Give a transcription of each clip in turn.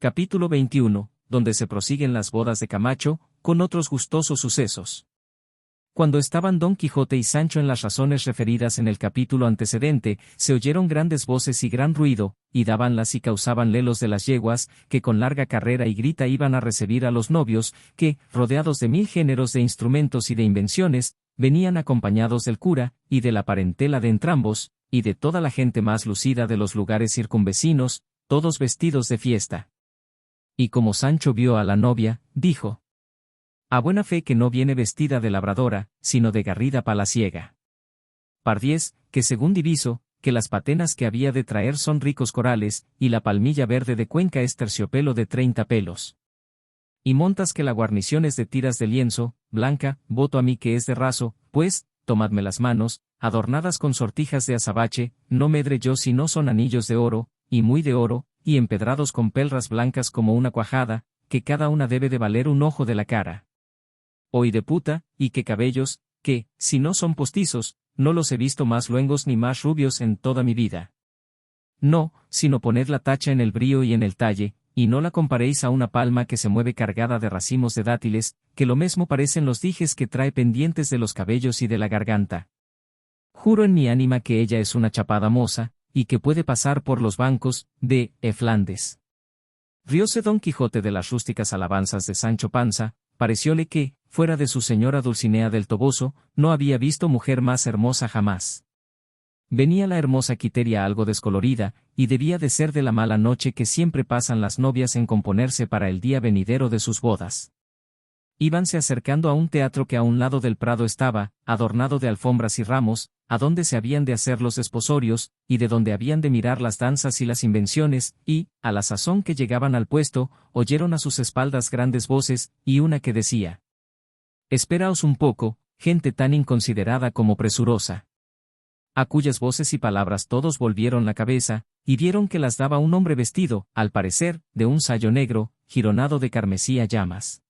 Capítulo 21, donde se prosiguen las bodas de Camacho, con otros gustosos sucesos. Cuando estaban Don Quijote y Sancho en las razones referidas en el capítulo antecedente, se oyeron grandes voces y gran ruido, y dábanlas y causaban lelos de las yeguas, que con larga carrera y grita iban a recibir a los novios, que, rodeados de 1000 géneros de instrumentos y de invenciones, venían acompañados del cura, y de la parentela de entrambos, y de toda la gente más lucida de los lugares circunvecinos, todos vestidos de fiesta. Y como Sancho vio a la novia, dijo: a buena fe que no viene vestida de labradora, sino de garrida palaciega. Pardiez, que según diviso, que las patenas que había de traer son ricos corales, y la palmilla verde de Cuenca es terciopelo de 30 pelos. Y montas que la guarnición es de tiras de lienzo, blanca, voto a mí que es de raso, pues, tomadme las manos, adornadas con sortijas de azabache, no medre yo si no son anillos de oro, y muy de oro, y empedrados con pelras blancas como una cuajada, que cada una debe de valer un ojo de la cara. Hoy de puta, y qué cabellos, que, si no son postizos, no los he visto más luengos ni más rubios en toda mi vida. No, sino poned la tacha en el brío y en el talle, y no la comparéis a una palma que se mueve cargada de racimos de dátiles, que lo mesmo parecen los dijes que trae pendientes de los cabellos y de la garganta. Juro en mi ánima que ella es una chapada moza, y que puede pasar por los bancos de Flandes. Rióse Don Quijote de las rústicas alabanzas de Sancho Panza, parecióle que, fuera de su señora Dulcinea del Toboso, no había visto mujer más hermosa jamás. Venía la hermosa Quiteria algo descolorida, y debía de ser de la mala noche que siempre pasan las novias en componerse para el día venidero de sus bodas. Íbanse acercando a un teatro que a un lado del prado estaba, adornado de alfombras y ramos, a donde se habían de hacer los desposorios, y de donde habían de mirar las danzas y las invenciones, y, a la sazón que llegaban al puesto, oyeron a sus espaldas grandes voces, y una que decía: esperaos un poco, gente tan inconsiderada como presurosa. A cuyas voces y palabras todos volvieron la cabeza, y vieron que las daba un hombre vestido, al parecer, de un sayo negro, gironado de carmesí a llamas.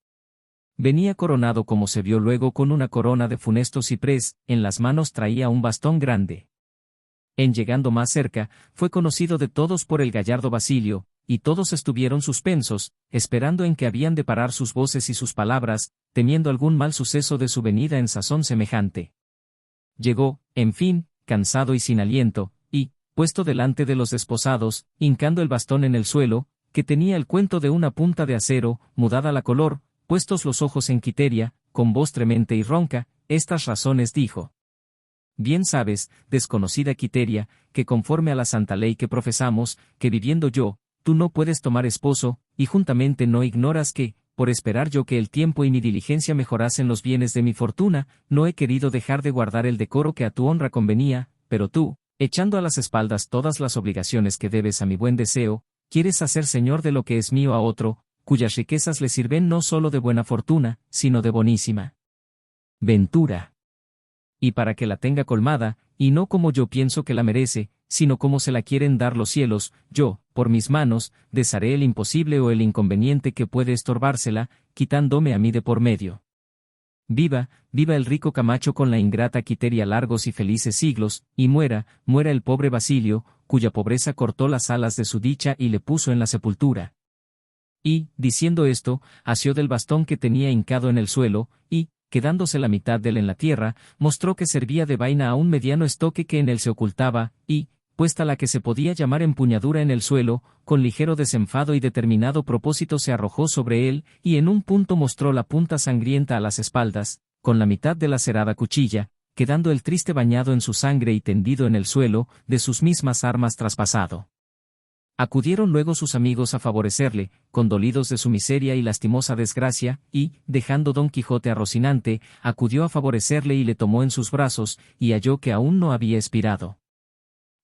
Venía coronado como se vio luego con una corona de funesto ciprés, en las manos traía un bastón grande. En llegando más cerca, fue conocido de todos por el gallardo Basilio, y todos estuvieron suspensos, esperando en que habían de parar sus voces y sus palabras, temiendo algún mal suceso de su venida en sazón semejante. Llegó, en fin, cansado y sin aliento, y, puesto delante de los desposados, hincando el bastón en el suelo, que tenía el cuento de una punta de acero, mudada la color, puestos los ojos en Quiteria, con voz tremente y ronca, estas razones dijo: bien sabes, desconocida Quiteria, que conforme a la santa ley que profesamos, que viviendo yo, tú no puedes tomar esposo, y juntamente no ignoras que, por esperar yo que el tiempo y mi diligencia mejorasen los bienes de mi fortuna, no he querido dejar de guardar el decoro que a tu honra convenía, pero tú, echando a las espaldas todas las obligaciones que debes a mi buen deseo, quieres hacer señor de lo que es mío a otro, cuyas riquezas le sirven no solo de buena fortuna, sino de bonísima ventura. Y para que la tenga colmada, y no como yo pienso que la merece, sino como se la quieren dar los cielos, yo, por mis manos, desharé el imposible o el inconveniente que puede estorbársela, quitándome a mí de por medio. Viva, viva el rico Camacho con la ingrata Quiteria largos y felices siglos, y muera, muera el pobre Basilio, cuya pobreza cortó las alas de su dicha y le puso en la sepultura. Y, diciendo esto, asió del bastón que tenía hincado en el suelo, y, quedándose la mitad de él en la tierra, mostró que servía de vaina a un mediano estoque que en él se ocultaba, y, puesta la que se podía llamar empuñadura en el suelo, con ligero desenfado y determinado propósito se arrojó sobre él, y en un punto mostró la punta sangrienta a las espaldas, con la mitad de la cerada cuchilla, quedando el triste bañado en su sangre y tendido en el suelo, de sus mismas armas traspasado. Acudieron luego sus amigos a favorecerle, condolidos de su miseria y lastimosa desgracia, y, dejando Don Quijote a Rocinante, acudió a favorecerle y le tomó en sus brazos, y halló que aún no había expirado.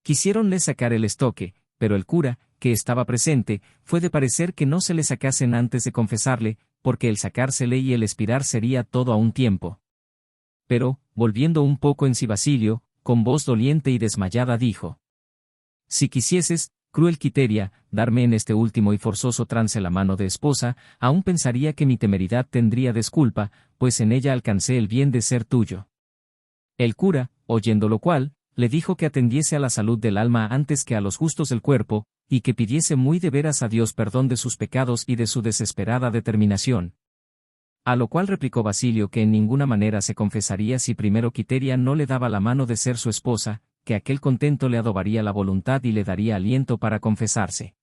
Quisiéronle sacar el estoque, pero el cura, que estaba presente, fue de parecer que no se le sacasen antes de confesarle, porque el sacársele y el expirar sería todo a un tiempo. Pero, volviendo un poco en sí Basilio, con voz doliente y desmayada dijo: si quisieses, cruel Quiteria, darme en este último y forzoso trance la mano de esposa, aún pensaría que mi temeridad tendría desculpa, pues en ella alcancé el bien de ser tuyo. El cura, oyendo lo cual, le dijo que atendiese a la salud del alma antes que a los gustos del cuerpo, y que pidiese muy de veras a Dios perdón de sus pecados y de su desesperada determinación. A lo cual replicó Basilio que en ninguna manera se confesaría si primero Quiteria no le daba la mano de ser su esposa, que aquel contento le adobaría la voluntad y le daría aliento para confesarse.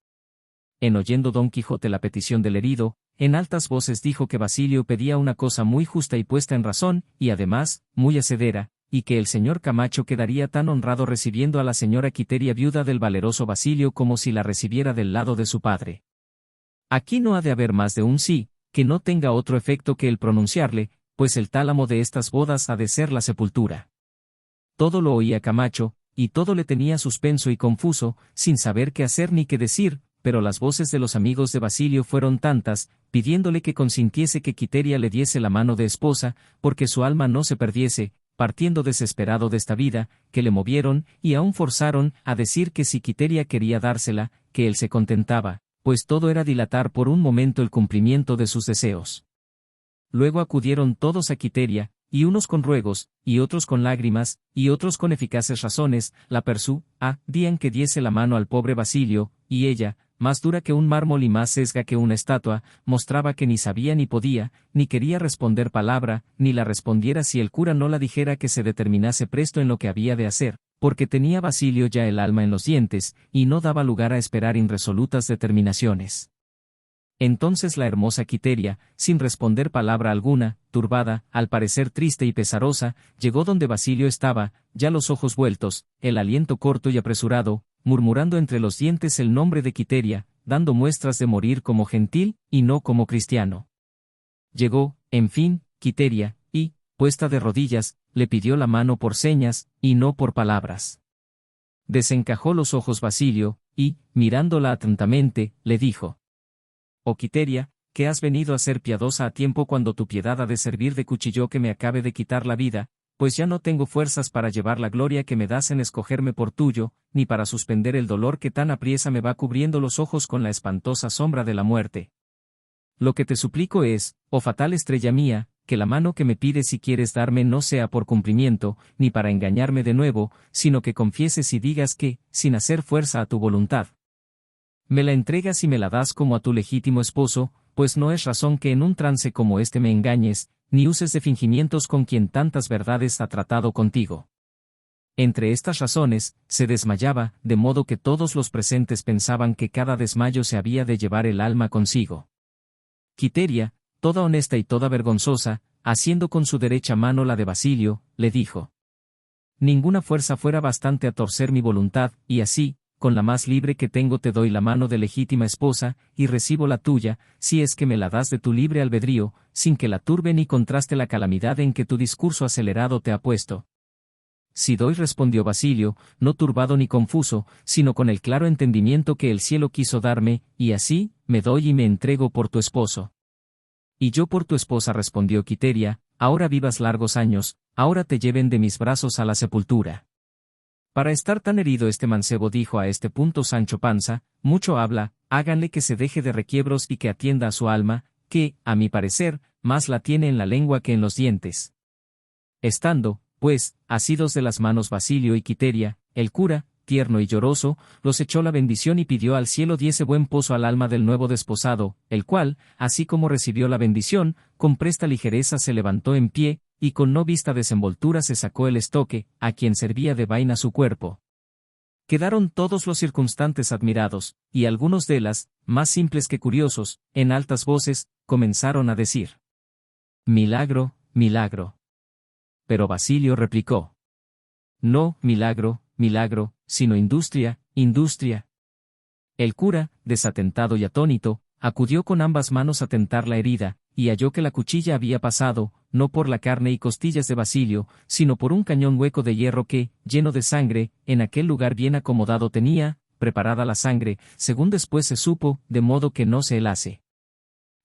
En oyendo Don Quijote la petición del herido, en altas voces dijo que Basilio pedía una cosa muy justa y puesta en razón, y además, muy hacedera, y que el señor Camacho quedaría tan honrado recibiendo a la señora Quiteria viuda del valeroso Basilio como si la recibiera del lado de su padre. Aquí no ha de haber más de un sí, que no tenga otro efecto que el pronunciarle, pues el tálamo de estas bodas ha de ser la sepultura. Todo lo oía Camacho, y todo le tenía suspenso y confuso, sin saber qué hacer ni qué decir, pero las voces de los amigos de Basilio fueron tantas, pidiéndole que consintiese que Quiteria le diese la mano de esposa, porque su alma no se perdiese, partiendo desesperado de esta vida, que le movieron, y aún forzaron, a decir que si Quiteria quería dársela, que él se contentaba, pues todo era dilatar por un momento el cumplimiento de sus deseos. Luego acudieron todos a Quiteria, y unos con ruegos, y otros con lágrimas, y otros con eficaces razones, la persuadían que diese la mano al pobre Basilio, y ella, más dura que un mármol y más sesga que una estatua, mostraba que ni sabía ni podía, ni quería responder palabra, ni la respondiera si el cura no la dijera que se determinase presto en lo que había de hacer, porque tenía Basilio ya el alma en los dientes, y no daba lugar a esperar irresolutas determinaciones. Entonces la hermosa Quiteria, sin responder palabra alguna, turbada, al parecer triste y pesarosa, llegó donde Basilio estaba, ya los ojos vueltos, el aliento corto y apresurado, murmurando entre los dientes el nombre de Quiteria, dando muestras de morir como gentil, y no como cristiano. Llegó, en fin, Quiteria, y, puesta de rodillas, le pidió la mano por señas, y no por palabras. Desencajó los ojos Basilio, y, mirándola atentamente, le dijo: «Oh Quiteria, que has venido a ser piadosa a tiempo cuando tu piedad ha de servir de cuchillo que me acabe de quitar la vida, pues ya no tengo fuerzas para llevar la gloria que me das en escogerme por tuyo, ni para suspender el dolor que tan apriesa me va cubriendo los ojos con la espantosa sombra de la muerte. Lo que te suplico es, oh fatal estrella mía, que la mano que me pides si quieres darme no sea por cumplimiento, ni para engañarme de nuevo, sino que confieses y digas que, sin hacer fuerza a tu voluntad, me la entregas y me la das como a tu legítimo esposo, pues no es razón que en un trance como este me engañes, ni uses de fingimientos con quien tantas verdades ha tratado contigo». Entre estas razones, se desmayaba, de modo que todos los presentes pensaban que cada desmayo se había de llevar el alma consigo. Quiteria, toda honesta y toda vergonzosa, haciendo con su derecha mano la de Basilio, le dijo: «Ninguna fuerza fuera bastante a torcer mi voluntad, y así, con la más libre que tengo te doy la mano de legítima esposa, y recibo la tuya, si es que me la das de tu libre albedrío, sin que la turbe ni contraste la calamidad en que tu discurso acelerado te ha puesto». «Sí doy», respondió Basilio, no turbado ni confuso, sino con el claro entendimiento que el cielo quiso darme, y así, me doy y me entrego por tu esposo. «Y yo por tu esposa», respondió Quiteria, «ahora vivas largos años, ahora te lleven de mis brazos a la sepultura». Para estar tan herido este mancebo, dijo a este punto Sancho Panza, mucho habla, háganle que se deje de requiebros y que atienda a su alma, que, a mi parecer, más la tiene en la lengua que en los dientes. Estando, pues, asidos de las manos Basilio y Quiteria, el cura, tierno y lloroso, los echó la bendición y pidió al cielo diese buen pozo al alma del nuevo desposado, el cual, así como recibió la bendición, con presta ligereza se levantó en pie, y con no vista desenvoltura se sacó el estoque, a quien servía de vaina su cuerpo. Quedaron todos los circunstantes admirados, y algunos de las, más simples que curiosos, en altas voces, comenzaron a decir: «Milagro, milagro». Pero Basilio replicó: «No, milagro, milagro, sino industria, industria». El cura, desatentado y atónito, acudió con ambas manos a tentar la herida, y halló que la cuchilla había pasado, no por la carne y costillas de Basilio, sino por un cañón hueco de hierro que, lleno de sangre, en aquel lugar bien acomodado tenía, preparada la sangre, según después se supo, de modo que no se helase.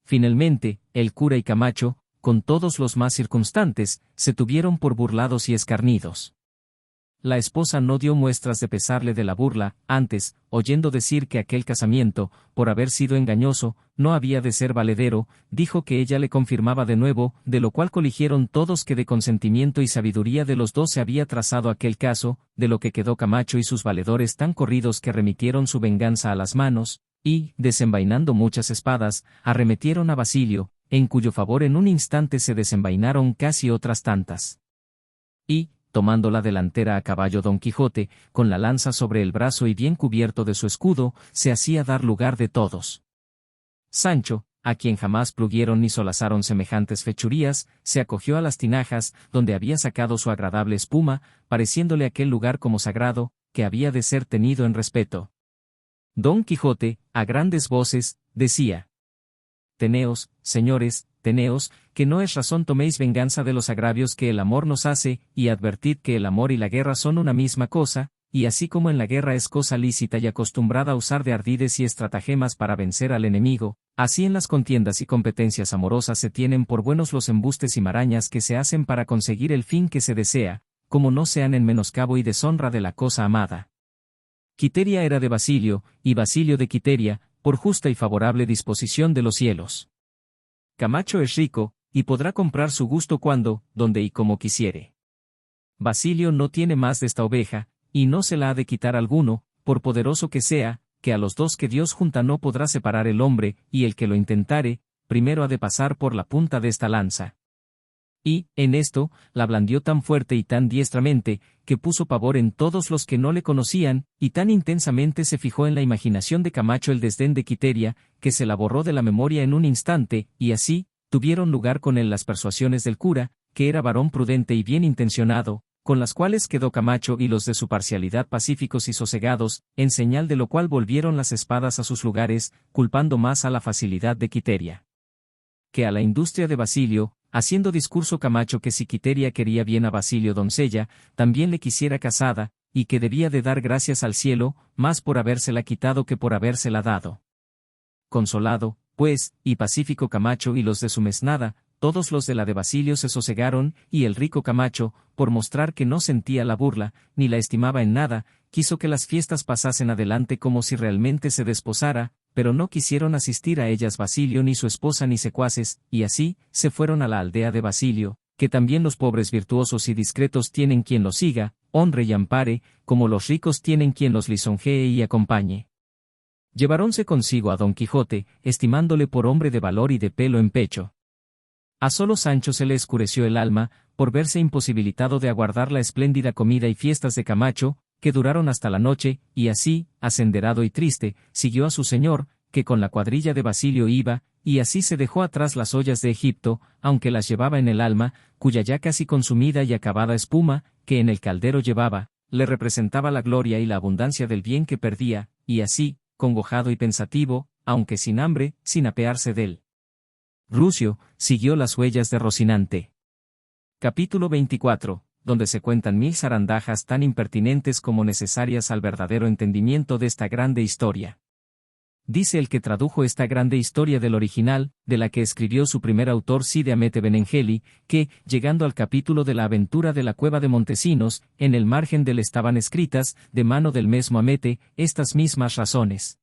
Finalmente, el cura y Camacho, con todos los más circunstantes, se tuvieron por burlados y escarnidos. La esposa no dio muestras de pesarle de la burla, antes, oyendo decir que aquel casamiento, por haber sido engañoso, no había de ser valedero, dijo que ella le confirmaba de nuevo, de lo cual coligieron todos que de consentimiento y sabiduría de los dos se había trazado aquel caso, de lo que quedó Camacho y sus valedores tan corridos que remitieron su venganza a las manos, y, desenvainando muchas espadas, arremetieron a Basilio, en cuyo favor en un instante se desenvainaron casi otras tantas. Y, tomando la delantera a caballo Don Quijote, con la lanza sobre el brazo y bien cubierto de su escudo, se hacía dar lugar de todos. Sancho, a quien jamás pluguieron ni solazaron semejantes fechurías, se acogió a las tinajas, donde había sacado su agradable espuma, pareciéndole aquel lugar como sagrado, que había de ser tenido en respeto. Don Quijote, a grandes voces, decía: Teneos, señores, teneos, que no es razón toméis venganza de los agravios que el amor nos hace, y advertid que el amor y la guerra son una misma cosa, y así como en la guerra es cosa lícita y acostumbrada a usar de ardides y estratagemas para vencer al enemigo, así en las contiendas y competencias amorosas se tienen por buenos los embustes y marañas que se hacen para conseguir el fin que se desea, como no sean en menoscabo y deshonra de la cosa amada. Quiteria era de Basilio, y Basilio de Quiteria, por justa y favorable disposición de los cielos. Camacho es rico, y podrá comprar su gusto cuando, donde y como quisiere. Basilio no tiene más de esta oveja, y no se la ha de quitar alguno, por poderoso que sea, que a los dos que Dios junta no podrá separar el hombre, y el que lo intentare, primero ha de pasar por la punta de esta lanza. Y, en esto, la blandió tan fuerte y tan diestramente, que puso pavor en todos los que no le conocían, y tan intensamente se fijó en la imaginación de Camacho el desdén de Quiteria, que se la borró de la memoria en un instante, y así, tuvieron lugar con él las persuasiones del cura, que era varón prudente y bien intencionado, con las cuales quedó Camacho y los de su parcialidad pacíficos y sosegados, en señal de lo cual volvieron las espadas a sus lugares, culpando más a la facilidad de Quiteria que a la industria de Basilio, haciendo discurso Camacho que si Quiteria quería bien a Basilio doncella, también le quisiera casada, y que debía de dar gracias al cielo, más por habérsela quitado que por habérsela dado. Consolado, pues, y pacífico Camacho y los de su mesnada, todos los de la de Basilio se sosegaron, y el rico Camacho, por mostrar que no sentía la burla, ni la estimaba en nada, quiso que las fiestas pasasen adelante como si realmente se desposara, pero no quisieron asistir a ellas Basilio ni su esposa ni secuaces, y así, se fueron a la aldea de Basilio, que también los pobres virtuosos y discretos tienen quien los siga, honre y ampare, como los ricos tienen quien los lisonjee y acompañe. Llevarónse consigo a Don Quijote, estimándole por hombre de valor y de pelo en pecho. A solo Sancho se le escureció el alma, por verse imposibilitado de aguardar la espléndida comida y fiestas de Camacho, que duraron hasta la noche, y así, asenderado y triste, siguió a su señor, que con la cuadrilla de Basilio iba, y así se dejó atrás las ollas de Egipto, aunque las llevaba en el alma, cuya ya casi consumida y acabada espuma, que en el caldero llevaba, le representaba la gloria y la abundancia del bien que perdía, y así, congojado y pensativo, aunque sin hambre, sin apearse d'él. Rucio, siguió las huellas de Rocinante. Capítulo 24. Donde se cuentan 1000 zarandajas tan impertinentes como necesarias al verdadero entendimiento de esta grande historia. Dice el que tradujo esta grande historia del original, de la que escribió su primer autor Cide Hamete Benengeli, que, llegando al capítulo de la aventura de la cueva de Montesinos, en el margen del estaban escritas, de mano del mismo Hamete, estas mismas razones.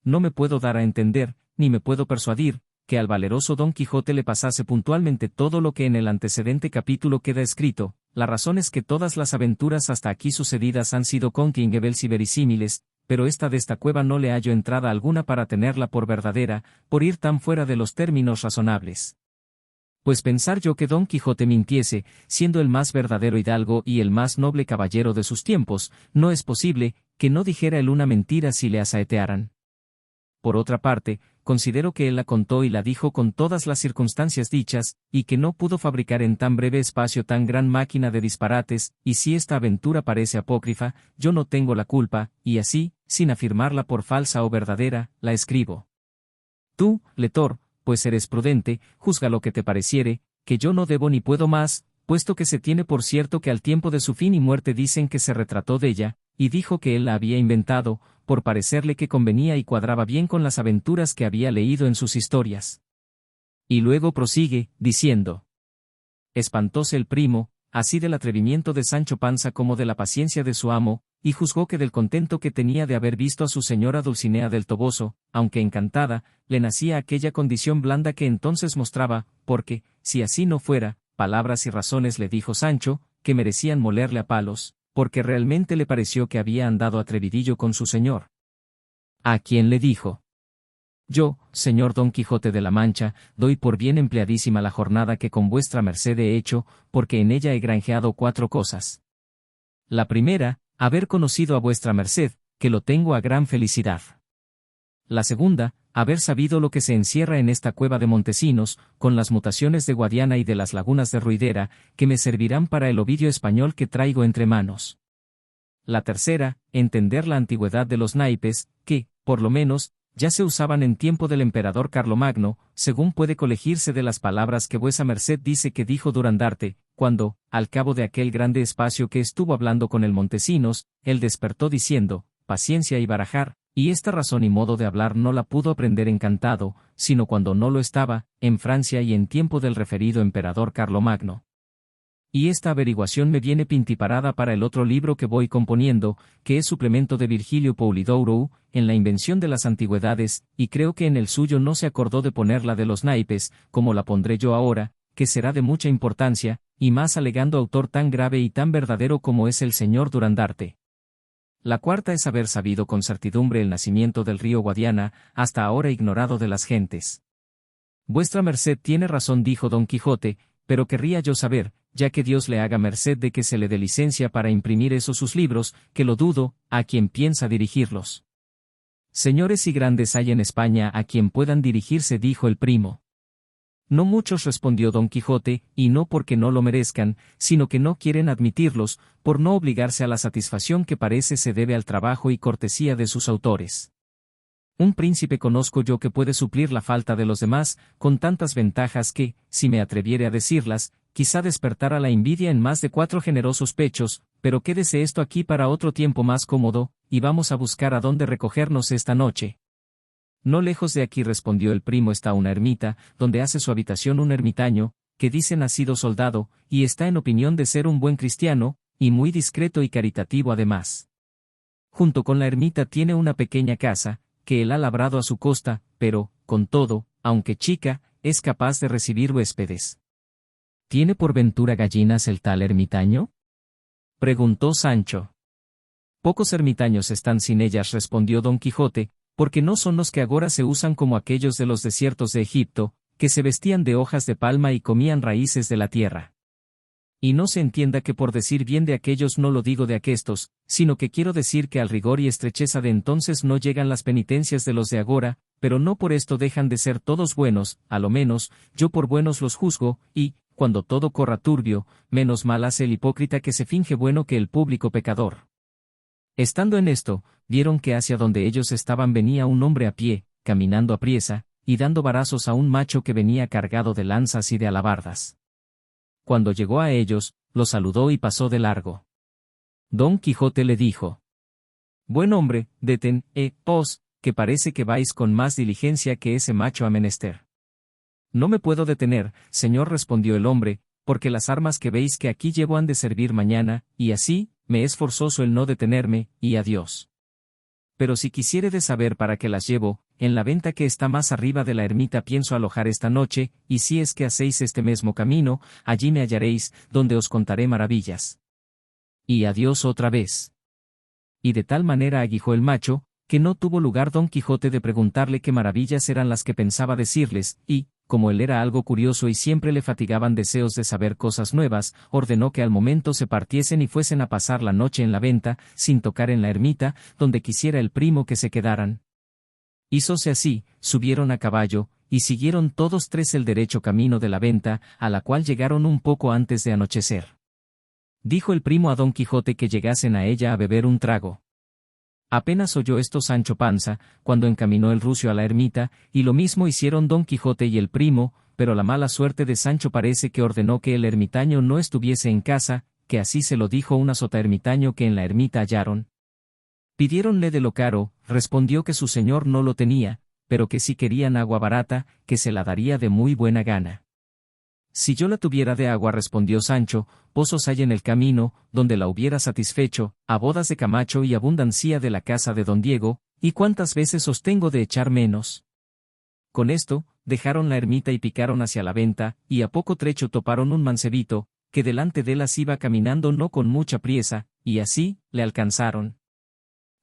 No me puedo dar a entender, ni me puedo persuadir, que al valeroso Don Quijote le pasase puntualmente todo lo que en el antecedente capítulo queda escrito. La razón es que todas las aventuras hasta aquí sucedidas han sido contingentes y verisímiles, pero esta de esta cueva no le hallo entrada alguna para tenerla por verdadera, por ir tan fuera de los términos razonables. Pues pensar yo que Don Quijote mintiese, siendo el más verdadero hidalgo y el más noble caballero de sus tiempos, no es posible, que no dijera él una mentira si le asaetearan. Por otra parte, considero que él la contó y la dijo con todas las circunstancias dichas, y que no pudo fabricar en tan breve espacio tan gran máquina de disparates, y si esta aventura parece apócrifa, yo no tengo la culpa, y así, sin afirmarla por falsa o verdadera, la escribo. Tú, lector, pues eres prudente, juzga lo que te pareciere, que yo no debo ni puedo más, puesto que se tiene por cierto que al tiempo de su fin y muerte dicen que se retrató de ella, y dijo que él la había inventado, por parecerle que convenía y cuadraba bien con las aventuras que había leído en sus historias. Y luego prosigue, diciendo: Espantóse el primo, así del atrevimiento de Sancho Panza como de la paciencia de su amo, y juzgó que del contento que tenía de haber visto a su señora Dulcinea del Toboso, aunque encantada, le nacía aquella condición blanda que entonces mostraba, porque, si así no fuera, palabras y razones le dijo Sancho, que merecían molerle a palos, porque realmente le pareció que había andado atrevidillo con su señor. ¿A quién le dijo? Yo, señor Don Quijote de la Mancha, doy por bien empleadísima la jornada que con vuestra merced he hecho, porque en ella he granjeado 4 cosas. La primera, haber conocido a vuestra merced, que lo tengo a gran felicidad. La segunda, haber sabido lo que se encierra en esta cueva de Montesinos, con las mutaciones de Guadiana y de las lagunas de Ruidera, que me servirán para el Ovidio español que traigo entre manos. La tercera, entender la antigüedad de los naipes, que, por lo menos, ya se usaban en tiempo del emperador Carlomagno, según puede colegirse de las palabras que vuesa merced dice que dijo Durandarte, cuando, al cabo de aquel grande espacio que estuvo hablando con el Montesinos, él despertó diciendo, paciencia y barajar, y esta razón y modo de hablar no la pudo aprender encantado, sino cuando no lo estaba, en Francia y en tiempo del referido emperador Carlomagno. Y esta averiguación me viene pintiparada para el otro libro que voy componiendo, que es suplemento de Virgilio Polidouro, en la invención de las antigüedades, y creo que en el suyo no se acordó de ponerla de los naipes, como la pondré yo ahora, que será de mucha importancia, y más alegando autor tan grave y tan verdadero como es el señor Durandarte. La cuarta es haber sabido con certidumbre el nacimiento del río Guadiana, hasta ahora ignorado de las gentes. Vuestra merced tiene razón, dijo Don Quijote, pero querría yo saber, ya que Dios le haga merced de que se le dé licencia para imprimir esos sus libros, que lo dudo, a quien piensa dirigirlos. Señores y grandes hay en España a quien puedan dirigirse, dijo el primo. No muchos, respondió Don Quijote, y no porque no lo merezcan, sino que no quieren admitirlos, por no obligarse a la satisfacción que parece se debe al trabajo y cortesía de sus autores. Un príncipe conozco yo que puede suplir la falta de los demás, con tantas ventajas que, si me atreviere a decirlas, quizá despertara la envidia en más de 4 generosos pechos, pero quédese esto aquí para otro tiempo más cómodo, y vamos a buscar a dónde recogernos esta noche. No lejos de aquí, respondió el primo, está una ermita, donde hace su habitación un ermitaño, que dicen ha sido soldado, y está en opinión de ser un buen cristiano, y muy discreto y caritativo además. Junto con la ermita tiene una pequeña casa, que él ha labrado a su costa, pero, con todo, aunque chica, es capaz de recibir huéspedes. ¿Tiene por ventura gallinas el tal ermitaño?, preguntó Sancho. Pocos ermitaños están sin ellas, respondió Don Quijote, porque no son los que agora se usan como aquellos de los desiertos de Egipto, que se vestían de hojas de palma y comían raíces de la tierra. Y no se entienda que por decir bien de aquellos no lo digo de aquestos, sino que quiero decir que al rigor y estrecheza de entonces no llegan las penitencias de los de agora, pero no por esto dejan de ser todos buenos, a lo menos, yo por buenos los juzgo, y, cuando todo corra turbio, menos mal hace el hipócrita que se finge bueno que el público pecador. Estando en esto, vieron que hacia donde ellos estaban venía un hombre a pie, caminando apriesa, y dando varazos a un macho que venía cargado de lanzas y de alabardas. Cuando llegó a ellos, los saludó y pasó de largo. Don Quijote le dijo: Buen hombre, detén, os, que parece que vais con más diligencia que ese macho a menester. No me puedo detener, señor, respondió el hombre, porque las armas que veis que aquí llevo han de servir mañana, y así, me es forzoso el no detenerme, y adiós. Pero si quisiéredes saber para qué las llevo, en la venta que está más arriba de la ermita pienso alojar esta noche, y si es que hacéis este mismo camino, allí me hallaréis, donde os contaré maravillas. Y adiós otra vez. Y de tal manera aguijó el macho, que no tuvo lugar Don Quijote de preguntarle qué maravillas eran las que pensaba decirles, y, como él era algo curioso y siempre le fatigaban deseos de saber cosas nuevas, ordenó que al momento se partiesen y fuesen a pasar la noche en la venta, sin tocar en la ermita, donde quisiera el primo que se quedaran. Hízose así, subieron a caballo, y siguieron todos tres el derecho camino de la venta, a la cual llegaron un poco antes de anochecer. Dijo el primo a Don Quijote que llegasen a ella a beber un trago. Apenas oyó esto Sancho Panza, cuando encaminó el rucio a la ermita, y lo mismo hicieron Don Quijote y el primo, pero la mala suerte de Sancho parece que ordenó que el ermitaño no estuviese en casa, que así se lo dijo un azotaermitaño que en la ermita hallaron. Pidiéronle de lo caro, respondió que su señor no lo tenía, pero que si querían agua barata, que se la daría de muy buena gana. Si yo la tuviera de agua, respondió Sancho, pozos hay en el camino, donde la hubiera satisfecho, a bodas de Camacho y abundancia de la casa de don Diego, y cuántas veces os tengo de echar menos. Con esto, dejaron la ermita y picaron hacia la venta, y a poco trecho toparon un mancebito, que delante de las iba caminando no con mucha priesa, y así, le alcanzaron.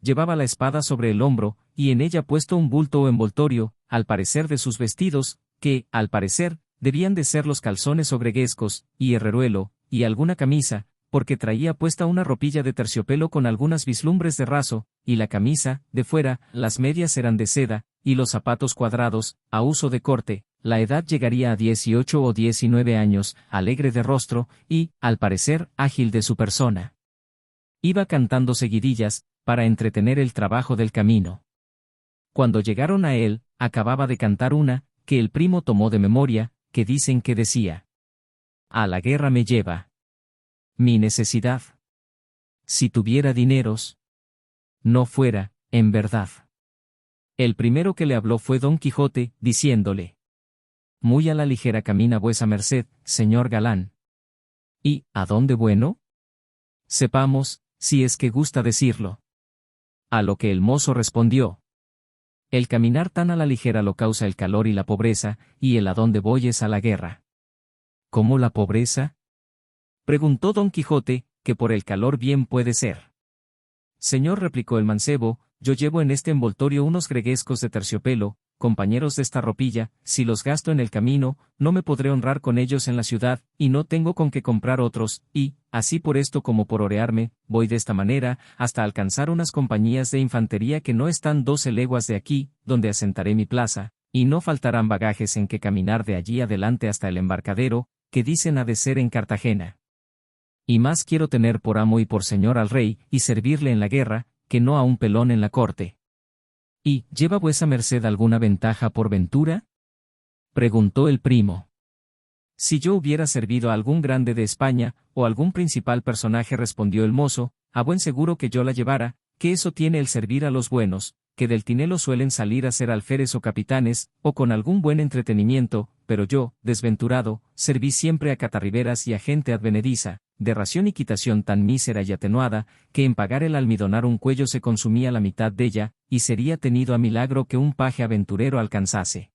Llevaba la espada sobre el hombro, y en ella puesto un bulto o envoltorio, al parecer de sus vestidos, que, al parecer, debían de ser los calzones ogreguescos, y herreruelo, y alguna camisa, porque traía puesta una ropilla de terciopelo con algunas vislumbres de raso, y la camisa, de fuera, las medias eran de seda, y los zapatos cuadrados, a uso de corte. La edad llegaría a 18 o 19 años, alegre de rostro, y, al parecer, ágil de su persona. Iba cantando seguidillas, para entretener el trabajo del camino. Cuando llegaron a él, acababa de cantar una, que el primo tomó de memoria, que dicen que decía: a la guerra me lleva mi necesidad. Si tuviera dineros, no fuera, en verdad. El primero que le habló fue Don Quijote, diciéndole: muy a la ligera camina vuesa merced, señor galán. ¿Y, a dónde bueno? Sepamos, si es que gusta decirlo. A lo que el mozo respondió: el caminar tan a la ligera lo causa el calor y la pobreza, y el a dónde voy es a la guerra. ¿Cómo la pobreza? Preguntó Don Quijote, que por el calor bien puede ser. Señor, replicó el mancebo, yo llevo en este envoltorio unos greguescos de terciopelo, compañeros de esta ropilla, si los gasto en el camino, no me podré honrar con ellos en la ciudad, y no tengo con qué comprar otros, y, así por esto como por orearme, voy de esta manera, hasta alcanzar unas compañías de infantería que no están 12 leguas de aquí, donde asentaré mi plaza, y no faltarán bagajes en que caminar de allí adelante hasta el embarcadero, que dicen ha de ser en Cartagena. Y más quiero tener por amo y por señor al rey, y servirle en la guerra, que no a un pelón en la corte. ¿Y lleva vuesa merced alguna ventaja por ventura? Preguntó el primo. Si yo hubiera servido a algún grande de España, o algún principal personaje, respondió el mozo, a buen seguro que yo la llevara, que eso tiene el servir a los buenos, que del tinelo suelen salir a ser alférez o capitanes, o con algún buen entretenimiento, pero yo, desventurado, serví siempre a catarriberas y a gente advenediza, de ración y quitación tan mísera y atenuada, que en pagar el almidonar un cuello se consumía la mitad della, y sería tenido a milagro que un paje aventurero alcanzase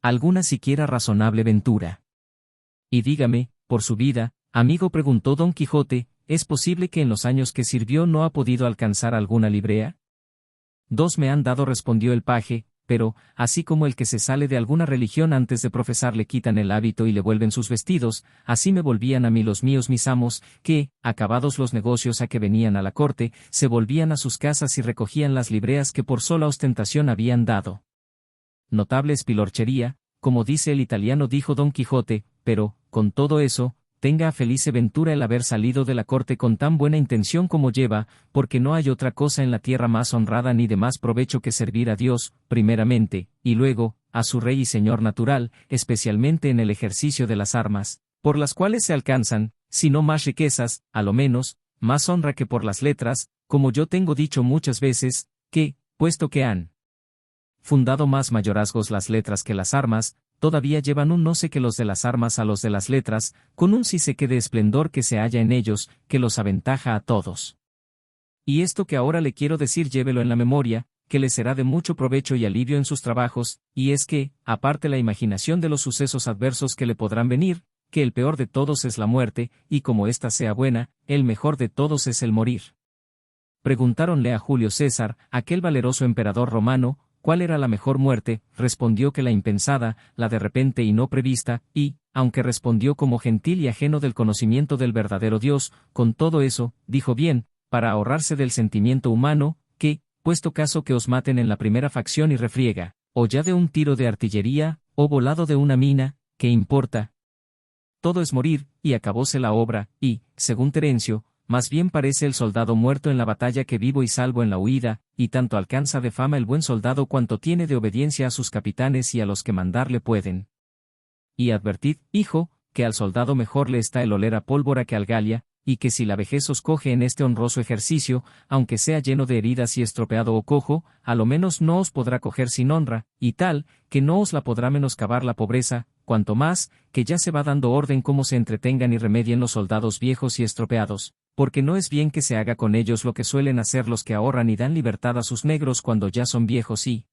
alguna siquiera razonable ventura. Y dígame, por su vida, amigo, preguntó Don Quijote, ¿es posible que en los años que sirvió no ha podido alcanzar alguna librea? Dos me han dado, respondió el paje, pero, así como el que se sale de alguna religión antes de profesar le quitan el hábito y le vuelven sus vestidos, así me volvían a mí los míos mis amos, que, acabados los negocios a que venían a la corte, se volvían a sus casas y recogían las libreas que por sola ostentación habían dado. Notable espilorchería, como dice el italiano, dijo Don Quijote, pero, con todo eso, tenga a felice ventura el haber salido de la corte con tan buena intención como lleva, porque no hay otra cosa en la tierra más honrada ni de más provecho que servir a Dios, primeramente, y luego, a su rey y señor natural, especialmente en el ejercicio de las armas, por las cuales se alcanzan, si no más riquezas, a lo menos, más honra que por las letras, como yo tengo dicho muchas veces, que, puesto que han fundado más mayorazgos las letras que las armas, todavía llevan un no sé que los de las armas a los de las letras, con un sí sé qué de esplendor que se halla en ellos, que los aventaja a todos. Y esto que ahora le quiero decir llévelo en la memoria, que le será de mucho provecho y alivio en sus trabajos, y es que, aparte la imaginación de los sucesos adversos que le podrán venir, que el peor de todos es la muerte, y como ésta sea buena, el mejor de todos es el morir. Preguntáronle a Julio César, aquel valeroso emperador romano, ¿cuál era la mejor muerte? Respondió que la impensada, la de repente y no prevista, y, aunque respondió como gentil y ajeno del conocimiento del verdadero Dios, con todo eso, dijo bien, para ahorrarse del sentimiento humano, que, puesto caso que os maten en la primera facción y refriega, o ya de un tiro de artillería, o volado de una mina, ¿qué importa? Todo es morir, y acabóse la obra, y, según Terencio, más bien parece el soldado muerto en la batalla que vivo y salvo en la huida, y tanto alcanza de fama el buen soldado cuanto tiene de obediencia a sus capitanes y a los que mandarle pueden. Y advertid, hijo, que al soldado mejor le está el oler a pólvora que al galia, y que si la vejez os coge en este honroso ejercicio, aunque sea lleno de heridas y estropeado o cojo, a lo menos no os podrá coger sin honra, y tal, que no os la podrá menoscabar la pobreza, cuanto más, que ya se va dando orden cómo se entretengan y remedien los soldados viejos y estropeados, porque no es bien que se haga con ellos lo que suelen hacer los que ahorran y dan libertad a sus negros cuando ya son viejos y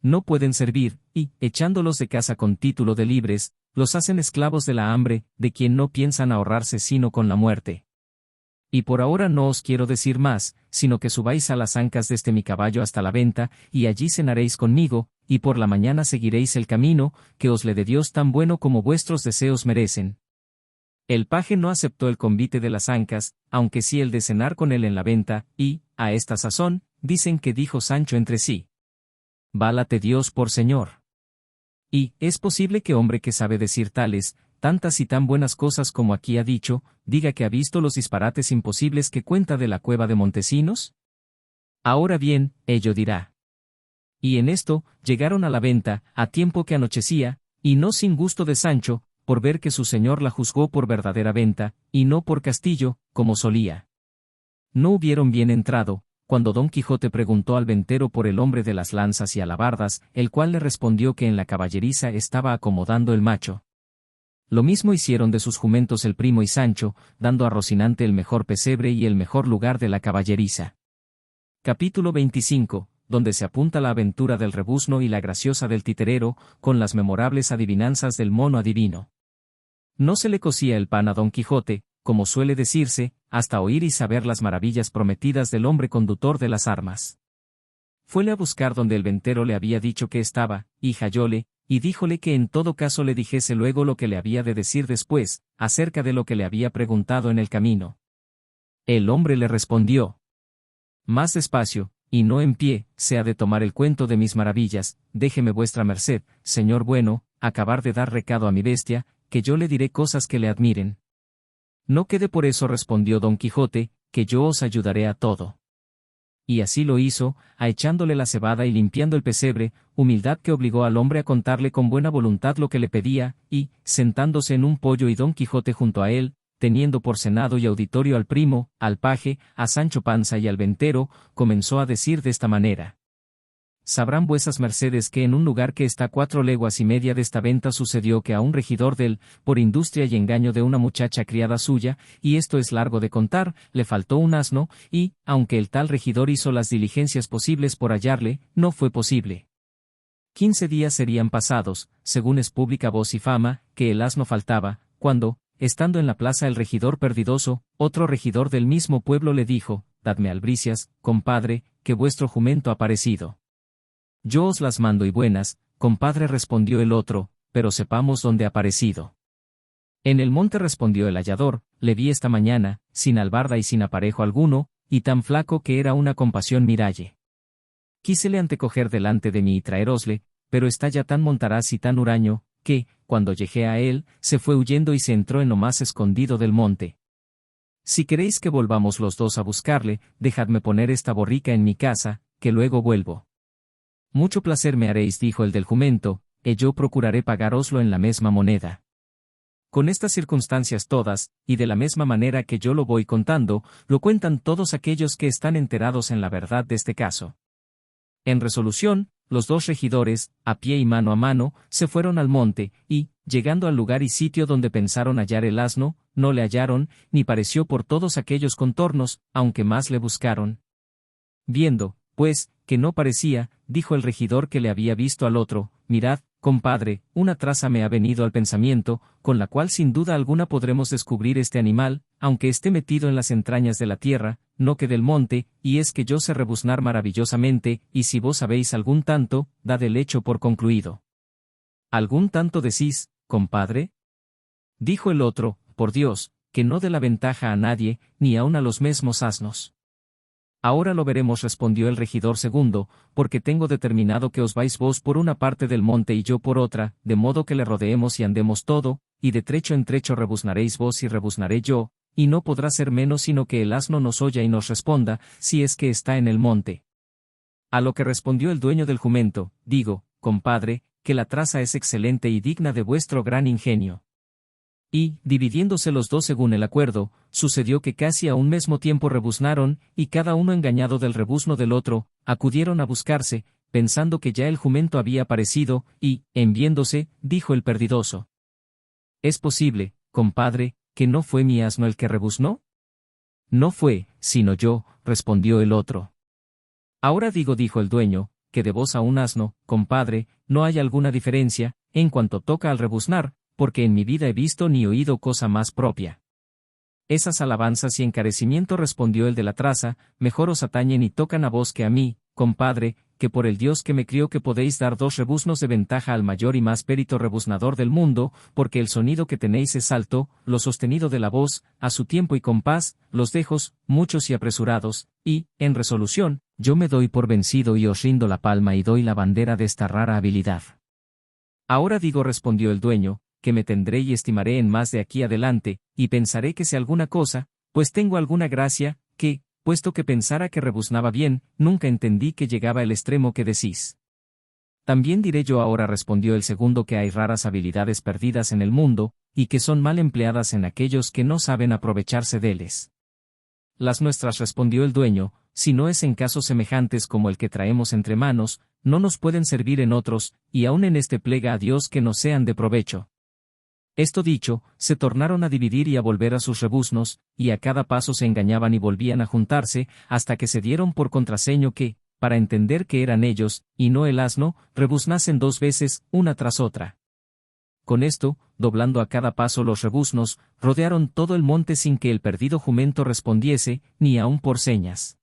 no pueden servir, y, echándolos de casa con título de libres, los hacen esclavos de la hambre, de quien no piensan ahorrarse sino con la muerte. Y por ahora no os quiero decir más, sino que subáis a las ancas de este mi caballo hasta la venta, y allí cenaréis conmigo, y por la mañana seguiréis el camino, que os le dé Dios tan bueno como vuestros deseos merecen. El paje no aceptó el convite de las ancas, aunque sí el de cenar con él en la venta, y, a esta sazón, dicen que dijo Sancho entre sí: válate Dios por señor. Y, ¿es posible que hombre que sabe decir tantas y tan buenas cosas como aquí ha dicho, diga que ha visto los disparates imposibles que cuenta de la cueva de Montesinos? Ahora bien, ello dirá. Y en esto, llegaron a la venta, a tiempo que anochecía, y no sin gusto de Sancho, por ver que su señor la juzgó por verdadera venta, y no por castillo, como solía. No hubieron bien entrado, cuando Don Quijote preguntó al ventero por el hombre de las lanzas y alabardas, el cual le respondió que en la caballeriza estaba acomodando el macho. Lo mismo hicieron de sus jumentos el primo y Sancho, dando a Rocinante el mejor pesebre y el mejor lugar de la caballeriza. Capítulo 25, donde se apunta la aventura del rebuzno y la graciosa del titerero, con las memorables adivinanzas del mono adivino. No se le cocía el pan a Don Quijote, como suele decirse, hasta oír y saber las maravillas prometidas del hombre conductor de las armas. Fuele a buscar donde el ventero le había dicho que estaba, y hallóle, y díjole que en todo caso le dijese luego lo que le había de decir después, acerca de lo que le había preguntado en el camino. El hombre le respondió: más despacio, y no en pie, se ha de tomar el cuento de mis maravillas, déjeme vuestra merced, señor bueno, acabar de dar recado a mi bestia, que yo le diré cosas que le admiren. No quede por eso, respondió Don Quijote, que yo os ayudaré a todo. Y así lo hizo, echándole la cebada y limpiando el pesebre, humildad que obligó al hombre a contarle con buena voluntad lo que le pedía, y, sentándose en un poyo y Don Quijote junto a él, teniendo por senado y auditorio al primo, al paje, a Sancho Panza y al ventero, comenzó a decir de esta manera: sabrán vuesas mercedes que en un lugar que está 4 leguas y media de esta venta sucedió que a un regidor del, por industria y engaño de una muchacha criada suya, y esto es largo de contar, le faltó un asno, y, aunque el tal regidor hizo las diligencias posibles por hallarle, no fue posible. 15 días serían pasados, según es pública voz y fama, que el asno faltaba, cuando, estando en la plaza el regidor perdidoso, otro regidor del mismo pueblo le dijo: dadme albricias, compadre, que vuestro jumento ha parecido. Yo os las mando y buenas, compadre, respondió el otro, pero sepamos dónde ha parecido. En el monte, respondió el hallador, le vi esta mañana, sin albarda y sin aparejo alguno, y tan flaco que era una compasión miralle. Quísele antecoger delante de mí y traerosle, pero está ya tan montaraz y tan huraño, que, cuando llegué a él, se fue huyendo y se entró en lo más escondido del monte. Si queréis que volvamos los dos a buscarle, dejadme poner esta borrica en mi casa, que luego vuelvo. Mucho placer me haréis, dijo el del jumento, y yo procuraré pagároslo en la misma moneda. Con estas circunstancias todas, y de la misma manera que yo lo voy contando, lo cuentan todos aquellos que están enterados en la verdad de este caso. En resolución, los dos regidores, a pie y mano a mano, se fueron al monte, y, llegando al lugar y sitio donde pensaron hallar el asno, no le hallaron, ni pareció por todos aquellos contornos, aunque más le buscaron. Viendo, pues, que no parecía, dijo el regidor que le había visto al otro: mirad, compadre, una traza me ha venido al pensamiento, con la cual sin duda alguna podremos descubrir este animal, aunque esté metido en las entrañas de la tierra, no que del monte, y es que yo sé rebuznar maravillosamente, y si vos sabéis algún tanto, dad el hecho por concluido. ¿Algún tanto decís, compadre? Dijo el otro: por Dios, que no dé la ventaja a nadie, ni aun a los mesmos asnos. Ahora lo veremos, respondió el regidor segundo, porque tengo determinado que os vais vos por una parte del monte y yo por otra, de modo que le rodeemos y andemos todo, y de trecho en trecho rebuznaréis vos y rebuznaré yo, y no podrá ser menos sino que el asno nos oya y nos responda, si es que está en el monte. A lo que respondió el dueño del jumento: digo, compadre, que la traza es excelente y digna de vuestro gran ingenio. Y, dividiéndose los dos según el acuerdo, sucedió que casi a un mismo tiempo rebuznaron, y cada uno engañado del rebuzno del otro, acudieron a buscarse, pensando que ya el jumento había aparecido, y, en viéndose, dijo el perdidoso: «¿Es posible, compadre, que no fue mi asno el que rebuznó?» «No fue, sino yo», respondió el otro. «Ahora dijo el dueño, que de vos a un asno, compadre, no hay alguna diferencia, en cuanto toca al rebuznar, porque en mi vida he visto ni oído cosa más propia». «Esas alabanzas y encarecimiento», respondió el de la traza, «mejor os atañen y tocan a vos que a mí, compadre, que por el Dios que me crió que podéis dar 2 rebuznos de ventaja al mayor y más périto rebuznador del mundo, porque el sonido que tenéis es alto, lo sostenido de la voz, a su tiempo y compás, los dejos, muchos y apresurados, y, en resolución, yo me doy por vencido y os rindo la palma y doy la bandera de esta rara habilidad». «Ahora respondió el dueño, que me tendré y estimaré en más de aquí adelante, y pensaré que sé alguna cosa, pues tengo alguna gracia, que, puesto que pensara que rebuznaba bien, nunca entendí que llegaba el extremo que decís». «También diré yo ahora», respondió el segundo, «que hay raras habilidades perdidas en el mundo, y que son mal empleadas en aquellos que no saben aprovecharse de ellas». «Las nuestras», respondió el dueño, «si no es en casos semejantes como el que traemos entre manos, no nos pueden servir en otros, y aun en este plega a Dios que nos sean de provecho». Esto dicho, se tornaron a dividir y a volver a sus rebuznos, y a cada paso se engañaban y volvían a juntarse, hasta que se dieron por contraseño que, para entender que eran ellos, y no el asno, rebuznasen 2 veces, una tras otra. Con esto, doblando a cada paso los rebuznos, rodearon todo el monte sin que el perdido jumento respondiese, ni aun por señas.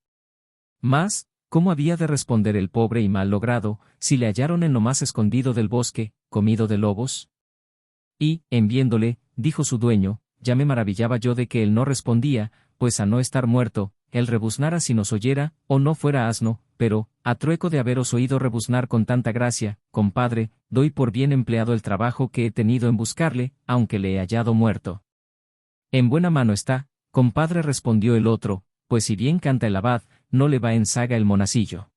Mas, ¿cómo había de responder el pobre y mal logrado, si le hallaron en lo más escondido del bosque, comido de lobos? Y, en viéndole, dijo su dueño, ya me maravillaba yo de que él no respondía, pues a no estar muerto, él rebuznara si nos oyera, o no fuera asno, pero, a trueco de haberos oído rebuznar con tanta gracia, compadre, doy por bien empleado el trabajo que he tenido en buscarle, aunque le he hallado muerto». «En buena mano está, compadre», respondió el otro, «pues si bien canta el abad, no le va en zaga el monacillo».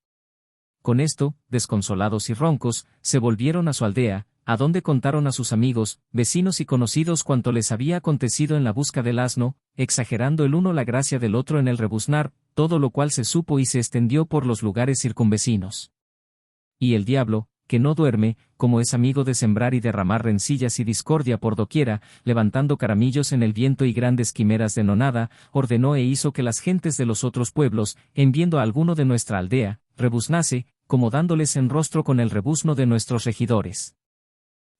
Con esto, desconsolados y roncos, se volvieron a su aldea, a donde contaron a sus amigos, vecinos y conocidos cuanto les había acontecido en la busca del asno, exagerando el uno la gracia del otro en el rebuznar, todo lo cual se supo y se extendió por los lugares circunvecinos. Y el diablo, que no duerme, como es amigo de sembrar y derramar rencillas y discordia por doquiera, levantando caramillos en el viento y grandes quimeras de nonada, ordenó e hizo que las gentes de los otros pueblos, en viendo a alguno de nuestra aldea, rebuznase, como dándoles en rostro con el rebuzno de nuestros regidores.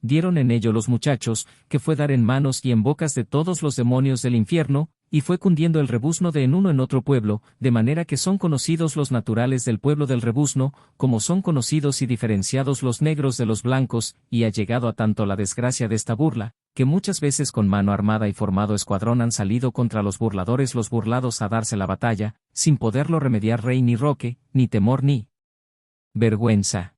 Dieron en ello los muchachos, que fue dar en manos y en bocas de todos los demonios del infierno, y fue cundiendo el rebuzno de en uno en otro pueblo, de manera que son conocidos los naturales del pueblo del rebuzno, como son conocidos y diferenciados los negros de los blancos, y ha llegado a tanto la desgracia de esta burla, que muchas veces con mano armada y formado escuadrón han salido contra los burladores los burlados a darse la batalla, sin poderlo remediar rey ni roque, ni temor ni vergüenza.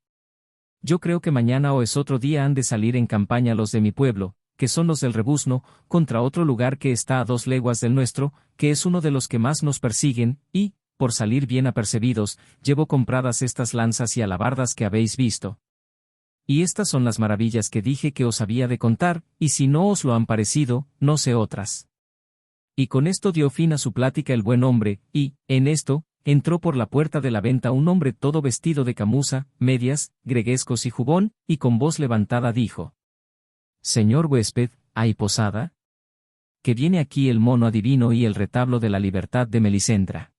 Yo creo que mañana o es otro día han de salir en campaña los de mi pueblo, que son los del rebuzno, contra otro lugar que está a 2 leguas del nuestro, que es uno de los que más nos persiguen, y, por salir bien apercebidos, llevo compradas estas lanzas y alabardas que habéis visto. Y estas son las maravillas que dije que os había de contar, y si no os lo han parecido, no sé otras. Y con esto dio fin a su plática el buen hombre, y, en esto, entró por la puerta de la venta un hombre todo vestido de camuza, medias, greguescos y jubón, y con voz levantada dijo: «Señor huésped, ¿hay posada? Que viene aquí el mono adivino y el retablo de la libertad de Melisendra».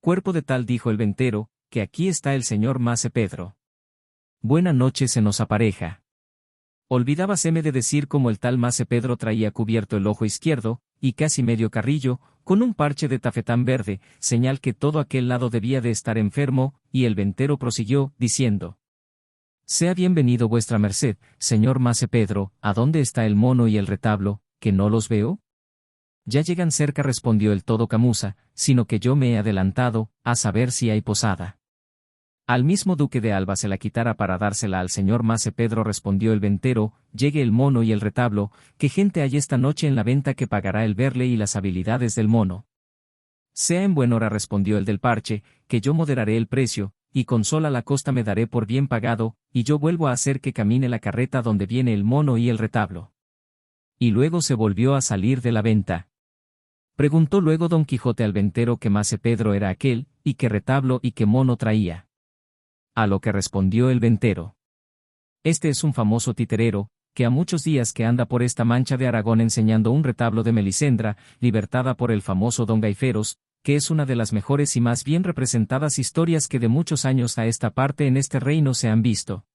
«Cuerpo de tal», dijo el ventero, «que aquí está el señor Mase Pedro. Buena noche se nos apareja». Olvidábaseme de decir cómo el tal Mase Pedro traía cubierto el ojo izquierdo, y casi medio carrillo, con un parche de tafetán verde, señal que todo aquel lado debía de estar enfermo, y el ventero prosiguió, diciendo: «Sea bienvenido vuestra merced, señor Mase Pedro, ¿a dónde está el mono y el retablo, que no los veo?» «Ya llegan cerca», respondió el todo camuza, «sino que yo me he adelantado, a saber si hay posada». «Al mismo duque de Alba se la quitara para dársela al señor Mase Pedro», respondió el ventero, «llegue el mono y el retablo, que gente hay esta noche en la venta que pagará el verle y las habilidades del mono». «Sea en buen hora», respondió el del parche, «que yo moderaré el precio, y con sola la costa me daré por bien pagado, y yo vuelvo a hacer que camine la carreta donde viene el mono y el retablo». Y luego se volvió a salir de la venta. Preguntó luego don Quijote al ventero qué Mase Pedro era aquel, y qué retablo y qué mono traía. A lo que respondió el ventero. Este es un famoso titerero, que a muchos días que anda por esta mancha de Aragón enseñando un retablo de Melisendra, libertada por el famoso Don Gaiferos, que es una de las mejores y más bien representadas historias que de muchos años a esta parte en este reino se han visto.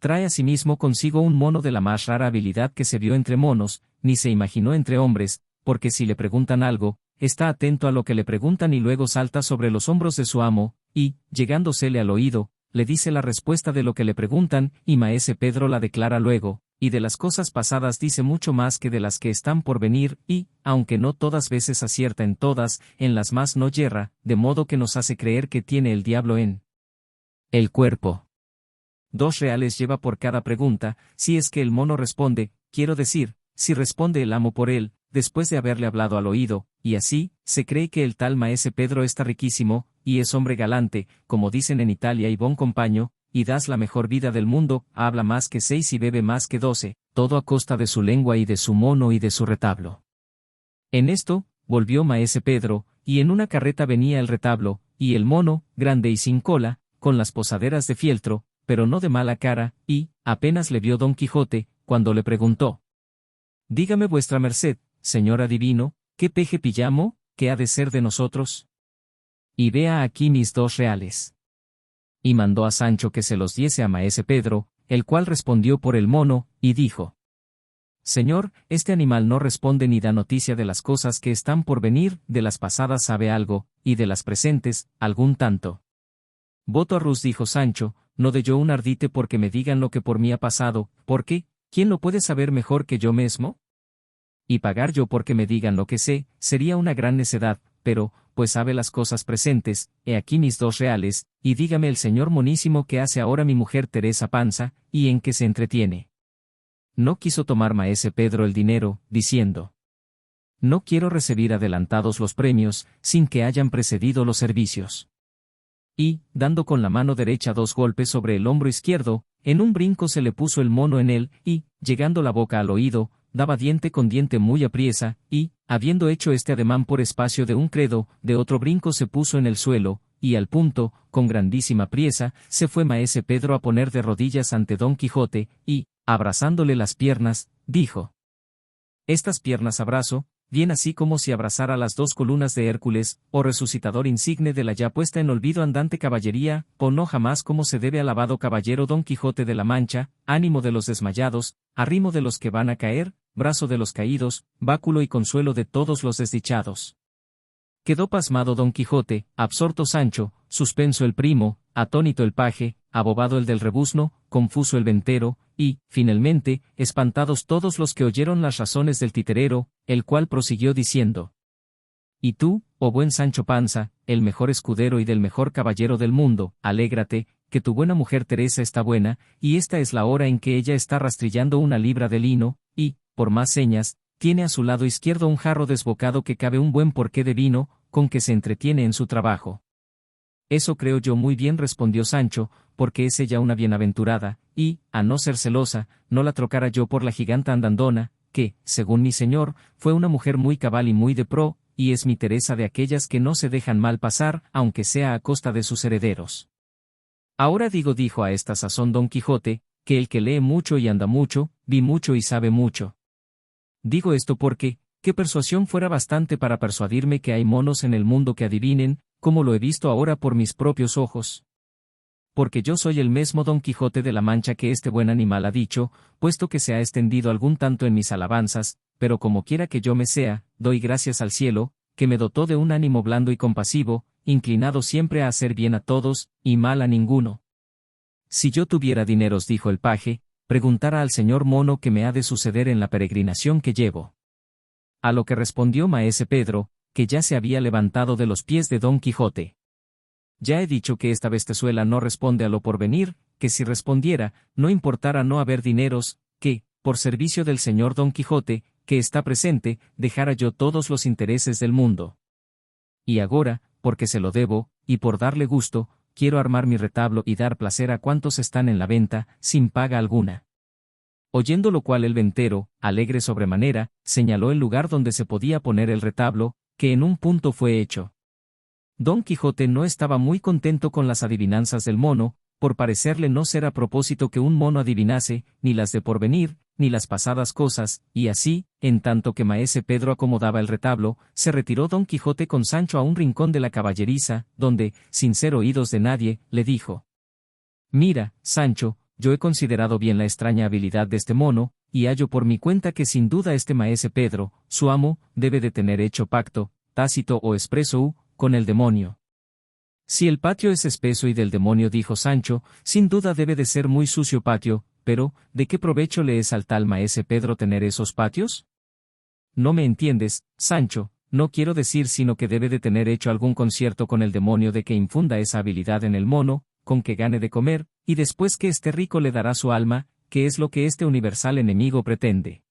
Trae asimismo consigo un mono de la más rara habilidad que se vio entre monos, ni se imaginó entre hombres, porque si le preguntan algo, está atento a lo que le preguntan y luego salta sobre los hombros de su amo, y, llegándosele al oído, le dice la respuesta de lo que le preguntan, y Maese Pedro la declara luego, y de las cosas pasadas dice mucho más que de las que están por venir, y, aunque no todas veces acierta en todas, en las más no yerra, de modo que nos hace creer que tiene el diablo en el cuerpo. 2 reales lleva por cada pregunta, si es que el mono responde, quiero decir, si responde el amo por él, después de haberle hablado al oído, y así, se cree que el tal Maese Pedro está riquísimo, y es hombre galante, como dicen en Italia y bon compaño, y das la mejor vida del mundo, habla más que 6 y bebe más que 12, todo a costa de su lengua y de su mono y de su retablo. En esto, volvió Maese Pedro, y en una carreta venía el retablo, y el mono, grande y sin cola, con las posaderas de fieltro, pero no de mala cara, y, apenas le vio Don Quijote, cuando le preguntó: dígame vuestra merced, señor adivino, ¿qué peje pillamo, qué ha de ser de nosotros? Y vea aquí mis 2 reales. Y mandó a Sancho que se los diese a Maese Pedro, el cual respondió por el mono, y dijo: señor, este animal no responde ni da noticia de las cosas que están por venir, de las pasadas sabe algo, y de las presentes, algún tanto. Voto a Rus, dijo Sancho, no de yo un ardite porque me digan lo que por mí ha pasado, porque, ¿quién lo puede saber mejor que yo mesmo? Y pagar yo porque me digan lo que sé, sería una gran necedad, pero, pues sabe las cosas presentes, he aquí mis 2 reales, y dígame el señor monísimo qué hace ahora mi mujer Teresa Panza, y en qué se entretiene. No quiso tomar Maese Pedro el dinero, diciendo: no quiero recibir adelantados los premios, sin que hayan precedido los servicios. Y, dando con la mano derecha 2 golpes sobre el hombro izquierdo, en un brinco se le puso el mono en él, y, llegando la boca al oído, daba diente con diente muy apriesa, y, habiendo hecho este ademán por espacio de un credo, de otro brinco se puso en el suelo, y al punto, con grandísima priesa, se fue Maese Pedro a poner de rodillas ante Don Quijote, y, abrazándole las piernas, dijo: estas piernas abrazo, bien así como si abrazara las 2 columnas de Hércules, oh resucitador insigne de la ya puesta en olvido andante caballería, o no jamás como se debe alabado caballero Don Quijote de la Mancha, ánimo de los desmayados, arrimo de los que van a caer, brazo de los caídos, báculo y consuelo de todos los desdichados. Quedó pasmado Don Quijote, absorto Sancho, suspenso el primo, atónito el paje, abobado el del rebuzno, confuso el ventero, y, finalmente, espantados todos los que oyeron las razones del titerero, el cual prosiguió diciendo: y tú, oh buen Sancho Panza, el mejor escudero y del mejor caballero del mundo, alégrate, que tu buena mujer Teresa está buena, y esta es la hora en que ella está rastrillando una libra de lino, y, por más señas, tiene a su lado izquierdo un jarro desbocado que cabe un buen porqué de vino, con que se entretiene en su trabajo. Eso creo yo muy bien, respondió Sancho, porque es ella una bienaventurada, y, a no ser celosa, no la trocara yo por la giganta andandona, que, según mi señor, fue una mujer muy cabal y muy de pro, y es mi Teresa de aquellas que no se dejan mal pasar, aunque sea a costa de sus herederos. Ahora dijo a esta sazón Don Quijote, que el que lee mucho y anda mucho, vi mucho y sabe mucho. Digo esto porque, ¿qué persuasión fuera bastante para persuadirme que hay monos en el mundo que adivinen, como lo he visto ahora por mis propios ojos? Porque yo soy el mesmo Don Quijote de la Mancha que este buen animal ha dicho, puesto que se ha extendido algún tanto en mis alabanzas, pero como quiera que yo me sea, doy gracias al cielo, que me dotó de un ánimo blando y compasivo, inclinado siempre a hacer bien a todos, y mal a ninguno. Si yo tuviera dineros, dijo el paje, preguntara al señor mono qué me ha de suceder en la peregrinación que llevo. A lo que respondió Maese Pedro, que ya se había levantado de los pies de Don Quijote: ya he dicho que esta bestezuela no responde a lo porvenir, que si respondiera, no importara no haber dineros, que, por servicio del señor Don Quijote, que está presente, dejara yo todos los intereses del mundo. Y agora, porque se lo debo, y por darle gusto, quiero armar mi retablo y dar placer a cuantos están en la venta, sin paga alguna. Oyendo lo cual el ventero, alegre sobremanera, señaló el lugar donde se podía poner el retablo, que en un punto fue hecho. Don Quijote no estaba muy contento con las adivinanzas del mono, por parecerle no ser a propósito que un mono adivinase, ni las de porvenir, ni las pasadas cosas, y así, en tanto que maese Pedro acomodaba el retablo, se retiró Don Quijote con Sancho a un rincón de la caballeriza, donde, sin ser oídos de nadie, le dijo: Mira, Sancho, yo he considerado bien la extraña habilidad de este mono, y hallo por mi cuenta que sin duda este maese Pedro, su amo, debe de tener hecho pacto, tácito o expreso, con el demonio. Si el patio es espeso y del demonio, dijo Sancho, sin duda debe de ser muy sucio patio, pero, ¿de qué provecho le es al tal maese Pedro tener esos patios? No me entiendes, Sancho, no quiero decir sino que debe de tener hecho algún concierto con el demonio de que infunda esa habilidad en el mono, con que gane de comer, y después que esté rico le dará su alma, que es lo que este universal enemigo pretende.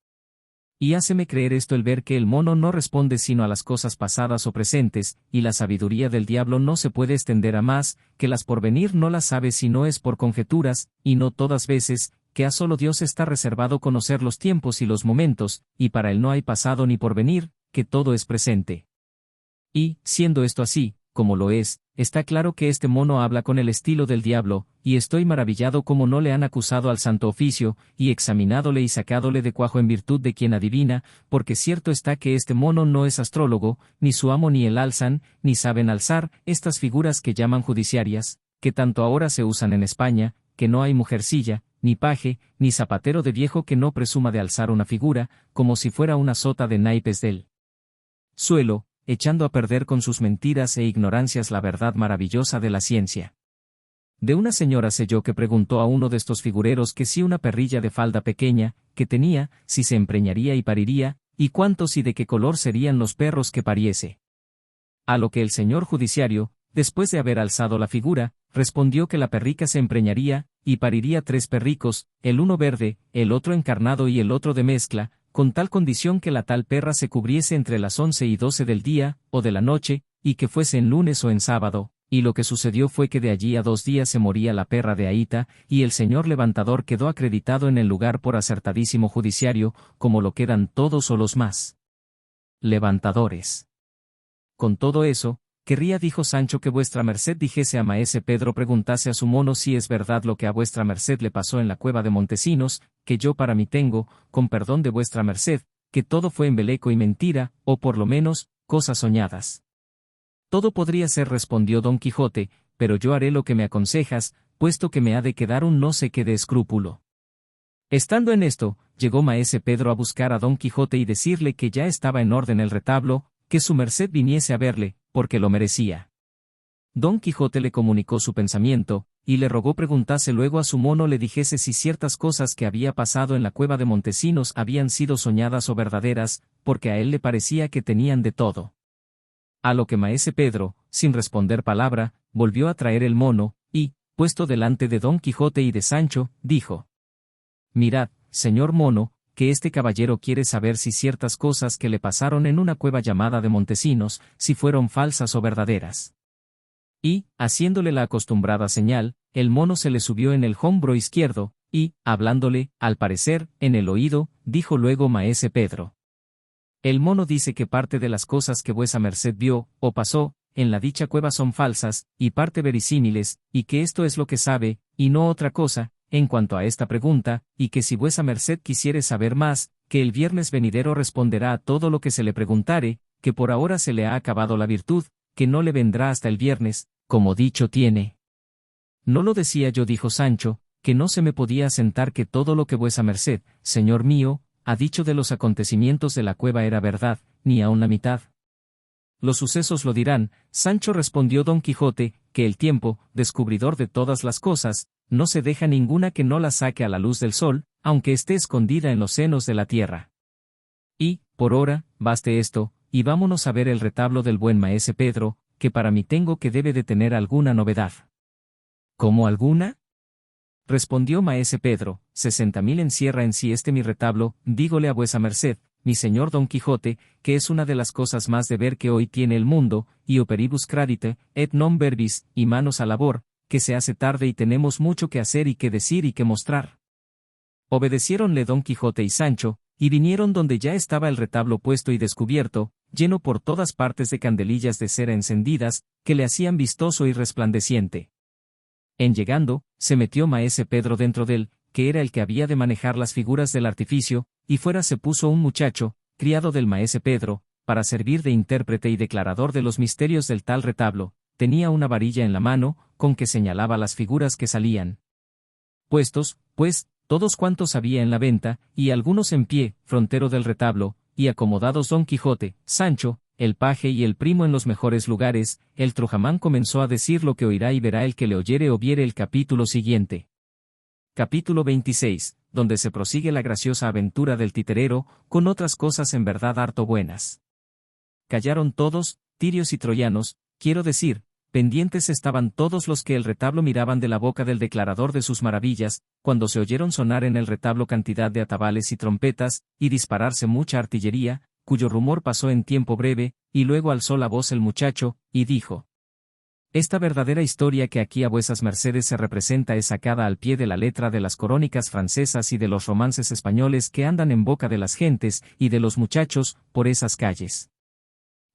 Y háceme creer esto el ver que el mono no responde sino a las cosas pasadas o presentes, y la sabiduría del diablo no se puede extender a más, que las por venir no las sabe si no es por conjeturas, y no todas veces, que a solo Dios está reservado conocer los tiempos y los momentos, y para él no hay pasado ni porvenir, que todo es presente. Y, siendo esto así, como lo es, está claro que este mono habla con el estilo del diablo, y estoy maravillado como no le han acusado al santo oficio, y examinádole y sacádole de cuajo en virtud de quien adivina, porque cierto está que este mono no es astrólogo, ni su amo ni él alzan, ni saben alzar, estas figuras que llaman judiciarias, que tanto ahora se usan en España, que no hay mujercilla, ni paje, ni zapatero de viejo que no presuma de alzar una figura, como si fuera una sota de naipes del suelo, echando a perder con sus mentiras e ignorancias la verdad maravillosa de la ciencia. De una señora sé yo que preguntó a uno de estos figureros que si una perrilla de falda pequeña, que tenía, si se empreñaría y pariría, y cuántos y de qué color serían los perros que pariese. A lo que el señor judiciario, después de haber alzado la figura, respondió que la perrica se empreñaría, y pariría 3 perricos, el uno verde, el otro encarnado y el otro de mezcla, con tal condición que la tal perra se cubriese entre las 11 y 12 del día, o de la noche, y que fuese en lunes o en sábado, y lo que sucedió fue que de allí a 2 días se moría la perra de ahita, y el señor levantador quedó acreditado en el lugar por acertadísimo judiciario, como lo quedan todos o los más levantadores. Con todo eso, querría, dijo Sancho, que vuestra merced dijese a maese Pedro preguntase a su mono si es verdad lo que a vuestra merced le pasó en la cueva de Montesinos, que yo para mí tengo, con perdón de vuestra merced, que todo fue embeleco y mentira, o por lo menos, cosas soñadas. Todo podría ser, respondió Don Quijote, pero yo haré lo que me aconsejas, puesto que me ha de quedar un no sé qué de escrúpulo. Estando en esto, llegó maese Pedro a buscar a Don Quijote y decirle que ya estaba en orden el retablo, que su merced viniese a verle, porque lo merecía. Don Quijote le comunicó su pensamiento, y le rogó preguntase luego a su mono le dijese si ciertas cosas que había pasado en la cueva de Montesinos habían sido soñadas o verdaderas, porque a él le parecía que tenían de todo. A lo que maese Pedro, sin responder palabra, volvió a traer el mono, y, puesto delante de Don Quijote y de Sancho, dijo: Mirad, señor mono, que este caballero quiere saber si ciertas cosas que le pasaron en una cueva llamada de Montesinos, si fueron falsas o verdaderas. Y, haciéndole la acostumbrada señal, el mono se le subió en el hombro izquierdo, y, hablándole, al parecer, en el oído, dijo luego maese Pedro: El mono dice que parte de las cosas que vuesa merced vio, o pasó, en la dicha cueva son falsas, y parte verisímiles, y que esto es lo que sabe, y no otra cosa, en cuanto a esta pregunta, y que si vuesa merced quisiere saber más, que el viernes venidero responderá a todo lo que se le preguntare, que por ahora se le ha acabado la virtud, que no le vendrá hasta el viernes, como dicho tiene. No lo decía yo, dijo Sancho, que no se me podía asentar que todo lo que vuesa merced, señor mío, ha dicho de los acontecimientos de la cueva era verdad, ni aun la mitad. Los sucesos lo dirán, Sancho, respondió Don Quijote, que el tiempo, descubridor de todas las cosas, no se deja ninguna que no la saque a la luz del sol, aunque esté escondida en los senos de la tierra. Y, por hora, baste esto, y vámonos a ver el retablo del buen maese Pedro, que para mí tengo que debe de tener alguna novedad. ¿Cómo alguna? Respondió maese Pedro, 60.000 encierra en sí este mi retablo, dígole a vuesa merced, mi señor Don Quijote, que es una de las cosas más de ver que hoy tiene el mundo, y operibus cradite, et non verbis, y manos a labor, que se hace tarde y tenemos mucho que hacer y que decir y que mostrar. Obedeciéronle Don Quijote y Sancho, y vinieron donde ya estaba el retablo puesto y descubierto, lleno por todas partes de candelillas de cera encendidas, que le hacían vistoso y resplandeciente. En llegando, se metió maese Pedro dentro del, que era el que había de manejar las figuras del artificio, y fuera se puso un muchacho, criado del maese Pedro, para servir de intérprete y declarador de los misterios del tal retablo, tenía una varilla en la mano, con que señalaba las figuras que salían. Puestos, pues, todos cuantos había en la venta, y algunos en pie, frontero del retablo, y acomodados Don Quijote, Sancho, el paje y el primo en los mejores lugares, el Trujamán comenzó a decir lo que oirá y verá el que le oyere o viere el capítulo siguiente. Capítulo 26, donde se prosigue la graciosa aventura del titerero, con otras cosas en verdad harto buenas. Callaron todos, tirios y troyanos, quiero decir, pendientes estaban todos los que el retablo miraban de la boca del declarador de sus maravillas, cuando se oyeron sonar en el retablo cantidad de atabales y trompetas, y dispararse mucha artillería, cuyo rumor pasó en tiempo breve, y luego alzó la voz el muchacho, y dijo: Esta verdadera historia que aquí a vuesas mercedes se representa es sacada al pie de la letra de las crónicas francesas y de los romances españoles que andan en boca de las gentes y de los muchachos, por esas calles.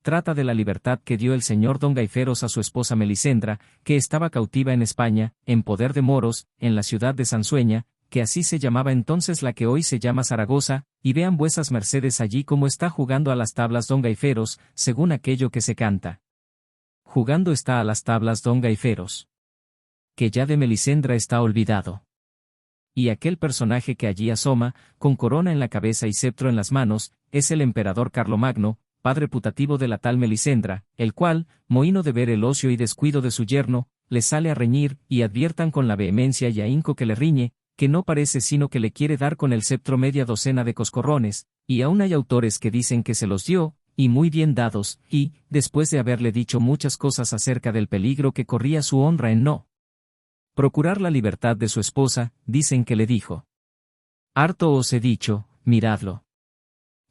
Trata de la libertad que dio el señor don Gaiferos a su esposa Melisendra, que estaba cautiva en España, en poder de moros, en la ciudad de Sansueña, que así se llamaba entonces la que hoy se llama Zaragoza, y vean vuesas mercedes allí cómo está jugando a las tablas don Gaiferos, según aquello que se canta. Jugando está a las tablas don Gaiferos. Que ya de Melisendra está olvidado. Y aquel personaje que allí asoma, con corona en la cabeza y cetro en las manos, es el emperador Carlomagno, padre putativo de la tal Melisendra, el cual, mohíno de ver el ocio y descuido de su yerno, le sale a reñir, y adviertan con la vehemencia y ahínco que le riñe, que no parece sino que le quiere dar con el cetro media docena de coscorrones, y aún hay autores que dicen que se los dio, y muy bien dados, y, después de haberle dicho muchas cosas acerca del peligro que corría su honra en no procurar la libertad de su esposa, dicen que le dijo: Harto os he dicho, miradlo.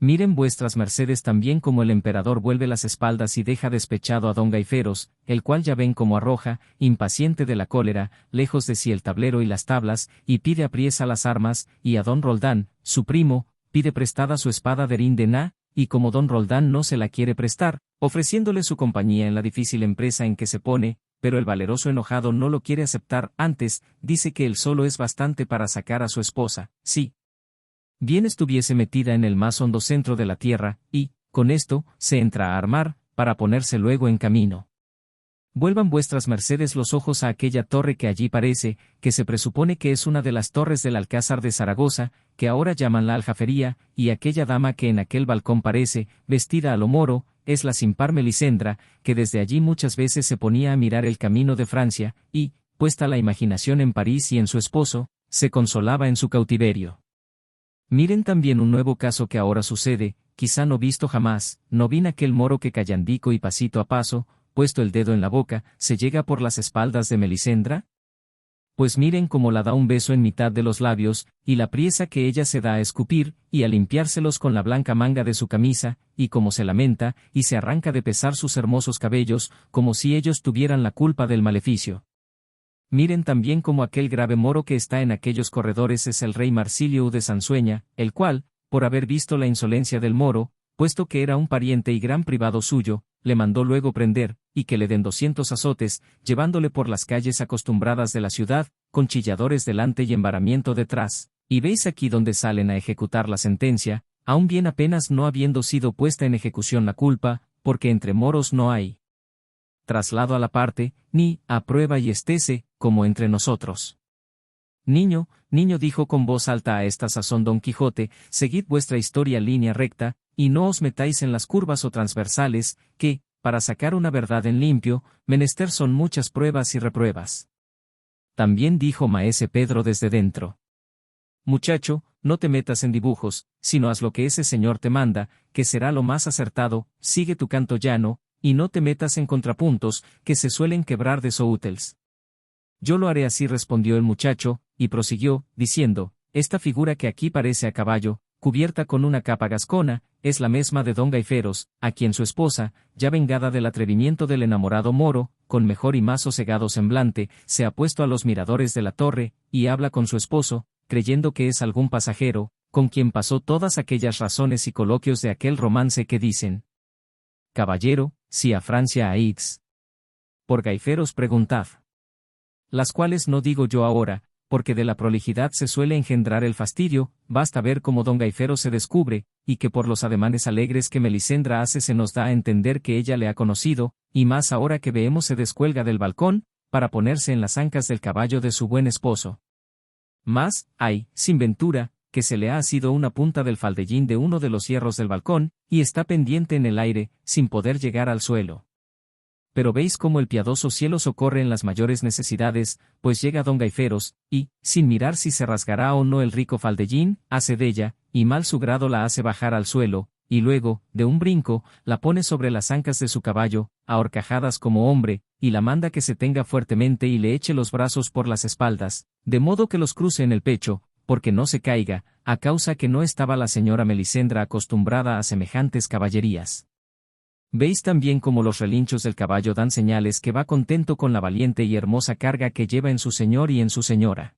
Miren vuestras mercedes también como el emperador vuelve las espaldas y deja despechado a don Gaiferos, el cual ya ven como arroja, impaciente de la cólera, lejos de sí el tablero y las tablas, y pide apriesa las armas, y a don Roldán, su primo, pide prestada su espada de Rindená, y como don Roldán no se la quiere prestar, ofreciéndole su compañía en la difícil empresa en que se pone, pero el valeroso enojado no lo quiere aceptar, antes, dice que él solo es bastante para sacar a su esposa, sí. Bien estuviese metida en el más hondo centro de la tierra, y, con esto, se entra a armar, para ponerse luego en camino. Vuelvan vuestras mercedes los ojos a aquella torre que allí parece, que se presupone que es una de las torres del Alcázar de Zaragoza, que ahora llaman la Aljafería, y aquella dama que en aquel balcón parece, vestida a lo moro, es la sin par Melisendra, que desde allí muchas veces se ponía a mirar el camino de Francia, y, puesta la imaginación en París y en su esposo, se consolaba en su cautiverio. Miren también un nuevo caso que ahora sucede, quizá no visto jamás, ¿no vin aquel moro que callandico y pasito a paso, puesto el dedo en la boca, se llega por las espaldas de Melisendra? Pues miren cómo la da un beso en mitad de los labios, y la priesa que ella se da a escupir, y a limpiárselos con la blanca manga de su camisa, y cómo se lamenta, y se arranca de pesar sus hermosos cabellos, como si ellos tuvieran la culpa del maleficio. Miren también cómo aquel grave moro que está en aquellos corredores es el rey Marsilio de Sansueña, el cual, por haber visto la insolencia del moro, puesto que era un pariente y gran privado suyo, le mandó luego prender, y que le den 200 azotes, llevándole por las calles acostumbradas de la ciudad, con chilladores delante y embaramiento detrás. Y veis aquí donde salen a ejecutar la sentencia, aun bien apenas no habiendo sido puesta en ejecución la culpa, porque entre moros no hay traslado a la parte, ni a prueba y estése, como entre nosotros. Niño, niño, dijo con voz alta a esta sazón don Quijote, seguid vuestra historia línea recta, y no os metáis en las curvas o transversales, que, para sacar una verdad en limpio, menester son muchas pruebas y repruebas. También dijo maese Pedro desde dentro: Muchacho, no te metas en dibujos, sino haz lo que ese señor te manda, que será lo más acertado, sigue tu canto llano, y no te metas en contrapuntos, que se suelen quebrar de soútels. Yo lo haré así, respondió el muchacho, y prosiguió, diciendo: Esta figura que aquí parece a caballo, cubierta con una capa gascona, es la mesma de don Gaiferos, a quien su esposa, ya vengada del atrevimiento del enamorado moro, con mejor y más sosegado semblante, se ha puesto a los miradores de la torre, y habla con su esposo, creyendo que es algún pasajero, con quien pasó todas aquellas razones y coloquios de aquel romance que dicen: Caballero, si a Francia aix. Por Gaiferos preguntad. las cuales no digo yo ahora, porque de la prolijidad se suele engendrar el fastidio, basta ver cómo don Gaiferos se descubre, y que por los ademanes alegres que Melisendra hace se nos da a entender que ella le ha conocido, y más ahora que veemos se descuelga del balcón, para ponerse en las ancas del caballo de su buen esposo. Mas, ay, sin ventura, que se le ha asido una punta del faldellín de uno de los hierros del balcón, y está pendiente en el aire, sin poder llegar al suelo. Pero veis cómo el piadoso cielo socorre en las mayores necesidades, pues llega don Gaiferos, y, sin mirar si se rasgará o no el rico faldellín, hace della, y mal su grado la hace bajar al suelo, y luego, de un brinco, la pone sobre las ancas de su caballo, a horcajadas como hombre, y la manda que se tenga fuertemente y le eche los brazos por las espaldas, de modo que los cruce en el pecho, porque no se caiga, a causa que no estaba la señora Melisendra acostumbrada a semejantes caballerías. Veis también cómo los relinchos del caballo dan señales que va contento con la valiente y hermosa carga que lleva en su señor y en su señora.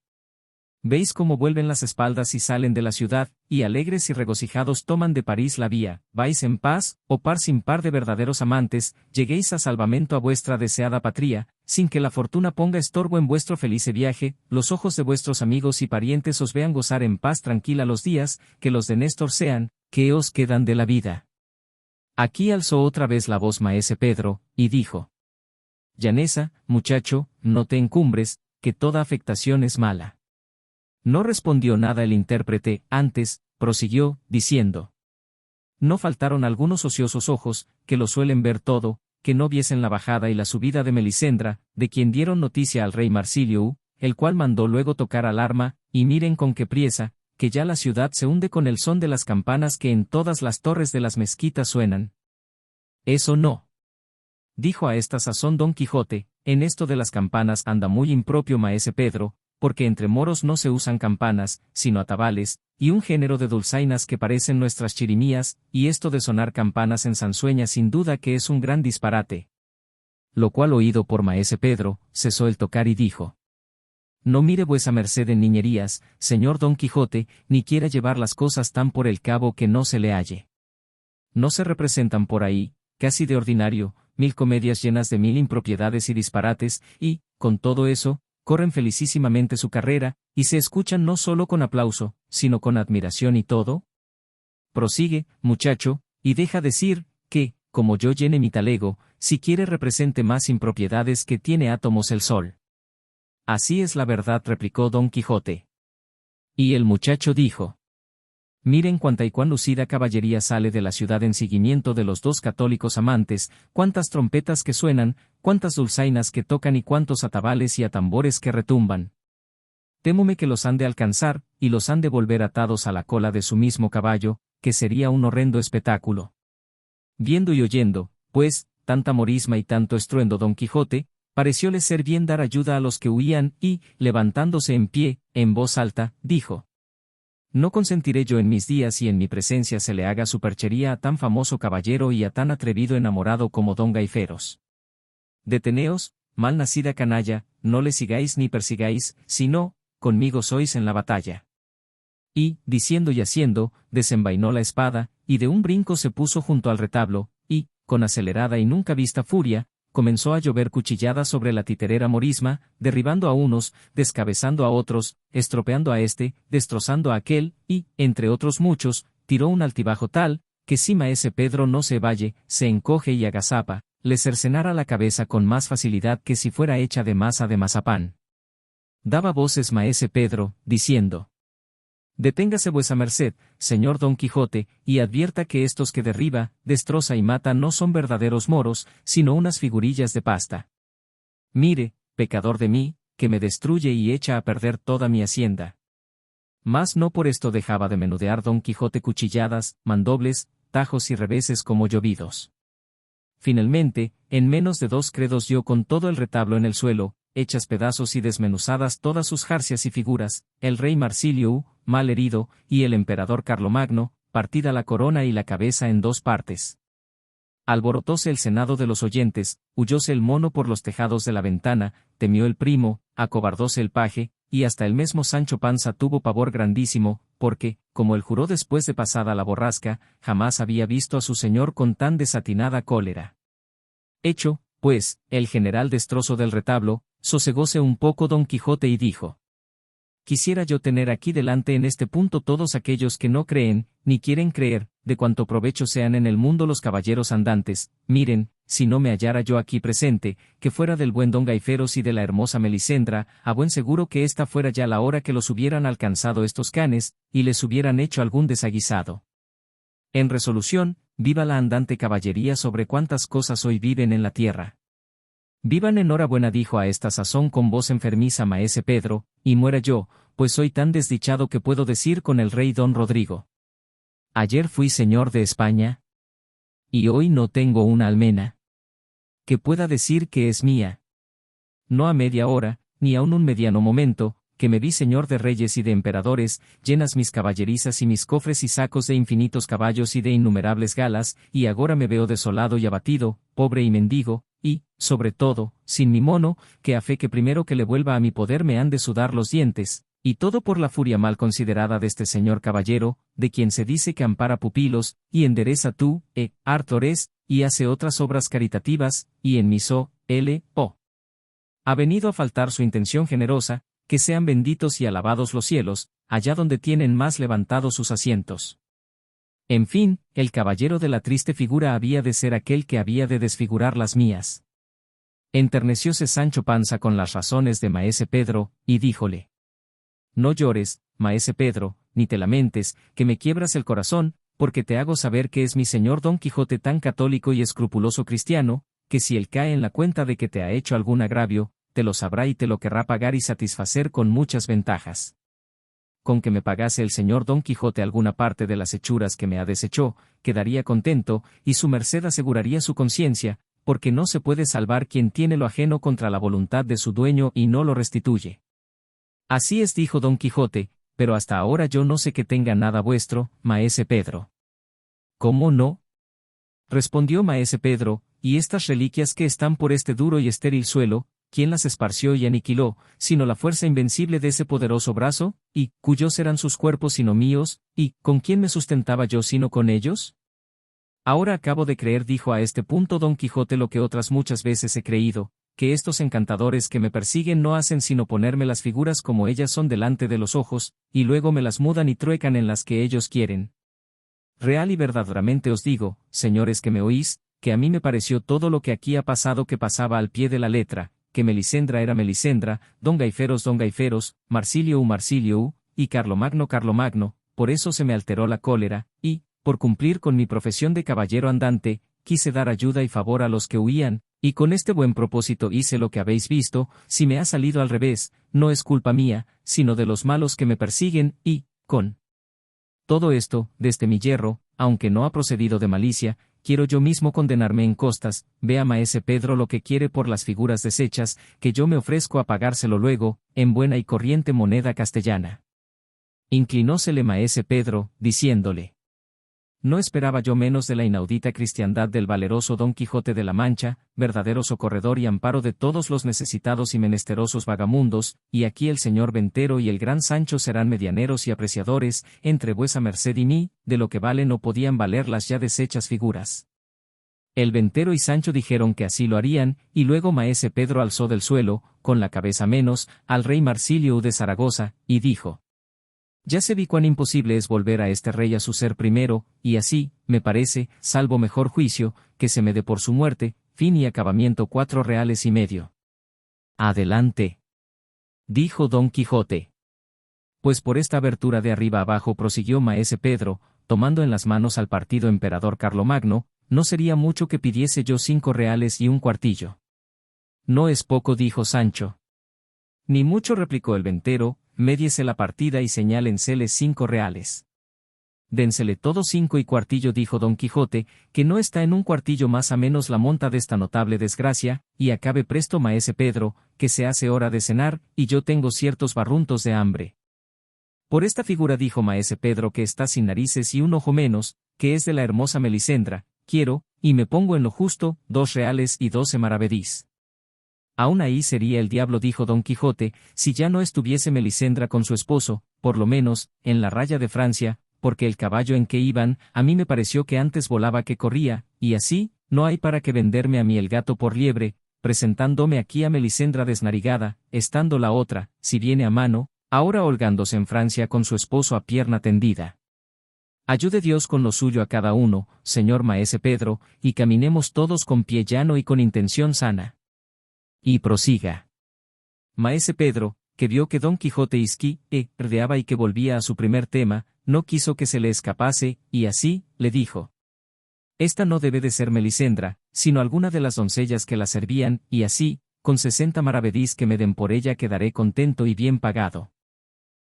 Veis cómo vuelven las espaldas y salen de la ciudad, y alegres y regocijados toman de París la vía, vais en paz, o par sin par de verdaderos amantes, lleguéis a salvamento a vuestra deseada patria, sin que la fortuna ponga estorbo en vuestro felice viaje, los ojos de vuestros amigos y parientes os vean gozar en paz tranquila los días, que los de Néstor sean, que os quedan de la vida. Aquí alzó otra vez la voz maese Pedro, y dijo: Llaneza, muchacho, no te encumbres, que toda afectación es mala. No respondió nada el intérprete, antes, prosiguió, diciendo: No faltaron algunos ociosos ojos, que lo suelen ver todo, que no viesen la bajada y la subida de Melisendra, de quien dieron noticia al rey Marsilio, el cual mandó luego tocar alarma, y miren con qué priesa, que ya la ciudad se hunde con el son de las campanas que en todas las torres de las mezquitas suenan. Eso no. Dijo a esta sazón don Quijote: en esto de las campanas anda muy impropio maese Pedro, porque entre moros no se usan campanas, sino atabales, y un género de dulzainas que parecen nuestras chirimías, y esto de sonar campanas en Sansueña sin duda que es un gran disparate. Lo cual oído por maese Pedro, cesó el tocar y dijo: No mire vuesa merced en niñerías, señor don Quijote, ni quiera llevar las cosas tan por el cabo que no se le halle. No se representan por ahí, casi de ordinario, 1000 comedias llenas de 1000 impropiedades y disparates, y, con todo eso, corren felicísimamente su carrera, y se escuchan no solo con aplauso, sino con admiración y todo. Prosigue, muchacho, y deja decir, que, como yo llene mi talego, si quiere represente más impropiedades que tiene átomos el sol. Así es la verdad, replicó don Quijote. Y el muchacho dijo: Miren cuánta y cuán lucida caballería sale de la ciudad en seguimiento de los dos católicos amantes, cuántas trompetas que suenan, cuántas dulzainas que tocan y cuántos atabales y atambores que retumban. Témome que los han de alcanzar, y los han de volver atados a la cola de su mismo caballo, que sería un horrendo espectáculo. Viendo y oyendo, pues, tanta morisma y tanto estruendo don Quijote, parecióle ser bien dar ayuda a los que huían, y, levantándose en pie, en voz alta, dijo: No consentiré yo en mis días y en mi presencia se le haga superchería a tan famoso caballero y a tan atrevido enamorado como don Gaiferos. Deteneos, mal nacida canalla, no le sigáis ni persigáis, sino, conmigo sois en la batalla. Y, diciendo y haciendo, desenvainó la espada, y de un brinco se puso junto al retablo, y, con acelerada y nunca vista furia, comenzó a llover cuchilladas sobre la titerera morisma, derribando a unos, descabezando a otros, estropeando a este, destrozando a aquel, y, entre otros muchos, tiró un altibajo tal, que si maese Pedro no se valle, se encoge y agazapa, le cercenara la cabeza con más facilidad que si fuera hecha de masa de mazapán. Daba voces maese Pedro, diciendo: Deténgase vuesa merced, señor don Quijote, y advierta que estos que derriba, destroza y mata no son verdaderos moros, sino unas figurillas de pasta. Mire, pecador de mí, que me destruye y echa a perder toda mi hacienda. Mas no por esto dejaba de menudear don Quijote cuchilladas, mandobles, tajos y reveses como llovidos. Finalmente, en menos de 2 credos dio con todo el retablo en el suelo, hechas pedazos y desmenuzadas todas sus jarcias y figuras, el rey Marsilio, mal herido, y el emperador Carlomagno, partida la corona y la cabeza en 2 partes. Alborotóse el senado de los oyentes, huyóse el mono por los tejados de la ventana, temió el primo, acobardóse el paje, y hasta el mismo Sancho Panza tuvo pavor grandísimo, porque, como él juró después de pasada la borrasca, jamás había visto a su señor con tan desatinada cólera. Hecho, pues, el general destrozo del retablo, sosegóse un poco Don Quijote y dijo: Quisiera yo tener aquí delante en este punto todos aquellos que no creen, ni quieren creer, de cuanto provecho sean en el mundo los caballeros andantes. Miren, si no me hallara yo aquí presente, que fuera del buen don Gaiferos y de la hermosa Melisendra, a buen seguro que esta fuera ya la hora que los hubieran alcanzado estos canes, y les hubieran hecho algún desaguisado. En resolución, viva la andante caballería sobre cuantas cosas hoy viven en la tierra. Vivan enhorabuena, dijo a esta sazón con voz enfermiza maese Pedro, y muera yo, pues soy tan desdichado que puedo decir con el rey don Rodrigo: ayer fui señor de España, y hoy no tengo una almena que pueda decir que es mía. No a media hora, ni aun un mediano momento, que me vi señor de reyes y de emperadores, llenas mis caballerizas y mis cofres y sacos de infinitos caballos y de innumerables galas, y agora me veo desolado y abatido, pobre y mendigo, y, sobre todo, sin mi mono, que a fe que primero que le vuelva a mi poder me han de sudar los dientes, y todo por la furia mal considerada de este señor caballero, de quien se dice que ampara pupilos, y endereza tú, Artores, y hace otras obras caritativas, y en miso, L.O. ha venido a faltar su intención generosa, que sean benditos y alabados los cielos, allá donde tienen más levantados sus asientos. En fin, el caballero de la triste figura había de ser aquel que había de desfigurar las mías. Enternecióse Sancho Panza con las razones de maese Pedro, y díjole: No llores, maese Pedro, ni te lamentes, que me quiebras el corazón, porque te hago saber que es mi señor Don Quijote tan católico y escrupuloso cristiano, que si él cae en la cuenta de que te ha hecho algún agravio, te lo sabrá y te lo querrá pagar y satisfacer con muchas ventajas. Con que me pagase el señor Don Quijote alguna parte de las hechuras que me ha deshecho, quedaría contento, y su merced aseguraría su conciencia, porque no se puede salvar quien tiene lo ajeno contra la voluntad de su dueño y no lo restituye. Así es, dijo Don Quijote, pero hasta ahora yo no sé que tenga nada vuestro, maese Pedro. ¿Cómo no? Respondió maese Pedro, y estas reliquias que están por este duro y estéril suelo, ¿quién las esparció y aniquiló, sino la fuerza invencible de ese poderoso brazo? ¿Y cuyos eran sus cuerpos sino míos? ¿Y con quién me sustentaba yo sino con ellos? Ahora acabo de creer, dijo a este punto Don Quijote, lo que otras muchas veces he creído, que estos encantadores que me persiguen no hacen sino ponerme las figuras como ellas son delante de los ojos, y luego me las mudan y truecan en las que ellos quieren. Real y verdaderamente os digo, señores que me oís, que a mí me pareció todo lo que aquí ha pasado que pasaba al pie de la letra, que Melisendra era Melisendra, Don Gaiferos, Marsilio, y Carlomagno, por eso se me alteró la cólera, y, por cumplir con mi profesión de caballero andante, quise dar ayuda y favor a los que huían, y con este buen propósito hice lo que habéis visto. Si me ha salido al revés, no es culpa mía, sino de los malos que me persiguen, y, con todo esto, desde mi yerro, aunque no ha procedido de malicia, quiero yo mismo condenarme en costas. Vea maese Pedro lo que quiere por las figuras deshechas, que yo me ofrezco a pagárselo luego, en buena y corriente moneda castellana. Inclinósele maese Pedro, diciéndole: No esperaba yo menos de la inaudita cristiandad del valeroso Don Quijote de la Mancha, verdadero socorredor y amparo de todos los necesitados y menesterosos vagamundos, y aquí el señor Ventero y el gran Sancho serán medianeros y apreciadores, entre vuesa merced y mí, de lo que valen o podían valer las ya deshechas figuras. El Ventero y Sancho dijeron que así lo harían, y luego maese Pedro alzó del suelo, con la cabeza menos, al rey Marsilio de Zaragoza, y dijo: Ya se vi cuán imposible es volver a este rey a su ser primero, y así, me parece, salvo mejor juicio, que se me dé por su muerte, fin y acabamiento 4 reales y medio. Adelante, dijo Don Quijote. Pues por esta abertura de arriba abajo, prosiguió maese Pedro, tomando en las manos al partido emperador Carlomagno, no sería mucho que pidiese yo 5 reales y un cuartillo. No es poco, dijo Sancho. Ni mucho, replicó el Ventero, médiese la partida y señálensele 5 reales. Dénsele todos 5 y cuartillo, dijo Don Quijote, que no está en un cuartillo más a menos la monta de esta notable desgracia, y acabe presto maese Pedro, que se hace hora de cenar, y yo tengo ciertos barruntos de hambre. Por esta figura, dijo maese Pedro, que está sin narices y un ojo menos, que es de la hermosa Melisendra, quiero, y me pongo en lo justo, 2 reales y 12 maravedís. Aún ahí sería el diablo, dijo Don Quijote, si ya no estuviese Melisendra con su esposo, por lo menos, en la raya de Francia, porque el caballo en que iban, a mí me pareció que antes volaba que corría, y así, no hay para qué venderme a mí el gato por liebre, presentándome aquí a Melisendra desnarigada, estando la otra, si viene a mano, ahora holgándose en Francia con su esposo a pierna tendida. Ayude Dios con lo suyo a cada uno, señor maese Pedro, y caminemos todos con pie llano y con intención sana. Y prosiga. Maese Pedro, que vio que Don Quijote reaba y que volvía a su primer tema, no quiso que se le escapase, y así, le dijo. Esta no debe de ser Melisendra, sino alguna de las doncellas que la servían, y así, con 60 maravedís que me den por ella quedaré contento y bien pagado.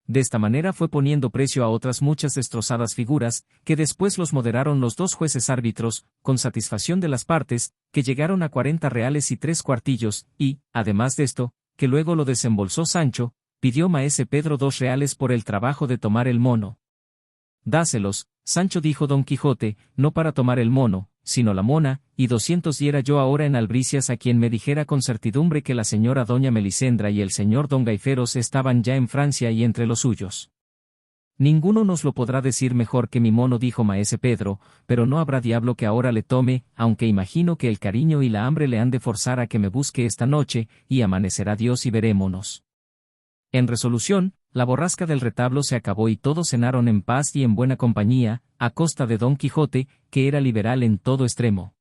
De esta manera fue poniendo precio a otras muchas destrozadas figuras, que después los moderaron los dos jueces árbitros, con satisfacción de las partes, que llegaron a 40 reales y 3 cuartillos, y, además de esto, que luego lo desembolsó Sancho, pidió maese Pedro 2 reales por el trabajo de tomar el mono. Dáselos, Sancho dijo Don Quijote, no para tomar el mono, sino la mona, y 200 diera yo ahora en albricias a quien me dijera con certidumbre que la señora doña Melisendra y el señor don Gaiferos estaban ya en Francia y entre los suyos. Ninguno nos lo podrá decir mejor que mi mono, dijo maese Pedro, pero no habrá diablo que ahora le tome, aunque imagino que el cariño y la hambre le han de forzar a que me busque esta noche, y amanecerá Dios y verémonos. En resolución, la borrasca del retablo se acabó y todos cenaron en paz y en buena compañía, a costa de Don Quijote, que era liberal en todo extremo.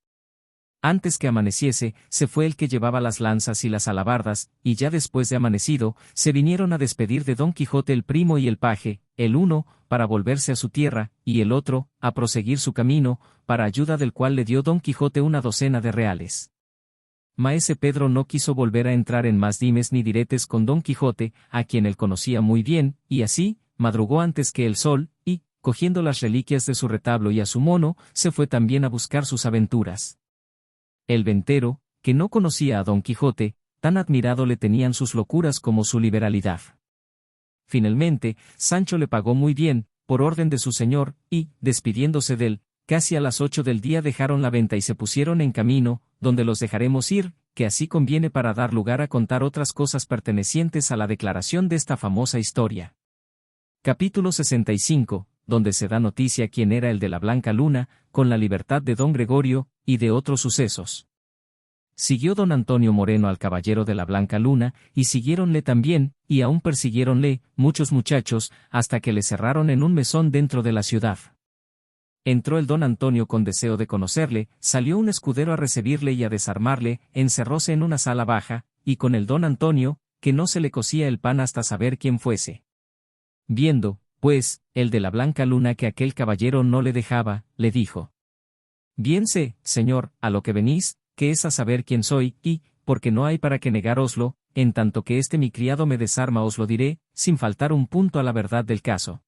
Antes que amaneciese, se fue el que llevaba las lanzas y las alabardas, y ya después de amanecido, se vinieron a despedir de Don Quijote el primo y el paje, el uno, para volverse a su tierra, y el otro, a proseguir su camino, para ayuda del cual le dio Don Quijote una docena de reales. Maese Pedro no quiso volver a entrar en más dimes ni diretes con Don Quijote, a quien él conocía muy bien, y así, madrugó antes que el sol, y, cogiendo las reliquias de su retablo y a su mono, se fue también a buscar sus aventuras. El ventero, que no conocía a Don Quijote, tan admirado le tenían sus locuras como su liberalidad. Finalmente, Sancho le pagó muy bien, por orden de su señor, y, despidiéndose de él, casi a las 8 del día dejaron la venta y se pusieron en camino, donde los dejaremos ir, que así conviene para dar lugar a contar otras cosas pertenecientes a la declaración de esta famosa historia. Capítulo 65, donde se da noticia quién era el de la Blanca Luna, con la libertad de don Gregorio, y de otros sucesos. Siguió don Antonio Moreno al caballero de la Blanca Luna, y siguiéronle también, y aún persiguiéronle, muchos muchachos, hasta que le cerraron en un mesón dentro de la ciudad. Entró el don Antonio con deseo de conocerle, salió un escudero a recibirle y a desarmarle, encerróse en una sala baja, y con el don Antonio, que no se le cocía el pan hasta saber quién fuese. Viendo, pues, el de la Blanca Luna que aquel caballero no le dejaba, le dijo: Bien sé, señor, a lo que venís, que es a saber quién soy, y, porque no hay para qué negároslo, en tanto que mi criado me desarma os lo diré, sin faltar un punto a la verdad del caso.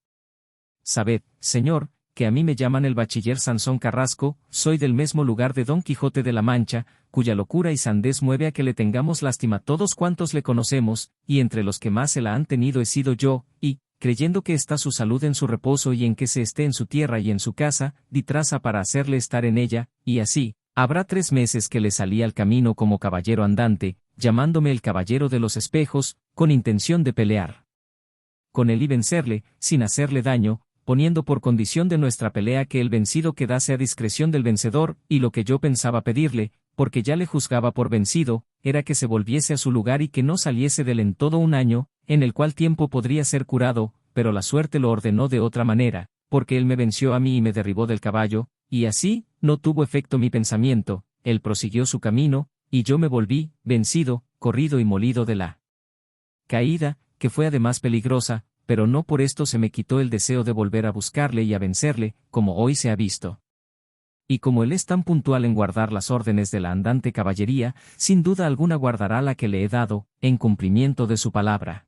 Sabed, señor, que a mí me llaman el bachiller Sansón Carrasco, soy del mismo lugar de Don Quijote de la Mancha, cuya locura y sandez mueve a que le tengamos lástima todos cuantos le conocemos, y entre los que más se la han tenido he sido yo, y, creyendo que está su salud en su reposo y en que se esté en su tierra y en su casa, di traza para hacerle estar en ella, y así, habrá 3 meses que le salí al camino como caballero andante, llamándome el caballero de los espejos, con intención de pelear con él y vencerle, sin hacerle daño, poniendo por condición de nuestra pelea que el vencido quedase a discreción del vencedor, y lo que yo pensaba pedirle, porque ya le juzgaba por vencido, era que se volviese a su lugar y que no saliese del en todo un año, en el cual tiempo podría ser curado, pero la suerte lo ordenó de otra manera, porque él me venció a mí y me derribó del caballo, y así, no tuvo efecto mi pensamiento, él prosiguió su camino, y yo me volví, vencido, corrido y molido de la caída, que fue además peligrosa, pero no por esto se me quitó el deseo de volver a buscarle y a vencerle, como hoy se ha visto. Y como él es tan puntual en guardar las órdenes de la andante caballería, sin duda alguna guardará la que le he dado, en cumplimiento de su palabra.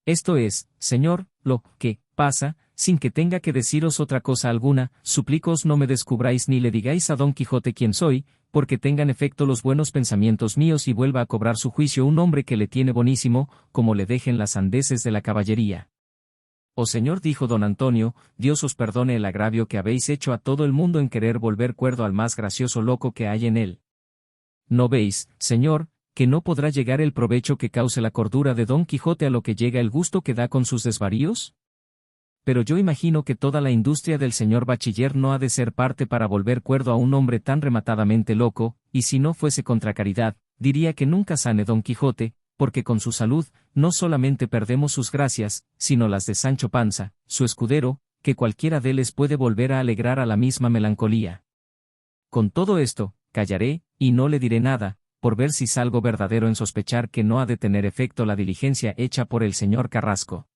Esto es, señor, lo que pasa, sin que tenga que deciros otra cosa alguna, suplícoos no me descubráis ni le digáis a Don Quijote quién soy, porque tengan efecto los buenos pensamientos míos y vuelva a cobrar su juicio un hombre que le tiene bonísimo, como le dejen las sandeces de la caballería. Oh señor, dijo don Antonio, Dios os perdone el agravio que habéis hecho a todo el mundo en querer volver cuerdo al más gracioso loco que hay en él. ¿No veis, señor, que no podrá llegar el provecho que cause la cordura de Don Quijote a lo que llega el gusto que da con sus desvaríos? Pero yo imagino que toda la industria del señor bachiller no ha de ser parte para volver cuerdo a un hombre tan rematadamente loco, y si no fuese contra caridad, diría que nunca sane Don Quijote, porque con su salud, no solamente perdemos sus gracias, sino las de Sancho Panza, su escudero, que cualquiera de les puede volver a alegrar a la misma melancolía. Con todo esto, callaré, y no le diré nada, por ver si salgo verdadero en sospechar que no ha de tener efecto la diligencia hecha por el señor Carrasco.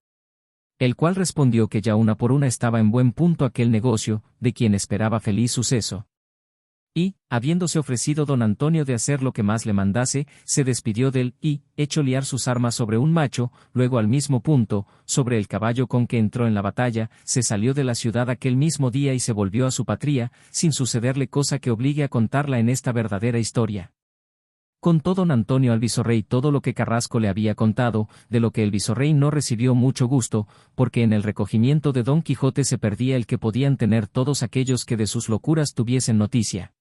El cual respondió que ya una por una estaba en buen punto aquel negocio, de quien esperaba feliz suceso. Y, habiéndose ofrecido don Antonio de hacer lo que más le mandase, se despidió de él, y, hecho liar sus armas sobre un macho, luego al mismo punto, sobre el caballo con que entró en la batalla, se salió de la ciudad aquel mismo día y se volvió a su patria, sin sucederle cosa que obligue a contarla en esta verdadera historia. Contó don Antonio al visorrey todo lo que Carrasco le había contado, de lo que el visorrey no recibió mucho gusto, porque en el recogimiento de Don Quijote se perdía el que podían tener todos aquellos que de sus locuras tuviesen noticia.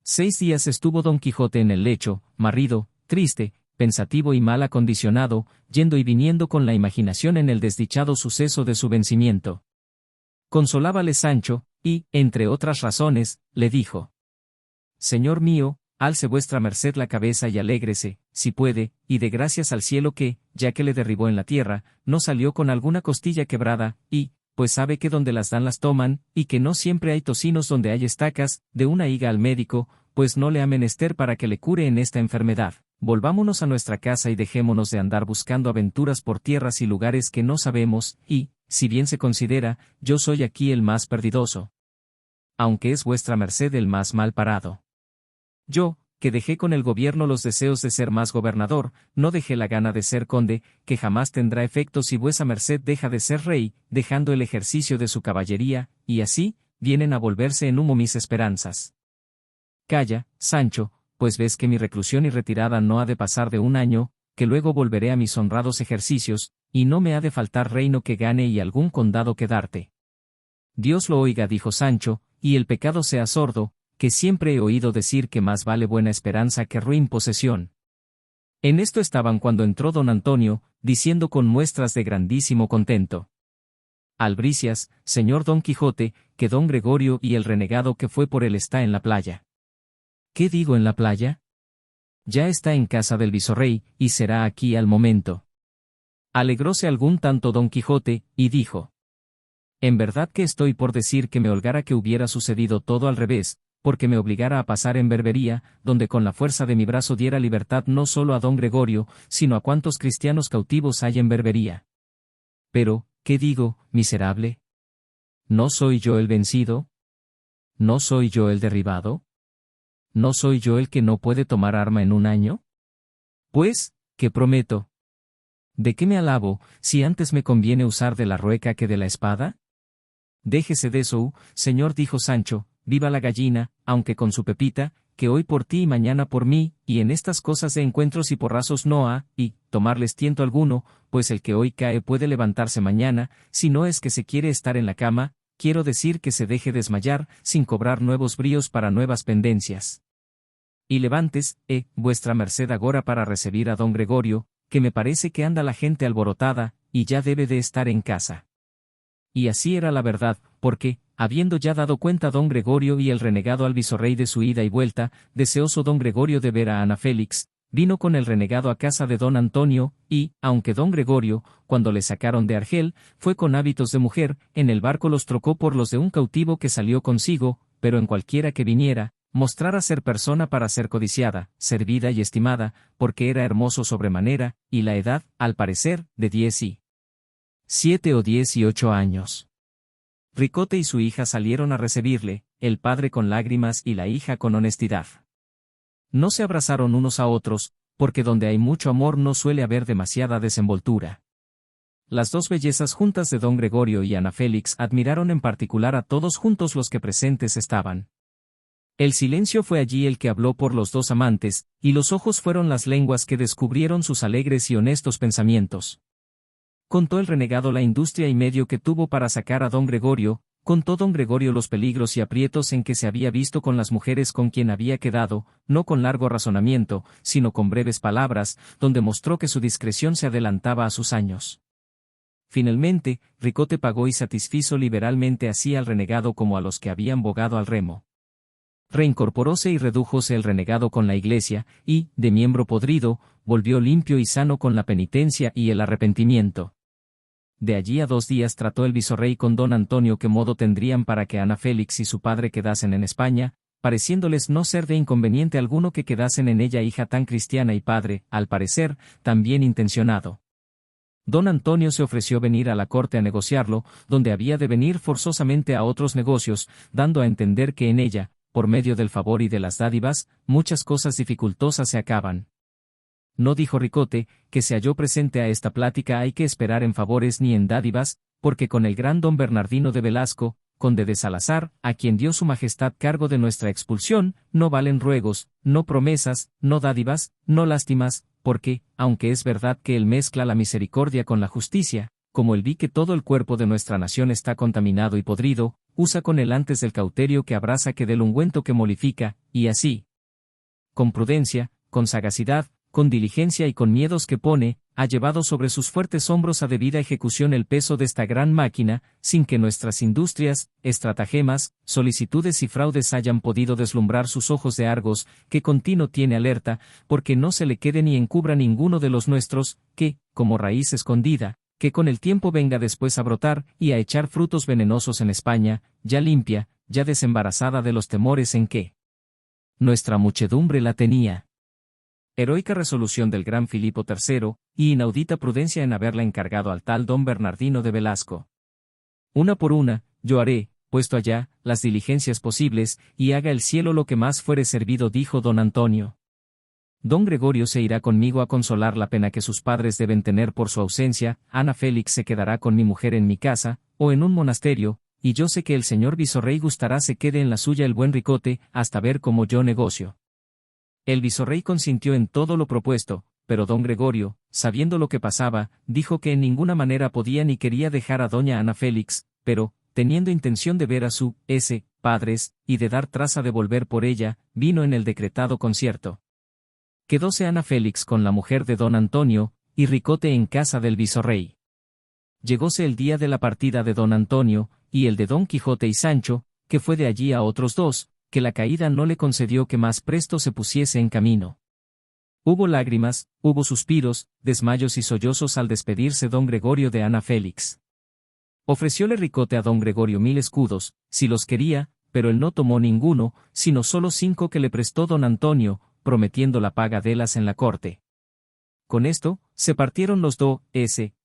6 días estuvo Don Quijote en el lecho, marrido, triste, pensativo y mal acondicionado, yendo y viniendo con la imaginación en el desdichado suceso de su vencimiento. Consolábale Sancho, y, entre otras razones, le dijo: Señor mío, alce vuestra merced la cabeza y alégrese, si puede, y dé gracias al cielo que, ya que le derribó en la tierra, no salió con alguna costilla quebrada, y, pues sabe que donde las dan las toman, y que no siempre hay tocinos donde hay estacas, de una higa al médico, pues no le ha menester para que le cure en esta enfermedad. Volvámonos a nuestra casa y dejémonos de andar buscando aventuras por tierras y lugares que no sabemos, y, si bien se considera, yo soy aquí el más perdidoso. Aunque es vuestra merced el más mal parado. Yo, que dejé con el gobierno los deseos de ser más gobernador, no dejé la gana de ser conde, que jamás tendrá efecto si vuesa merced deja de ser rey, dejando el ejercicio de su caballería, y así, vienen a volverse en humo mis esperanzas. Calla, Sancho, pues ves que mi reclusión y retirada no ha de pasar de 1 año, que luego volveré a mis honrados ejercicios, y no me ha de faltar reino que gane y algún condado que darte. Dios lo oiga, dijo Sancho, y el pecado sea sordo, que siempre he oído decir que más vale buena esperanza que ruin posesión. En esto estaban cuando entró don Antonio, diciendo con muestras de grandísimo contento: Albricias, señor Don Quijote, que don Gregorio y el renegado que fue por él está en la playa. ¿Qué digo en la playa? Ya está en casa del visorrey, y será aquí al momento. Alegróse algún tanto Don Quijote, y dijo: En verdad que estoy por decir que me holgara que hubiera sucedido todo al revés, porque me obligara a pasar en Berbería, donde con la fuerza de mi brazo diera libertad no solo a don Gregorio, sino a cuantos cristianos cautivos hay en Berbería. Pero, ¿qué digo, miserable? ¿No soy yo el vencido? ¿No soy yo el derribado? ¿No soy yo el que no puede tomar arma en 1 año? Pues, ¿qué prometo? ¿De qué me alabo, si antes me conviene usar de la rueca que de la espada? Déjese de eso, señor, dijo Sancho, viva la gallina, aunque con su pepita, que hoy por ti y mañana por mí, y en estas cosas de encuentros y porrazos no ha, y, tomarles tiento alguno, pues el que hoy cae puede levantarse mañana, si no es que se quiere estar en la cama, quiero decir que se deje desmayar, sin cobrar nuevos bríos para nuevas pendencias. Y levantes, vuestra merced agora para recibir a don Gregorio, que me parece que anda la gente alborotada, y ya debe de estar en casa. Y así era la verdad, porque, habiendo ya dado cuenta don Gregorio y el renegado al visorrey de su ida y vuelta, deseoso don Gregorio de ver a Ana Félix, vino con el renegado a casa de don Antonio, y, aunque don Gregorio, cuando le sacaron de Argel, fue con hábitos de mujer, en el barco los trocó por los de un cautivo que salió consigo, pero en cualquiera que viniera, mostrara ser persona para ser codiciada, servida y estimada, porque era hermoso sobremanera, y la edad, al parecer, de 17 o 18 años. Ricote y su hija salieron a recibirle, el padre con lágrimas y la hija con honestidad. No se abrazaron unos a otros, porque donde hay mucho amor no suele haber demasiada desenvoltura. Las dos bellezas juntas de don Gregorio y Ana Félix admiraron en particular a todos juntos los que presentes estaban. El silencio fue allí el que habló por los dos amantes, y los ojos fueron las lenguas que descubrieron sus alegres y honestos pensamientos. Contó el renegado la industria y medio que tuvo para sacar a don Gregorio, contó don Gregorio los peligros y aprietos en que se había visto con las mujeres con quien había quedado, no con largo razonamiento, sino con breves palabras, donde mostró que su discreción se adelantaba a sus años. Finalmente, Ricote pagó y satisfizo liberalmente así al renegado como a los que habían bogado al remo. reincorporóse y redújose el renegado con la iglesia, y, de miembro podrido, volvió limpio y sano con la penitencia y el arrepentimiento. De allí a 2 días trató el visorrey con don Antonio qué modo tendrían para que Ana Félix y su padre quedasen en España, pareciéndoles no ser de inconveniente alguno que quedasen en ella hija tan cristiana y padre, al parecer, tan bien intencionado. Don Antonio se ofreció venir a la corte a negociarlo, donde había de venir forzosamente a otros negocios, dando a entender que en ella, por medio del favor y de las dádivas, muchas cosas dificultosas se acaban. No dijo Ricote, que se halló presente a esta plática hay que esperar en favores ni en dádivas, porque con el gran don Bernardino de Velasco, conde de Salazar, a quien dio su majestad cargo de nuestra expulsión, no valen ruegos, no promesas, no dádivas, no lástimas, porque, aunque es verdad que él mezcla la misericordia con la justicia, como él vi que todo el cuerpo de nuestra nación está contaminado y podrido, usa con él antes del cauterio que abrasa que del ungüento que molifica, y así, con prudencia, con sagacidad, con diligencia y con miedos que pone, ha llevado sobre sus fuertes hombros a debida ejecución el peso de esta gran máquina, sin que nuestras industrias, estratagemas, solicitudes y fraudes hayan podido deslumbrar sus ojos de Argos, que continuo tiene alerta, porque no se le quede ni encubra ninguno de los nuestros, que, como raíz escondida, que con el tiempo venga después a brotar y a echar frutos venenosos en España, ya limpia, ya desembarazada de los temores en que nuestra muchedumbre la tenía. Heroica resolución del gran Filipo III, y inaudita prudencia en haberla encargado al tal don Bernardino de Velasco. Una por una, yo haré, puesto allá, las diligencias posibles, y haga el cielo lo que más fuere servido, dijo don Antonio. Don Gregorio se irá conmigo a consolar la pena que sus padres deben tener por su ausencia, Ana Félix se quedará con mi mujer en mi casa, o en un monasterio, y yo sé que el señor visorrey gustará se quede en la suya el buen Ricote, hasta ver cómo yo negocio. El visorrey consintió en todo lo propuesto, pero don Gregorio, sabiendo lo que pasaba, dijo que en ninguna manera podía ni quería dejar a doña Ana Félix, pero, teniendo intención de ver a su padres, y de dar traza de volver por ella, vino en el decretado concierto. Quedóse Ana Félix con la mujer de don Antonio, y Ricote en casa del visorrey. Llegóse el día de la partida de don Antonio, y el de don Quijote y Sancho, que fue de allí a otros 2, que la caída no le concedió que más presto se pusiese en camino. Hubo lágrimas, hubo suspiros, desmayos y sollozos al despedirse don Gregorio de Ana Félix. Ofrecióle Ricote a don Gregorio 1000 escudos, si los quería, pero él no tomó ninguno, sino solo 5 que le prestó don Antonio, prometiendo la paga delas en la corte. Con esto, se partieron los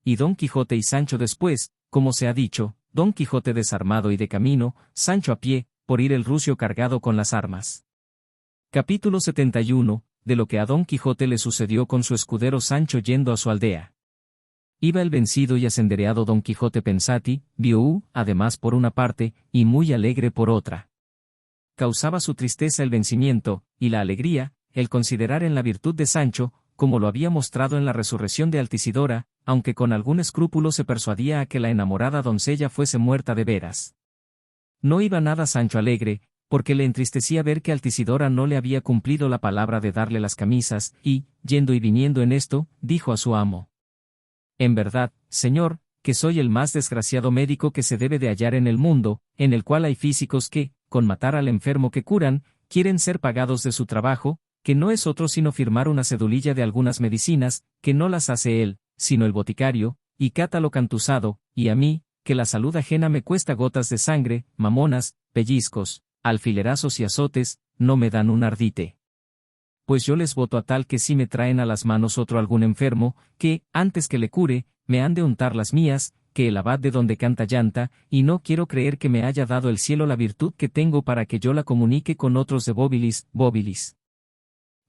y don Quijote y Sancho después, como se ha dicho, don Quijote desarmado y de camino, Sancho a pie, por ir el rucio cargado con las armas. Capítulo 71, de lo que a don Quijote le sucedió con su escudero Sancho yendo a su aldea. Iba el vencido y asendereado don Quijote pensati, además por una parte, y muy alegre por otra. Causaba su tristeza el vencimiento, y la alegría, el considerar en la virtud de Sancho, como lo había mostrado en la resurrección de Altisidora, aunque con algún escrúpulo se persuadía a que la enamorada doncella fuese muerta de veras. No iba nada Sancho alegre, porque le entristecía ver que Altisidora no le había cumplido la palabra de darle las camisas, y, yendo y viniendo en esto, dijo a su amo: En verdad, señor, que soy el más desgraciado médico que se debe de hallar en el mundo, en el cual hay físicos que, con matar al enfermo que curan, quieren ser pagados de su trabajo, que no es otro sino firmar una cedulilla de algunas medicinas, que no las hace él, sino el boticario, y cátalo cantusado, y a mí, que la salud ajena me cuesta gotas de sangre, mamonas, pellizcos, alfilerazos y azotes, no me dan un ardite. Pues yo les voto a tal que si me traen a las manos otro algún enfermo, que, antes que le cure, me han de untar las mías, que el abad de donde canta llanta, y no quiero creer que me haya dado el cielo la virtud que tengo para que yo la comunique con otros de bóbilis.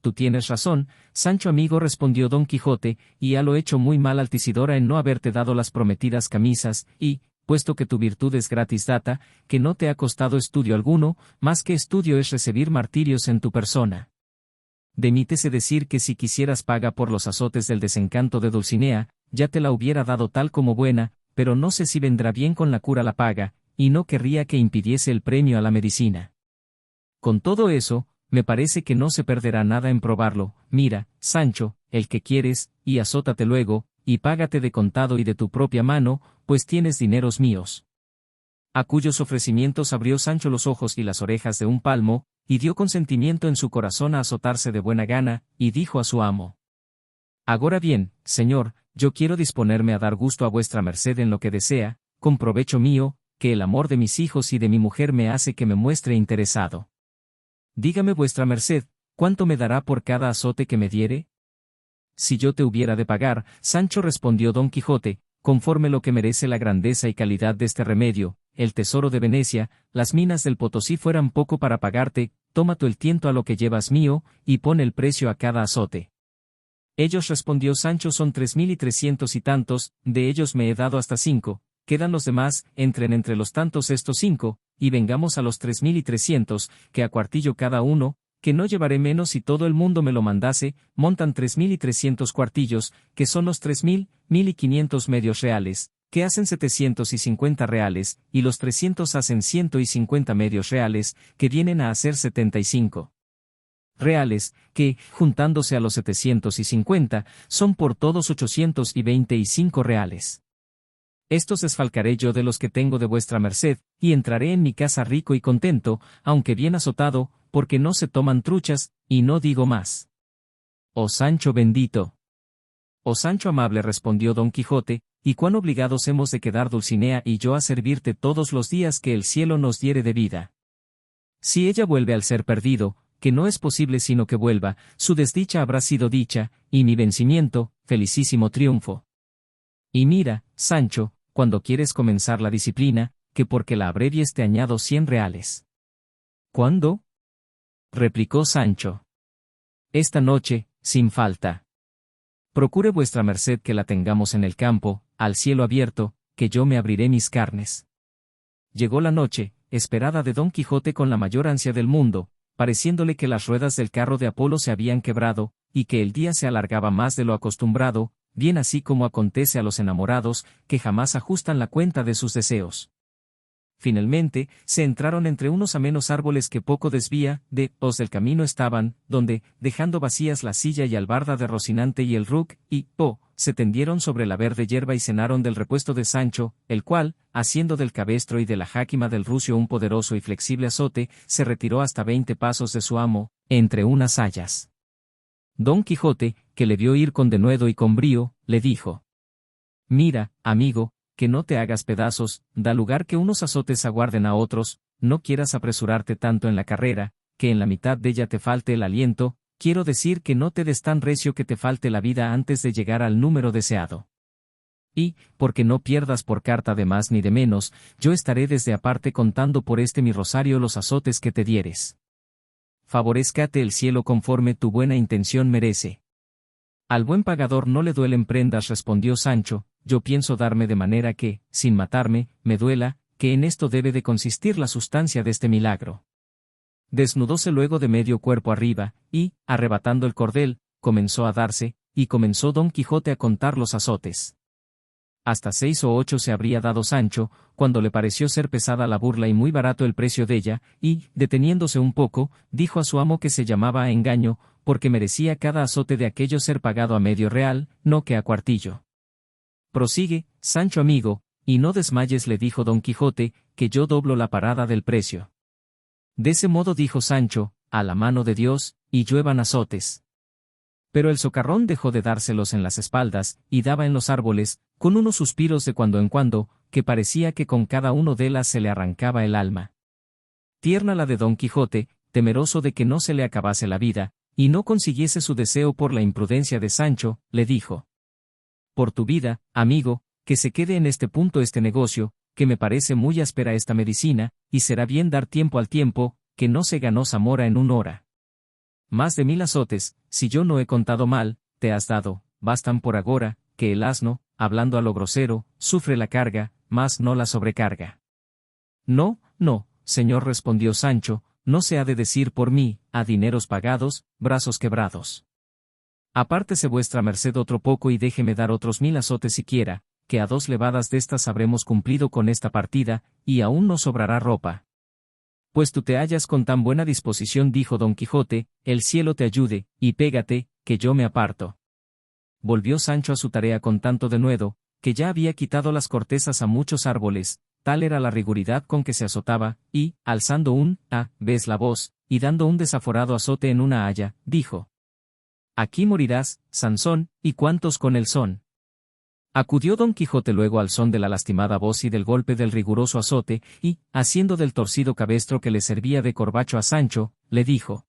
Tú tienes razón, Sancho amigo, respondió don Quijote, y ha lo hecho muy mal Altisidora en no haberte dado las prometidas camisas, y, puesto que tu virtud es gratis data, que no te ha costado estudio alguno, más que estudio es recibir martirios en tu persona. De mí te sé decir que si quisieras paga por los azotes del desencanto de Dulcinea, ya te la hubiera dado tal como buena, pero no sé si vendrá bien con la cura la paga, y no querría que impidiese el premio a la medicina. Con todo eso, me parece que no se perderá nada en probarlo. Mira, Sancho, el que quieres, y azótate luego, y págate de contado y de tu propia mano, pues tienes dineros míos. A cuyos ofrecimientos abrió Sancho los ojos y las orejas de un palmo, y dio consentimiento en su corazón a azotarse de buena gana, y dijo a su amo: Agora bien, señor, yo quiero disponerme a dar gusto a vuestra merced en lo que desea, con provecho mío, que el amor de mis hijos y de mi mujer me hace que me muestre interesado. Dígame vuestra merced, ¿cuánto me dará por cada azote que me diere? Si yo te hubiera de pagar, Sancho, respondió Don Quijote, conforme lo que merece la grandeza y calidad de este remedio, el tesoro de Venecia, las minas del Potosí fueran poco para pagarte, toma tú el tiento a lo que llevas mío, y pon el precio a cada azote. Ellos, respondió Sancho, son 3,300 y tantos, de ellos me he dado hasta 5, quedan los demás, entren entre los tantos estos 5, y vengamos a los 3,300, que a cuartillo cada uno, que no llevaré menos si todo el mundo me lo mandase, montan 3,300 cuartillos, que son los 3,000, 1,500 medios reales, que hacen 750 reales, y los 300 hacen 150 medios reales, que vienen a hacer 75 reales, que, juntándose a los 750, son por todos 825 reales. Estos desfalcaré yo de los que tengo de vuestra merced, y entraré en mi casa rico y contento, aunque bien azotado, porque no se toman truchas, y no digo más. Oh Sancho bendito. Oh Sancho amable, respondió Don Quijote, y cuán obligados hemos de quedar Dulcinea y yo a servirte todos los días que el cielo nos diere de vida. Si ella vuelve al ser perdido, que no es posible sino que vuelva, su desdicha habrá sido dicha, y mi vencimiento, felicísimo triunfo. Y mira, Sancho, cuando quieres comenzar la disciplina, que porque la abrevies te añado 100 reales. ¿Cuándo? Replicó Sancho. Esta noche, sin falta. Procure vuestra merced que la tengamos en el campo, al cielo abierto, que yo me abriré mis carnes. Llegó la noche, esperada de Don Quijote con la mayor ansia del mundo, pareciéndole que las ruedas del carro de Apolo se habían quebrado, y que el día se alargaba más de lo acostumbrado, bien así como acontece a los enamorados, que jamás ajustan la cuenta de sus deseos. Finalmente, se entraron entre unos amenos árboles que poco desvía de os del camino estaban, donde, dejando vacías la silla y albarda de Rocinante y el ruc, se tendieron sobre la verde hierba y cenaron del repuesto de Sancho, el cual, haciendo del cabestro y de la jáquima del rucio un poderoso y flexible azote, se retiró hasta 20 pasos de su amo, entre unas hayas. Don Quijote, que le vio ir con denuedo y con brío, le dijo: Mira, amigo, que no te hagas pedazos, da lugar que unos azotes aguarden a otros, no quieras apresurarte tanto en la carrera, que en la mitad de ella te falte el aliento, quiero decir que no te des tan recio que te falte la vida antes de llegar al número deseado. Y, porque no pierdas por carta de más ni de menos, yo estaré desde aparte contando por este mi rosario los azotes que te dieres. Favorezcate el cielo conforme tu buena intención merece. Al buen pagador no le duelen prendas, respondió Sancho, yo pienso darme de manera que, sin matarme, me duela, que en esto debe de consistir la sustancia de este milagro. Desnudóse luego de medio cuerpo arriba, y, arrebatando el cordel, comenzó a darse, y comenzó Don Quijote a contar los azotes. Hasta 6 o 8 se habría dado Sancho, cuando le pareció ser pesada la burla y muy barato el precio de ella, y, deteniéndose un poco, dijo a su amo que se llamaba a engaño, porque merecía cada azote de aquello ser pagado a medio real, no que a cuartillo. Prosigue, Sancho amigo, y no desmayes, le dijo Don Quijote, que yo doblo la parada del precio. De ese modo, dijo Sancho, a la mano de Dios, y lluevan azotes. Pero el socarrón dejó de dárselos en las espaldas, y daba en los árboles, con unos suspiros de cuando en cuando, que parecía que con cada uno de ellas se le arrancaba el alma. Tierna la de Don Quijote, temeroso de que no se le acabase la vida, y no consiguiese su deseo por la imprudencia de Sancho, le dijo: Por tu vida, amigo, que se quede en este punto este negocio, que me parece muy áspera esta medicina, y será bien dar tiempo al tiempo, que no se ganó Zamora en 1 hora. Más de 1000 azotes, si yo no he contado mal, te has dado, bastan por agora, que el asno, hablando a lo grosero, sufre la carga, mas no la sobrecarga. No, no, señor, respondió Sancho, no se ha de decir por mí, a dineros pagados, brazos quebrados. Apártese vuestra merced otro poco y déjeme dar otros 1000 azotes siquiera, que a 2 levadas destas habremos cumplido con esta partida, y aún nos sobrará ropa. Pues tú te hallas con tan buena disposición, dijo Don Quijote, el cielo te ayude, y pégate, que yo me aparto. Volvió Sancho a su tarea con tanto denuedo, que ya había quitado las cortezas a muchos árboles, tal era la riguridad con que se azotaba, y, alzando vez la voz, y dando un desaforado azote en una haya, dijo: Aquí morirás, Sansón, ¿y cuántos con él son? Acudió Don Quijote luego al son de la lastimada voz y del golpe del riguroso azote, y, haciendo del torcido cabestro que le servía de corbacho a Sancho, le dijo: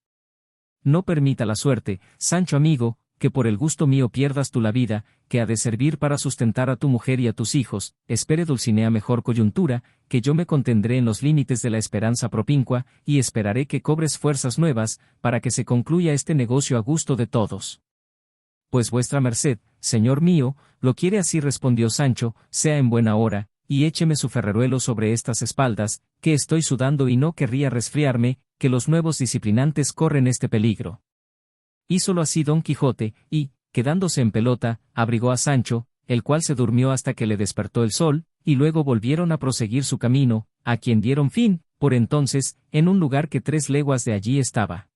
No permita la suerte, Sancho amigo, que por el gusto mío pierdas tú la vida, que ha de servir para sustentar a tu mujer y a tus hijos. Espere Dulcinea mejor coyuntura, que yo me contendré en los límites de la esperanza propincua, y esperaré que cobres fuerzas nuevas, para que se concluya este negocio a gusto de todos. Pues vuestra merced, señor mío, lo quiere así, respondió Sancho, sea en buena hora, y écheme su ferreruelo sobre estas espaldas, que estoy sudando y no querría resfriarme, que los nuevos disciplinantes corren este peligro. Hízolo así Don Quijote, y, quedándose en pelota, abrigó a Sancho, el cual se durmió hasta que le despertó el sol, y luego volvieron a proseguir su camino, a quien dieron fin, por entonces, en un lugar que 3 leguas de allí estaba.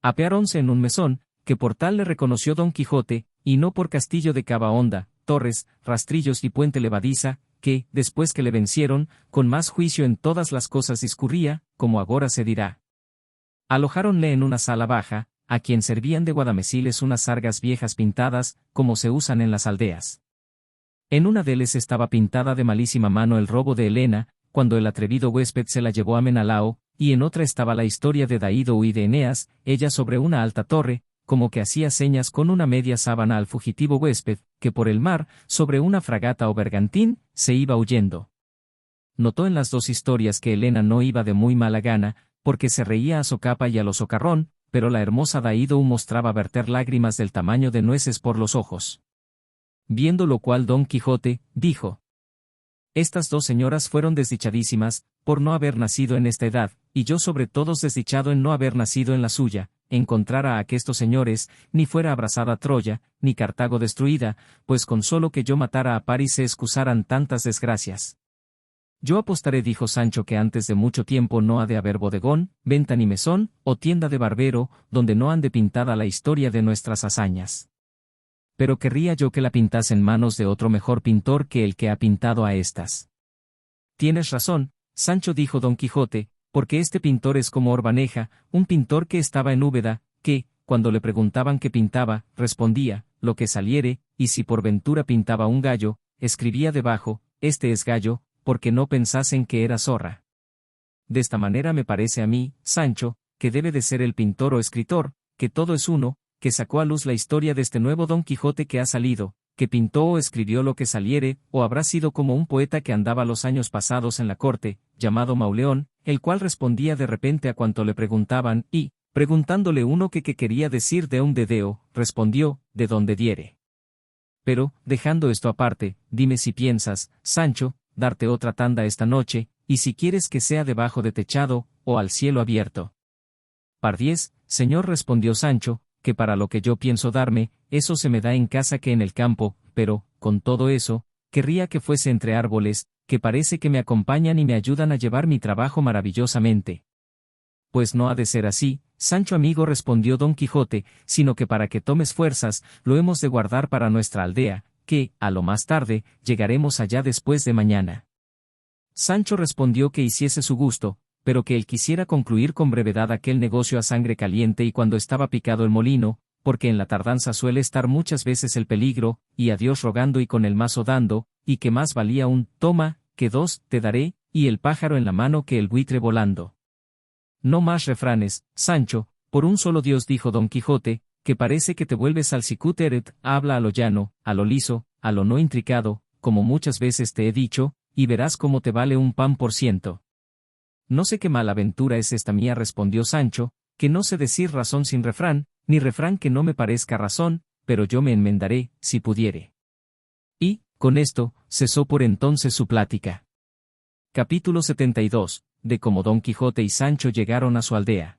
Apeáronse en un mesón, que por tal le reconoció Don Quijote, y no por castillo de cava honda, torres, rastrillos y puente levadiza, que, después que le vencieron, con más juicio en todas las cosas discurría, como agora se dirá. Alojáronle en una sala baja, a quien servían de guadameciles unas sargas viejas pintadas, como se usan en las aldeas. En una deles estaba pintada de malísima mano el robo de Helena, cuando el atrevido huésped se la llevó a Menalao, y en otra estaba la historia de Daído y de Eneas, ella sobre una alta torre, como que hacía señas con una media sábana al fugitivo huésped, que por el mar, sobre una fragata o bergantín, se iba huyendo. Notó en las 2 historias que Helena no iba de muy mala gana, porque se reía a socapa y a lo socarrón, pero la hermosa Daído mostraba verter lágrimas del tamaño de nueces por los ojos. Viendo lo cual Don Quijote, dijo: Estas 2 señoras fueron desdichadísimas, por no haber nacido en esta edad, y yo sobre todos desdichado en no haber nacido en la suya, encontrara a aquestos señores, ni fuera abrasada Troya, ni Cartago destruida, pues con solo que yo matara a París se excusaran tantas desgracias. Yo apostaré, dijo Sancho, que antes de mucho tiempo no ha de haber bodegón, venta ni mesón, o tienda de barbero, donde no ande pintada la historia de nuestras hazañas. Pero querría yo que la pintase en manos de otro mejor pintor que el que ha pintado a estas. Tienes razón, Sancho, dijo Don Quijote, porque este pintor es como Orbaneja, un pintor que estaba en Úbeda, que, cuando le preguntaban qué pintaba, respondía, lo que saliere, y si por ventura pintaba un gallo, escribía debajo, este es gallo, porque no pensasen que era zorra. De esta manera me parece a mí, Sancho, que debe de ser el pintor o escritor, que todo es uno, que sacó a luz la historia de este nuevo Don Quijote que ha salido, que pintó o escribió lo que saliere, o habrá sido como un poeta que andaba los años pasados en la corte, llamado Mauleón, el cual respondía de repente a cuanto le preguntaban, y, preguntándole uno que qué quería decir de un dedeo, respondió, de donde diere. Pero, dejando esto aparte, dime si piensas, Sancho, darte otra tanda esta noche, y si quieres que sea debajo de techado, o al cielo abierto. Pardiez, señor, respondió Sancho, que para lo que yo pienso darme, eso se me da en casa que en el campo, pero, con todo eso, querría que fuese entre árboles, que parece que me acompañan y me ayudan a llevar mi trabajo maravillosamente. Pues no ha de ser así, Sancho amigo, respondió Don Quijote, sino que para que tomes fuerzas, lo hemos de guardar para nuestra aldea, que, a lo más tarde, llegaremos allá después de mañana. Sancho respondió que hiciese su gusto, pero que él quisiera concluir con brevedad aquel negocio a sangre caliente y cuando estaba picado el molino, porque en la tardanza suele estar muchas veces el peligro, y a Dios rogando y con el mazo dando, y que más valía un toma, que 2 te daré, y el pájaro en la mano que el buitre volando. No más refranes, Sancho, por un solo Dios, dijo Don Quijote, que parece que te vuelves al sicuteret, habla a lo llano, a lo liso, a lo no intricado, como muchas veces te he dicho, y verás cómo te vale un pan por ciento. No sé qué mala aventura es esta mía, respondió Sancho, que no sé decir razón sin refrán, ni refrán que no me parezca razón, pero yo me enmendaré, si pudiere. Y, con esto, cesó por entonces su plática. Capítulo 72, de cómo Don Quijote y Sancho llegaron a su aldea.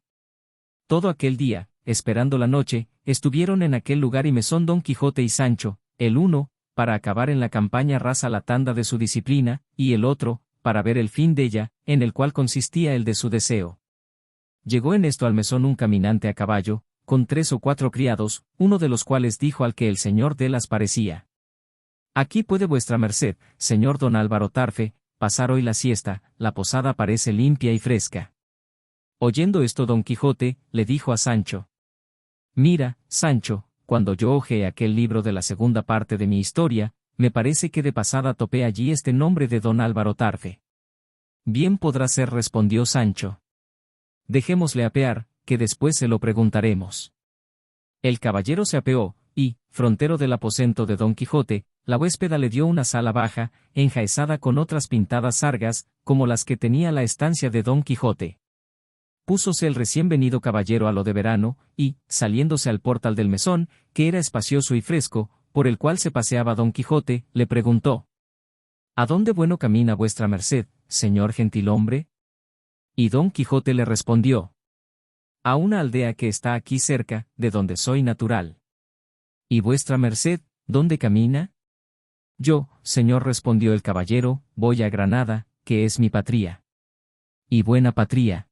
Todo aquel día, esperando la noche, estuvieron en aquel lugar y mesón Don Quijote y Sancho, el uno, para acabar en la campaña rasa la tanda de su disciplina, y el otro, para ver el fin de ella, en el cual consistía el de su deseo. Llegó en esto al mesón un caminante a caballo, con 3 o 4 criados, uno de los cuales dijo al que el señor de las parecía: Aquí puede vuestra merced, señor don Álvaro Tarfe, pasar hoy la siesta, la posada parece limpia y fresca. Oyendo esto Don Quijote, le dijo a Sancho: Mira, Sancho, cuando yo hojeé aquel libro de la segunda parte de mi historia, me parece que de pasada topé allí este nombre de don Álvaro Tarfe. Bien podrá ser, respondió Sancho. Dejémosle apear, que después se lo preguntaremos. El caballero se apeó, y, frontero del aposento de Don Quijote, la huéspeda le dio una sala baja, enjaezada con otras pintadas sargas, como las que tenía la estancia de Don Quijote. Púsose el recién venido caballero a lo de verano, y, saliéndose al portal del mesón, que era espacioso y fresco, por el cual se paseaba Don Quijote, le preguntó: ¿A dónde bueno camina vuestra merced, señor gentilhombre? Y Don Quijote le respondió: A una aldea que está aquí cerca, de donde soy natural. ¿Y vuestra merced, dónde camina? Yo, señor, respondió el caballero, voy a Granada, que es mi patria. Y buena patria,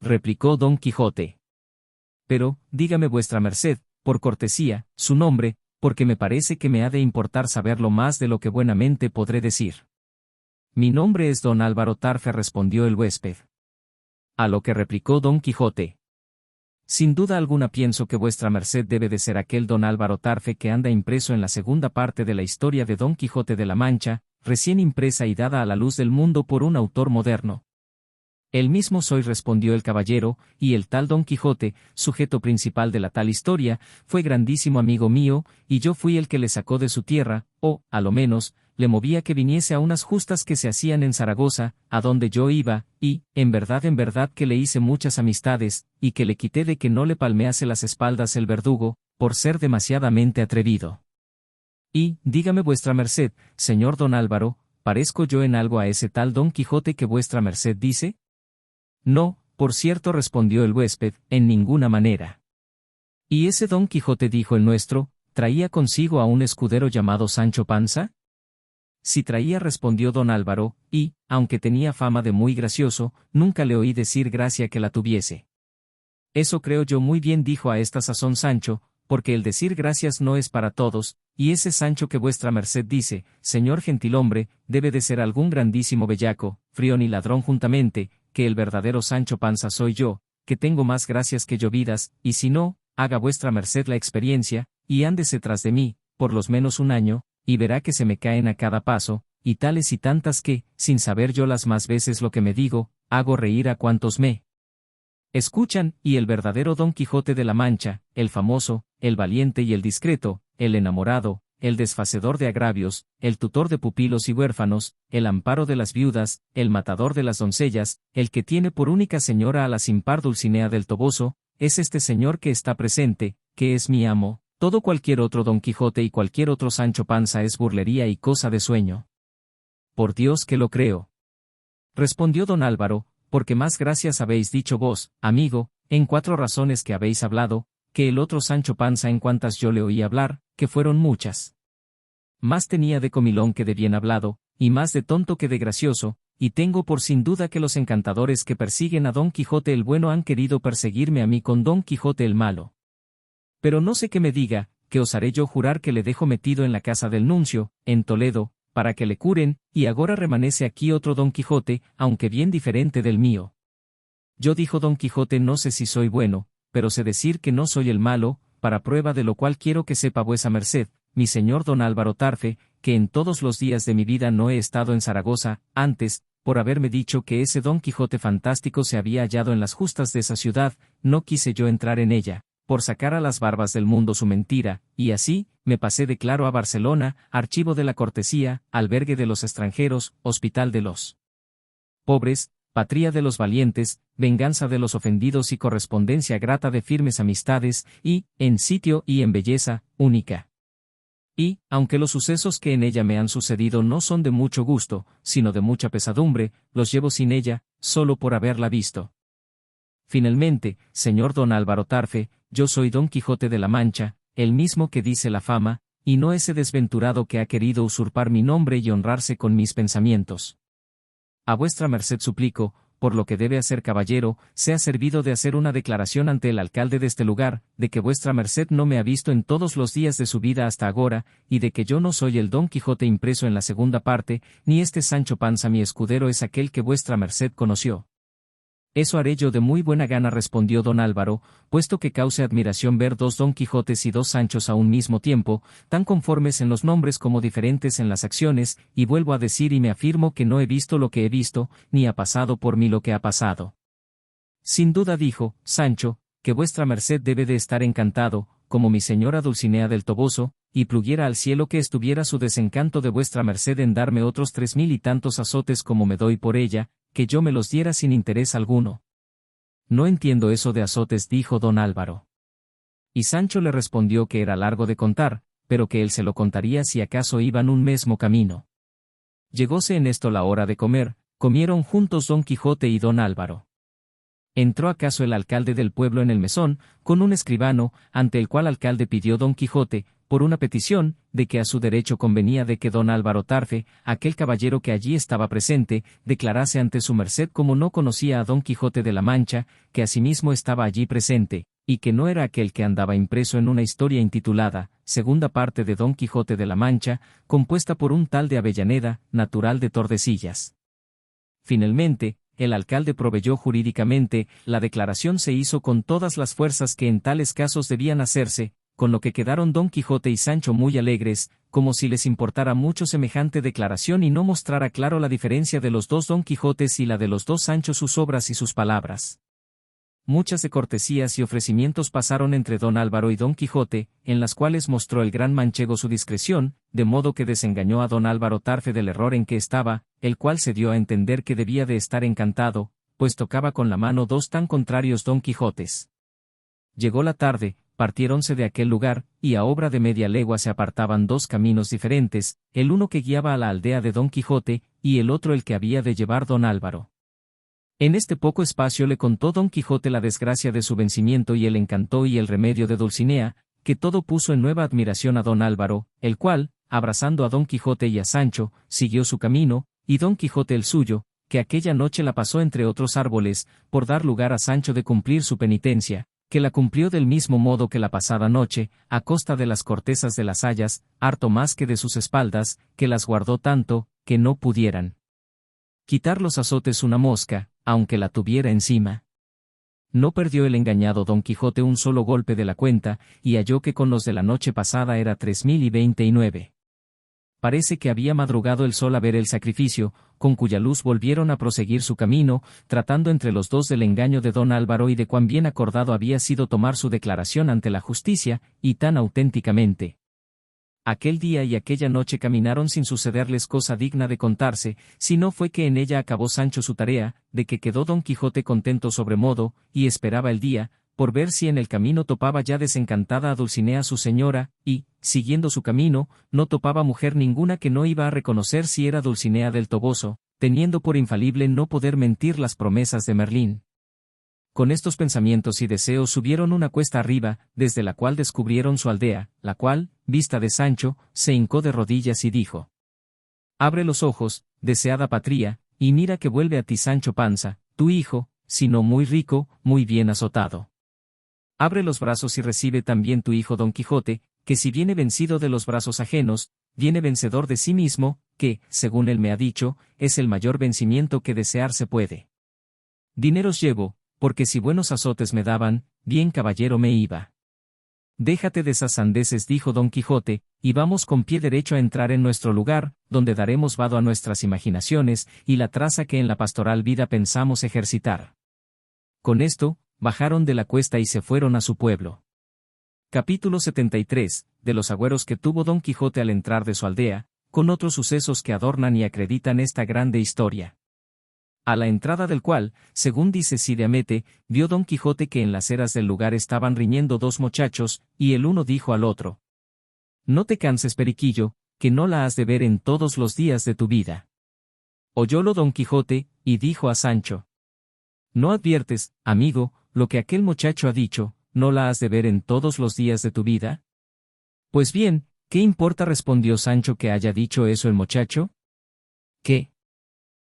replicó Don Quijote. Pero, dígame vuestra merced, por cortesía, su nombre, porque me parece que me ha de importar saberlo más de lo que buenamente podré decir. Mi nombre es don Álvaro Tarfe, respondió el huésped. A lo que replicó Don Quijote: Sin duda alguna pienso que vuestra merced debe de ser aquel don Álvaro Tarfe que anda impreso en la segunda parte de la historia de Don Quijote de la Mancha, recién impresa y dada a la luz del mundo por un autor moderno. El mismo soy, respondió el caballero, y el tal Don Quijote, sujeto principal de la tal historia, fue grandísimo amigo mío, y yo fui el que le sacó de su tierra, o, a lo menos, le movía que viniese a unas justas que se hacían en Zaragoza, a donde yo iba, y, en verdad que le hice muchas amistades, y que le quité de que no le palmease las espaldas el verdugo, por ser demasiadamente atrevido. Y, dígame vuestra merced, señor don Álvaro, ¿parezco yo en algo a ese tal Don Quijote que vuestra merced dice? No, por cierto, respondió el huésped, en ninguna manera. ¿Y ese Don Quijote, dijo el nuestro, traía consigo a un escudero llamado Sancho Panza? Sí traía, respondió don Álvaro, y, aunque tenía fama de muy gracioso, nunca le oí decir gracia que la tuviese. Eso creo yo muy bien, dijo a esta sazón Sancho, porque el decir gracias no es para todos, y ese Sancho que vuestra merced dice, señor gentilhombre, debe de ser algún grandísimo bellaco, frión y ladrón juntamente, que el verdadero Sancho Panza soy yo, que tengo más gracias que llovidas, y si no, haga vuestra merced la experiencia, y ándese tras de mí, por los menos un año, y verá que se me caen a cada paso, y tales y tantas que, sin saber yo las más veces lo que me digo, hago reír a cuantos me escuchan, y el verdadero Don Quijote de la Mancha, el famoso, el valiente y el discreto, el enamorado, el desfacedor de agravios, el tutor de pupilos y huérfanos, el amparo de las viudas, el matador de las doncellas, el que tiene por única señora a la sin par Dulcinea del Toboso, es este señor que está presente, que es mi amo. Todo cualquier otro Don Quijote y cualquier otro Sancho Panza es burlería y cosa de sueño. Por Dios que lo creo, respondió don Álvaro, porque más gracias habéis dicho vos, amigo, en 4 razones que habéis hablado, que el otro Sancho Panza en cuantas yo le oí hablar, que fueron muchas. Más tenía de comilón que de bien hablado, y más de tonto que de gracioso, y tengo por sin duda que los encantadores que persiguen a Don Quijote el bueno han querido perseguirme a mí con Don Quijote el malo. Pero no sé qué me diga, que osaré yo jurar que le dejo metido en la casa del nuncio, en Toledo, para que le curen, y agora remanece aquí otro Don Quijote, aunque bien diferente del mío. Yo, dijo Don Quijote, no sé si soy bueno, pero sé decir que no soy el malo, para prueba de lo cual quiero que sepa vuesa merced, mi señor don Álvaro Tarfe, que en todos los días de mi vida no he estado en Zaragoza, antes, por haberme dicho que ese Don Quijote fantástico se había hallado en las justas de esa ciudad, no quise yo entrar en ella, por sacar a las barbas del mundo su mentira, y así, me pasé de claro a Barcelona, archivo de la cortesía, albergue de los extranjeros, hospital de los pobres, patria de los valientes, venganza de los ofendidos y correspondencia grata de firmes amistades, y, en sitio y en belleza, única. Y, aunque los sucesos que en ella me han sucedido no son de mucho gusto, sino de mucha pesadumbre, los llevo sin ella, solo por haberla visto. Finalmente, señor don Álvaro Tarfe, yo soy Don Quijote de la Mancha, el mismo que dice la fama, y no ese desventurado que ha querido usurpar mi nombre y honrarse con mis pensamientos. A vuestra merced suplico, por lo que debe hacer caballero, sea servido de hacer una declaración ante el alcalde de este lugar, de que vuestra merced no me ha visto en todos los días de su vida hasta agora, y de que yo no soy el Don Quijote impreso en la segunda parte, ni este Sancho Panza mi escudero es aquel que vuestra merced conoció. Eso haré yo de muy buena gana, respondió don Álvaro, puesto que cause admiración ver dos Don Quijotes y dos Sanchos a un mismo tiempo, tan conformes en los nombres como diferentes en las acciones, y vuelvo a decir y me afirmo que no he visto lo que he visto, ni ha pasado por mí lo que ha pasado. Sin duda, dijo Sancho, que vuestra merced debe de estar encantado, como mi señora Dulcinea del Toboso, y pluguiera al cielo que estuviera su desencanto de vuestra merced en darme otros 3000 y tantos azotes como me doy por ella, que yo me los diera sin interés alguno. No entiendo eso de azotes, dijo don Álvaro. Y Sancho le respondió que era largo de contar, pero que él se lo contaría si acaso iban un mesmo camino. Llegóse en esto la hora de comer, comieron juntos don Quijote y don Álvaro. Entró acaso el alcalde del pueblo en el mesón, con un escribano, ante el cual alcalde pidió don Quijote, por una petición, de que a su derecho convenía de que don Álvaro Tarfe, aquel caballero que allí estaba presente, declarase ante su merced como no conocía a don Quijote de la Mancha, que asimismo estaba allí presente, y que no era aquel que andaba impreso en una historia intitulada, Segunda parte de Don Quijote de la Mancha, compuesta por un tal de Avellaneda, natural de Tordesillas. Finalmente, el alcalde proveyó jurídicamente, la declaración se hizo con todas las fuerzas que en tales casos debían hacerse, con lo que quedaron Don Quijote y Sancho muy alegres, como si les importara mucho semejante declaración y no mostrara claro la diferencia de los dos Don Quijotes y la de los dos Sanchos, sus obras y sus palabras. Muchas de cortesías y ofrecimientos pasaron entre don Álvaro y don Quijote, en las cuales mostró el gran manchego su discreción, de modo que desengañó a don Álvaro Tarfe del error en que estaba, el cual se dio a entender que debía de estar encantado, pues tocaba con la mano dos tan contrarios Don Quijotes. Llegó la tarde, partiéronse de aquel lugar, y a obra de media legua se apartaban dos caminos diferentes, el uno que guiaba a la aldea de don Quijote, y el otro el que había de llevar don Álvaro. En este poco espacio le contó don Quijote la desgracia de su vencimiento y el encanto y el remedio de Dulcinea, que todo puso en nueva admiración a don Álvaro, el cual, abrazando a don Quijote y a Sancho, siguió su camino, y don Quijote el suyo, que aquella noche la pasó entre otros árboles, por dar lugar a Sancho de cumplir su penitencia, que la cumplió del mismo modo que la pasada noche, a costa de las cortezas de las hayas, harto más que de sus espaldas, que las guardó tanto, que no pudieran quitar los azotes una mosca, aunque la tuviera encima. No perdió el engañado don Quijote un solo golpe de la cuenta, y halló que con los de la noche pasada era 3029. Parece que había madrugado el sol a ver el sacrificio, con cuya luz volvieron a proseguir su camino, tratando entre los dos del engaño de don Álvaro y de cuán bien acordado había sido tomar su declaración ante la justicia, y tan auténticamente. Aquel día y aquella noche caminaron sin sucederles cosa digna de contarse, si no fue que en ella acabó Sancho su tarea, de que quedó don Quijote contento sobremodo, y esperaba el día, por ver si en el camino topaba ya desencantada a Dulcinea su señora, y, siguiendo su camino, no topaba mujer ninguna que no iba a reconocer si era Dulcinea del Toboso, teniendo por infalible no poder mentir las promesas de Merlín. Con estos pensamientos y deseos subieron una cuesta arriba, desde la cual descubrieron su aldea, la cual, vista de Sancho, se hincó de rodillas y dijo: Abre los ojos, deseada patria, y mira que vuelve a ti Sancho Panza, tu hijo, si no muy rico, muy bien azotado. Abre los brazos y recibe también tu hijo Don Quijote, que si viene vencido de los brazos ajenos, viene vencedor de sí mismo, que, según él me ha dicho, es el mayor vencimiento que desearse puede. Dineros llevo, porque si buenos azotes me daban, bien caballero me iba. Déjate de esas sandeces, dijo don Quijote, y vamos con pie derecho a entrar en nuestro lugar, donde daremos vado a nuestras imaginaciones, y la traza que en la pastoral vida pensamos ejercitar. Con esto, bajaron de la cuesta y se fueron a su pueblo. Capítulo 73, de los agüeros que tuvo don Quijote al entrar de su aldea, con otros sucesos que adornan y acreditan esta grande historia. A la entrada del cual, según dice Cide Hamete, vio don Quijote que en las eras del lugar estaban riñendo dos muchachos, y el uno dijo al otro: No te canses, periquillo, que no la has de ver en todos los días de tu vida. Oyólo don Quijote, y dijo a Sancho: ¿No adviertes, amigo, lo que aquel muchacho ha dicho, no la has de ver en todos los días de tu vida? Pues bien, ¿qué importa?, respondió Sancho, que haya dicho eso el muchacho. ¿Qué?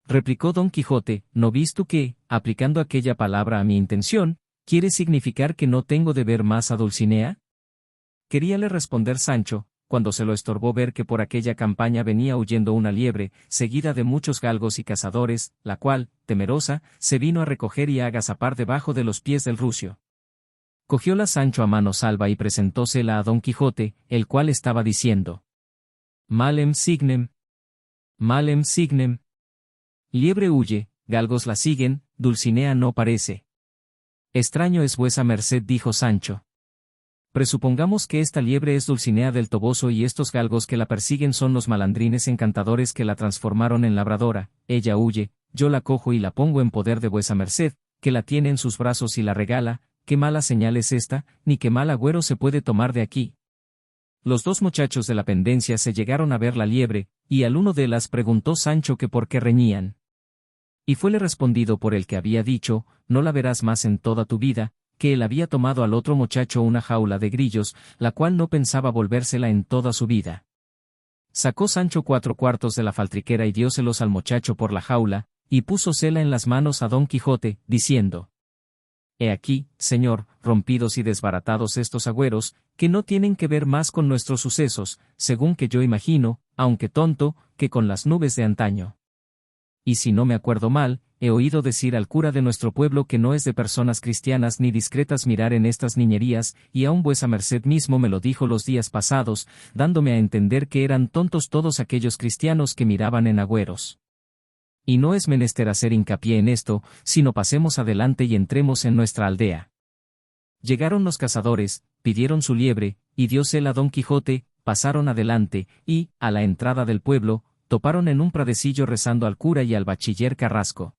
replicó Don Quijote, ¿no vis tú que, aplicando aquella palabra a mi intención, quiere significar que no tengo de ver más a Dulcinea? Queríale responder Sancho, cuando se lo estorbó ver que por aquella campaña venía huyendo una liebre, seguida de muchos galgos y cazadores, la cual, temerosa, se vino a recoger y a agazapar debajo de los pies del rucio. Cogióla Sancho a mano salva y presentósela a Don Quijote, el cual estaba diciendo: Malem signem. Malem signem. Liebre huye, galgos la siguen, Dulcinea no parece. Extraño es vuesa merced, dijo Sancho. Presupongamos que esta liebre es Dulcinea del Toboso y estos galgos que la persiguen son los malandrines encantadores que la transformaron en labradora. Ella huye, yo la cojo y la pongo en poder de vuesa merced, que la tiene en sus brazos y la regala. Qué mala señal es esta, ni qué mal agüero se puede tomar de aquí. Los dos muchachos de la pendencia se llegaron a ver la liebre, y al uno de las preguntó Sancho que por qué reñían. Y fuele respondido por el que había dicho: no la verás más en toda tu vida, que él había tomado al otro muchacho una jaula de grillos, la cual no pensaba volvérsela en toda su vida. Sacó Sancho 4 cuartos de la faltriquera y dióselos al muchacho por la jaula, y púsosela en las manos a Don Quijote, diciendo: He aquí, señor, rompidos y desbaratados estos agüeros, que no tienen que ver más con nuestros sucesos, según que yo imagino, aunque tonto, que con las nubes de antaño. Y si no me acuerdo mal, he oído decir al cura de nuestro pueblo que no es de personas cristianas ni discretas mirar en estas niñerías, y aun vuesa merced mismo me lo dijo los días pasados, dándome a entender que eran tontos todos aquellos cristianos que miraban en agüeros. Y no es menester hacer hincapié en esto, sino pasemos adelante y entremos en nuestra aldea. Llegaron los cazadores, pidieron su liebre, y diósela a Don Quijote, pasaron adelante, y, a la entrada del pueblo, toparon en un pradecillo rezando al cura y al bachiller Carrasco.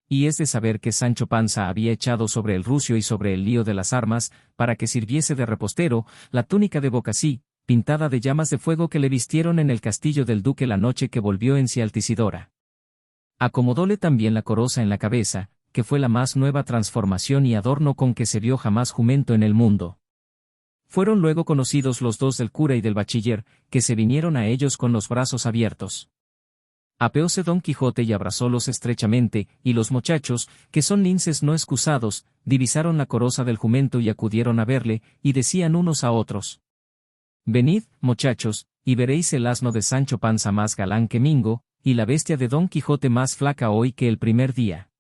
Y es de saber que Sancho Panza había echado sobre el rucio y sobre el lío de las armas, para que sirviese de repostero, la túnica de Bocasí, pintada de llamas de fuego que le vistieron en el castillo del duque la noche que volvió en sí Altisidora. Acomodóle también la coroza en la cabeza, que fue la más nueva transformación y adorno con que se vio jamás jumento en el mundo. Fueron luego conocidos los dos del cura y del bachiller, que se vinieron a ellos con los brazos abiertos. Apeóse Don Quijote y abrazólos estrechamente, y los muchachos, que son linces no excusados, divisaron la coroza del jumento y acudieron a verle, y decían unos a otros: Venid, muchachos, y veréis el asno de Sancho Panza más galán que Mingo, y la bestia de Don Quijote más flaca hoy que el primer día.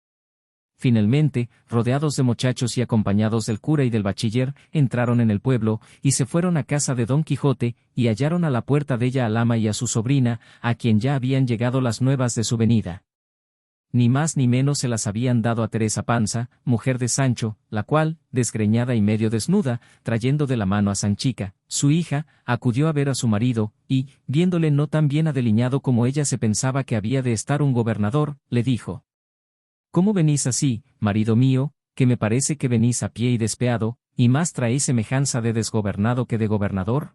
Finalmente, rodeados de muchachos y acompañados del cura y del bachiller, entraron en el pueblo, y se fueron a casa de Don Quijote, y hallaron a la puerta de ella al ama y a su sobrina, a quien ya habían llegado las nuevas de su venida. Ni más ni menos se las habían dado a Teresa Panza, mujer de Sancho, la cual, desgreñada y medio desnuda, trayendo de la mano a Sanchica, su hija, acudió a ver a su marido, y, viéndole no tan bien adeliñado como ella se pensaba que había de estar un gobernador, le dijo: ¿Cómo venís así, marido mío, que me parece que venís a pie y despeado, y más traéis semejanza de desgobernado que de gobernador?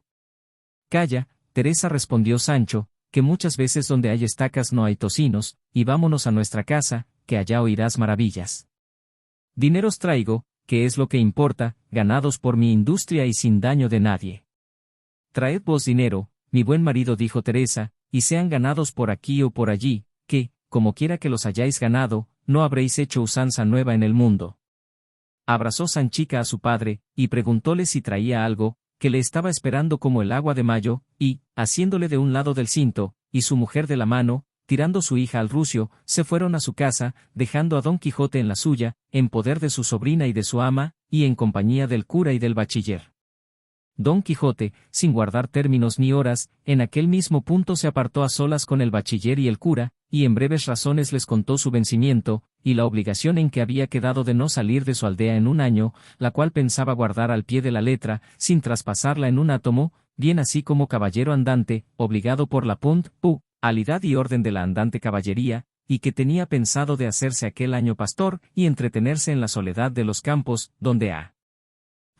Calla, Teresa, respondió Sancho, que muchas veces donde hay estacas no hay tocinos, y vámonos a nuestra casa, que allá oirás maravillas. Dineros traigo, que es lo que importa, ganados por mi industria y sin daño de nadie. Traed vos dinero, mi buen marido, dijo Teresa, y sean ganados por aquí o por allí, que, como quiera que los hayáis ganado, no habréis hecho usanza nueva en el mundo. Abrazó Sanchica a su padre, y preguntóle si traía algo, que le estaba esperando como el agua de mayo, y, asiéndole de un lado del cinto, y su mujer de la mano, tirando su hija al rucio, se fueron a su casa, dejando a Don Quijote en la suya, en poder de su sobrina y de su ama, y en compañía del cura y del bachiller. Don Quijote, sin guardar términos ni horas, en aquel mismo punto se apartó a solas con el bachiller y el cura, y en breves razones les contó su vencimiento, y la obligación en que había quedado de no salir de su aldea en un año, la cual pensaba guardar al pie de la letra, sin traspasarla en un átomo, bien así como caballero andante, obligado por la puntualidad y orden de la andante caballería, y que tenía pensado de hacerse aquel año pastor, y entretenerse en la soledad de los campos, donde a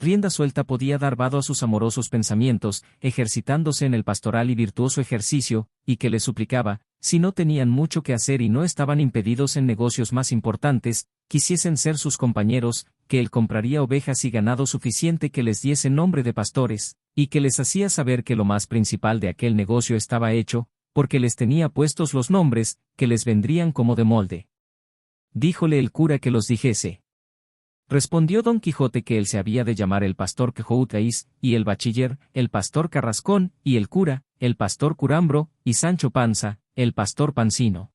rienda suelta podía dar vado a sus amorosos pensamientos, ejercitándose en el pastoral y virtuoso ejercicio, y que le suplicaba, si no tenían mucho que hacer y no estaban impedidos en negocios más importantes, quisiesen ser sus compañeros, que él compraría ovejas y ganado suficiente que les diese nombre de pastores, y que les hacía saber que lo más principal de aquel negocio estaba hecho, porque les tenía puestos los nombres, que les vendrían como de molde. Díjole el cura que los dijese. Respondió Don Quijote que él se había de llamar el pastor Quejouteiz, y el bachiller, el pastor Carrascón, y el cura, el pastor Curambro, y Sancho Panza, el pastor Pancino.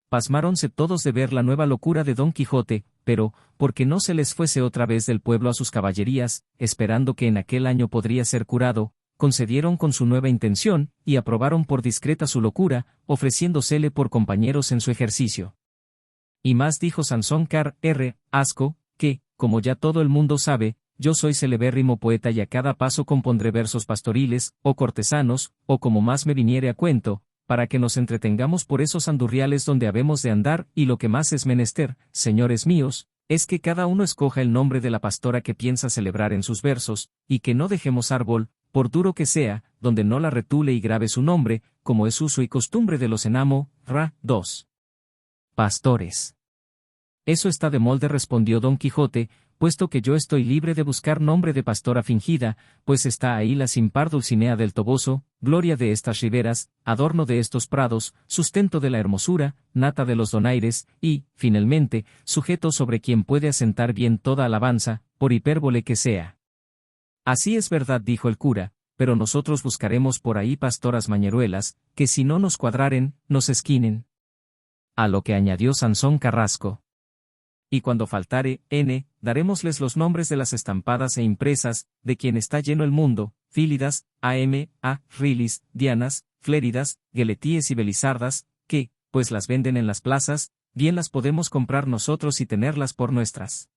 Pasmáronse todos de ver la nueva locura de Don Quijote, pero, porque no se les fuese otra vez del pueblo a sus caballerías, esperando que en aquel año podría ser curado, concedieron con su nueva intención, y aprobaron por discreta su locura, ofreciéndosele por compañeros en su ejercicio. Y más dijo Sansón Car R. Asco, que, como ya todo el mundo sabe, yo soy celebérrimo poeta y a cada paso compondré versos pastoriles, o cortesanos, o como más me viniere a cuento, para que nos entretengamos por esos andurriales donde habemos de andar, y lo que más es menester, señores míos, es que cada uno escoja el nombre de la pastora que piensa celebrar en sus versos, y que no dejemos árbol, por duro que sea, donde no la retule y grabe su nombre, como es uso y costumbre de los enamo, Ra. 2. Pastores. Eso está de molde, respondió Don Quijote, puesto que yo estoy libre de buscar nombre de pastora fingida, pues está ahí la sin par Dulcinea del Toboso, gloria de estas riberas, adorno de estos prados, sustento de la hermosura, nata de los donaires, y, finalmente, sujeto sobre quien puede asentar bien toda alabanza, por hipérbole que sea. Así es verdad, dijo el cura, pero nosotros buscaremos por ahí pastoras mañeruelas, que si no nos cuadraren, nos esquinen. A lo que añadió Sansón Carrasco. Y cuando faltare, darémosles los nombres de las estampadas e impresas, de quien está lleno el mundo, Fílidas, Rilis, Dianas, Fléridas, Gueletíes y Belisardas, que, pues las venden en las plazas, bien las podemos comprar nosotros y tenerlas por nuestras.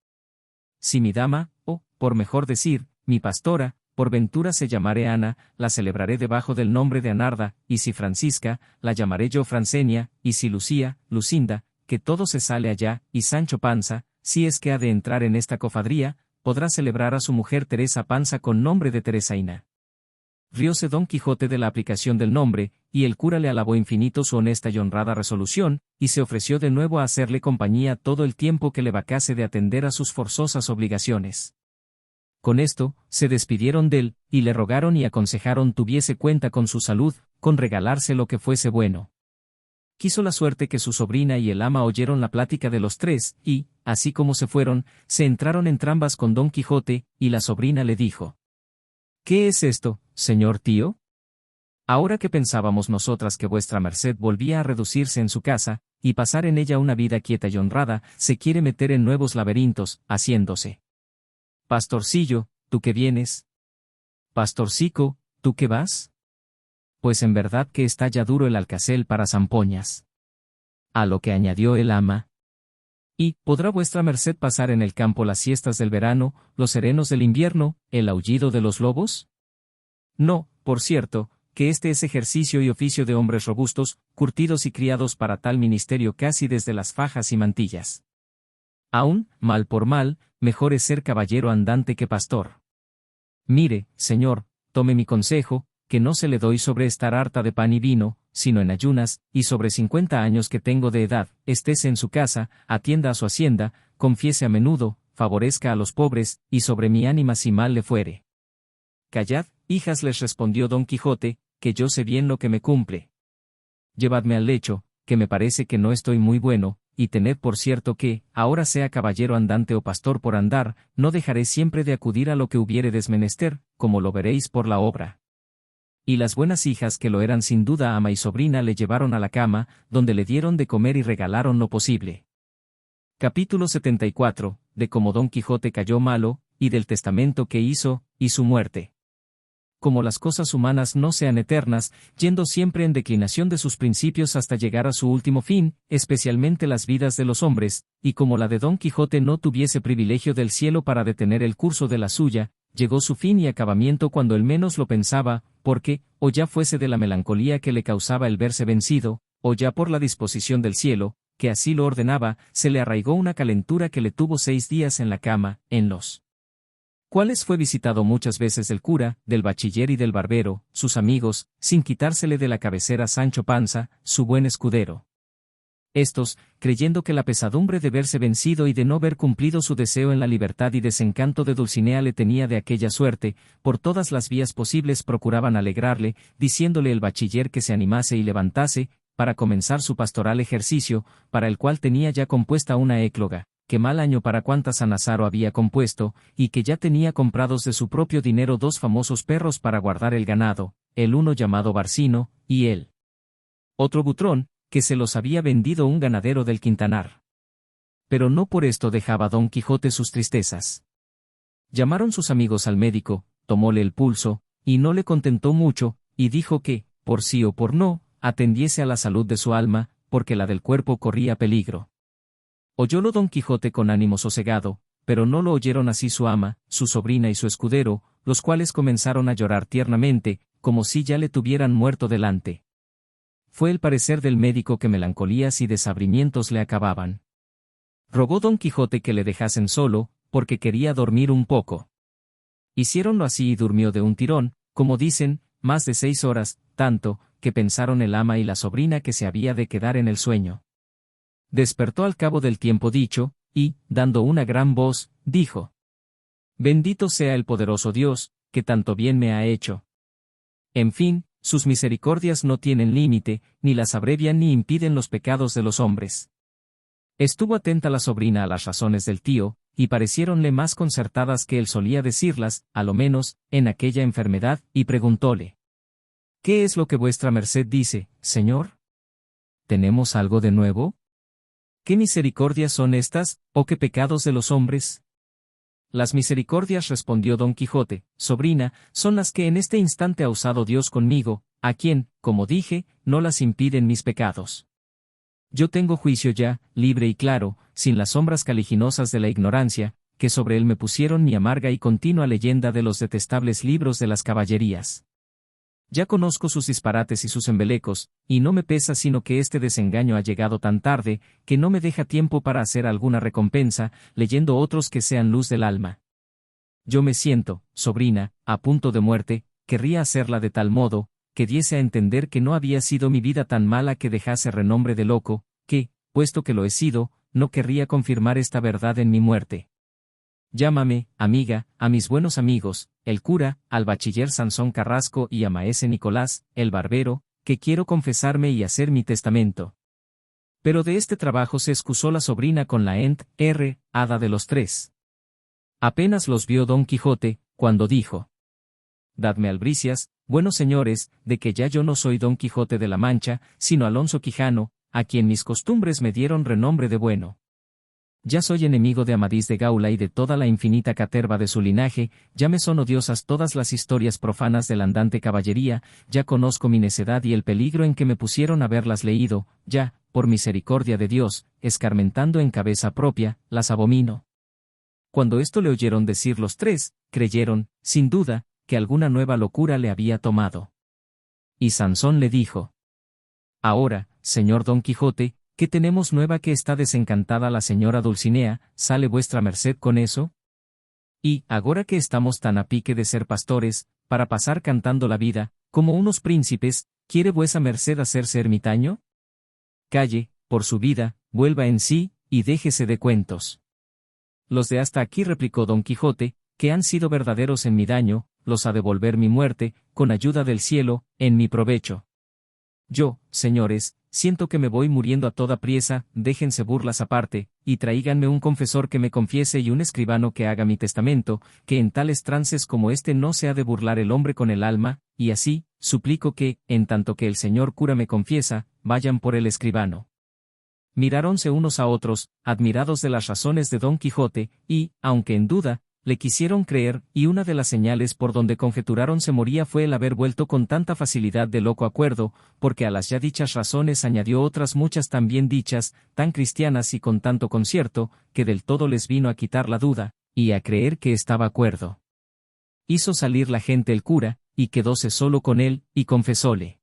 Si mi dama, o, por mejor decir, mi pastora, por ventura se llamare Ana, la celebraré debajo del nombre de Anarda, y si Francisca, la llamaré yo Francenia, y si Lucía, Lucinda, que todo se sale allá, y Sancho Panza, si es que ha de entrar en esta cofadría, podrá celebrar a su mujer Teresa Panza con nombre de Teresaina. Rióse Don Quijote de la aplicación del nombre, y el cura le alabó infinito su honesta y honrada resolución, y se ofreció de nuevo a hacerle compañía todo el tiempo que le vacase de atender a sus forzosas obligaciones. Con esto, se despidieron dél, y le rogaron y aconsejaron tuviese cuenta con su salud, con regalarse lo que fuese bueno. Quiso la suerte que su sobrina y el ama oyeron la plática de los tres, y, así como se fueron, se entraron entrambas con Don Quijote, y la sobrina le dijo: ¿Qué es esto, señor tío? Ahora que pensábamos nosotras que vuestra merced volvía a reducirse en su casa, y pasar en ella una vida quieta y honrada, se quiere meter en nuevos laberintos, haciéndose pastorcillo, ¿tú qué vienes? Pastorcico, ¿tú qué vas? Pues en verdad que está ya duro el alcacel para zampoñas. A lo que añadió el ama: ¿Y podrá vuestra merced pasar en el campo las siestas del verano, los serenos del invierno, el aullido de los lobos? No, por cierto, que este es ejercicio y oficio de hombres robustos, curtidos y criados para tal ministerio casi desde las fajas y mantillas. Aún, mal por mal, mejor es ser caballero andante que pastor. Mire, señor, tome mi consejo, que no se le doy sobre estar harta de pan y vino, sino en ayunas, y sobre 50 años que tengo de edad, estése en su casa, atienda a su hacienda, confiese a menudo, favorezca a los pobres, y sobre mi ánima si mal le fuere. Callad, hijas, les respondió Don Quijote, que yo sé bien lo que me cumple. Llevadme al lecho, que me parece que no estoy muy bueno, y tened por cierto que, ahora sea caballero andante o pastor por andar, no dejaré siempre de acudir a lo que hubiéredes menester, como lo veréis por la obra. Y las buenas hijas que lo eran sin duda ama y sobrina le llevaron a la cama, donde le dieron de comer y regalaron lo posible. Capítulo 74, de cómo Don Quijote cayó malo, y del testamento que hizo, y su muerte. Como las cosas humanas no sean eternas, yendo siempre en declinación de sus principios hasta llegar a su último fin, especialmente las vidas de los hombres, y como la de Don Quijote no tuviese privilegio del cielo para detener el curso de la suya, llegó su fin y acabamiento cuando él menos lo pensaba, porque, o ya fuese de la melancolía que le causaba el verse vencido, o ya por la disposición del cielo, que así lo ordenaba, se le arraigó una calentura que le tuvo 6 días en la cama, en los cuales fue visitado muchas veces del cura, del bachiller y del barbero, sus amigos, sin quitársele de la cabecera Sancho Panza, su buen escudero. Estos, creyendo que la pesadumbre de verse vencido y de no ver cumplido su deseo en la libertad y desencanto de Dulcinea le tenía de aquella suerte, por todas las vías posibles procuraban alegrarle, diciéndole el bachiller que se animase y levantase, para comenzar su pastoral ejercicio, para el cual tenía ya compuesta una écloga, que mal año para cuanta San Azaro había compuesto, y que ya tenía comprados de su propio dinero 2 famosos perros para guardar el ganado, el uno llamado Barcino, y el otro Butrón, que se los había vendido un ganadero del Quintanar. Pero no por esto dejaba Don Quijote sus tristezas. Llamaron sus amigos al médico, tomóle el pulso, y no le contentó mucho, y dijo que, por sí o por no, atendiese a la salud de su alma, porque la del cuerpo corría peligro. Oyólo Don Quijote con ánimo sosegado, pero no lo oyeron así su ama, su sobrina y su escudero, los cuales comenzaron a llorar tiernamente, como si ya le tuvieran muerto delante. Fue el parecer del médico que melancolías y desabrimientos le acababan. Rogó Don Quijote que le dejasen solo, porque quería dormir un poco. Hiciéronlo así y durmió de un tirón, como dicen, más de 6 horas, tanto, que pensaron el ama y la sobrina que se había de quedar en el sueño. Despertó al cabo del tiempo dicho, y, dando una gran voz, dijo: Bendito sea el poderoso Dios, que tanto bien me ha hecho. En fin, sus misericordias no tienen límite, ni las abrevian ni impiden los pecados de los hombres. Estuvo atenta la sobrina a las razones del tío, y pareciéronle más concertadas que él solía decirlas, a lo menos, en aquella enfermedad, y preguntóle: ¿Qué es lo que vuestra merced dice, señor? ¿Tenemos algo de nuevo? ¿Qué misericordias son estas, o qué pecados de los hombres? Las misericordias, respondió Don Quijote, sobrina, son las que en este instante ha usado Dios conmigo, a quien, como dije, no las impiden mis pecados. Yo tengo juicio ya, libre y claro, sin las sombras caliginosas de la ignorancia, que sobre él me pusieron mi amarga y continua leyenda de los detestables libros de las caballerías. Ya conozco sus disparates y sus embelecos, y no me pesa sino que este desengaño ha llegado tan tarde, que no me deja tiempo para hacer alguna recompensa, leyendo otros que sean luz del alma. Yo me siento, sobrina, a punto de muerte, querría hacerla de tal modo, que diese a entender que no había sido mi vida tan mala que dejase renombre de loco, que, puesto que lo he sido, no querría confirmar esta verdad en mi muerte. Llámame, amiga, a mis buenos amigos, el cura, al bachiller Sansón Carrasco y a maese Nicolás, el barbero, que quiero confesarme y hacer mi testamento. Pero de este trabajo se excusó la sobrina con la hada de los 3. Apenas los vio Don Quijote, cuando dijo: Dadme albricias, buenos señores, de que ya yo no soy Don Quijote de la Mancha, sino Alonso Quijano, a quien mis costumbres me dieron renombre de bueno. Ya soy enemigo de Amadís de Gaula y de toda la infinita caterva de su linaje, ya me son odiosas todas las historias profanas de la andante caballería, ya conozco mi necedad y el peligro en que me pusieron haberlas leído, ya, por misericordia de Dios, escarmentando en cabeza propia, las abomino. Cuando esto le oyeron decir los 3, creyeron, sin duda, que alguna nueva locura le había tomado. Y Sansón le dijo: Ahora, señor Don Quijote, ¿qué tenemos nueva que está desencantada la señora Dulcinea? ¿Sale vuestra merced con eso? Y, agora que estamos tan a pique de ser pastores, para pasar cantando la vida, como unos príncipes, ¿quiere vuesa merced hacerse ermitaño? Calle, por su vida, vuelva en sí, y déjese de cuentos. Los de hasta aquí, replicó Don Quijote, que han sido verdaderos en mi daño, los ha de volver mi muerte, con ayuda del cielo, en mi provecho. Yo, señores, siento que me voy muriendo a toda priesa, déjense burlas aparte, y traíganme un confesor que me confiese y un escribano que haga mi testamento, que en tales trances como este no se ha de burlar el hombre con el alma, y así, suplico que, en tanto que el señor cura me confiesa, vayan por el escribano. Miráronse unos a otros, admirados de las razones de Don Quijote, y, aunque en duda, le quisieron creer, y una de las señales por donde conjeturaron se moría fue el haber vuelto con tanta facilidad de loco acuerdo, porque a las ya dichas razones añadió otras muchas también dichas, tan cristianas y con tanto concierto, que del todo les vino a quitar la duda, y a creer que estaba acuerdo. Hizo salir la gente el cura, y quedóse solo con él, y confesóle.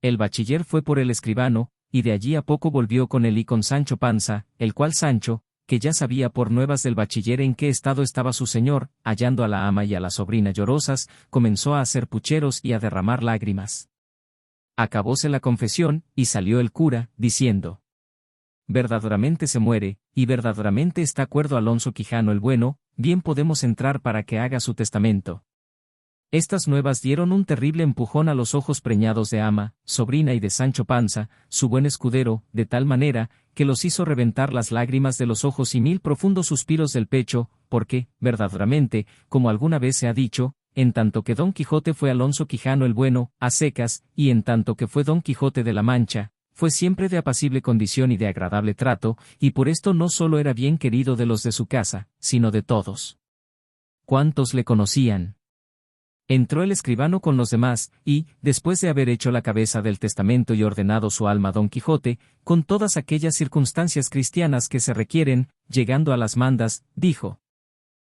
El bachiller fue por el escribano, y de allí a poco volvió con él y con Sancho Panza, el cual Sancho, que ya sabía por nuevas del bachiller en qué estado estaba su señor, hallando a la ama y a la sobrina llorosas, comenzó a hacer pucheros y a derramar lágrimas. Acabóse la confesión, y salió el cura, diciendo: verdaderamente se muere, y verdaderamente está cuerdo Alonso Quijano el Bueno, bien podemos entrar para que haga su testamento. Estas nuevas dieron un terrible empujón a los ojos preñados de Ama, sobrina y de Sancho Panza, su buen escudero, de tal manera, que los hizo reventar las lágrimas de los ojos y 1000 profundos suspiros del pecho, porque, verdaderamente, como alguna vez se ha dicho, en tanto que Don Quijote fue Alonso Quijano el Bueno, a secas, y en tanto que fue Don Quijote de la Mancha, fue siempre de apacible condición y de agradable trato, y por esto no solo era bien querido de los de su casa, sino de todos cuantos le conocían. Entró el escribano con los demás, y, después de haber hecho la cabeza del testamento y ordenado su alma a Don Quijote, con todas aquellas circunstancias cristianas que se requieren, llegando a las mandas, dijo: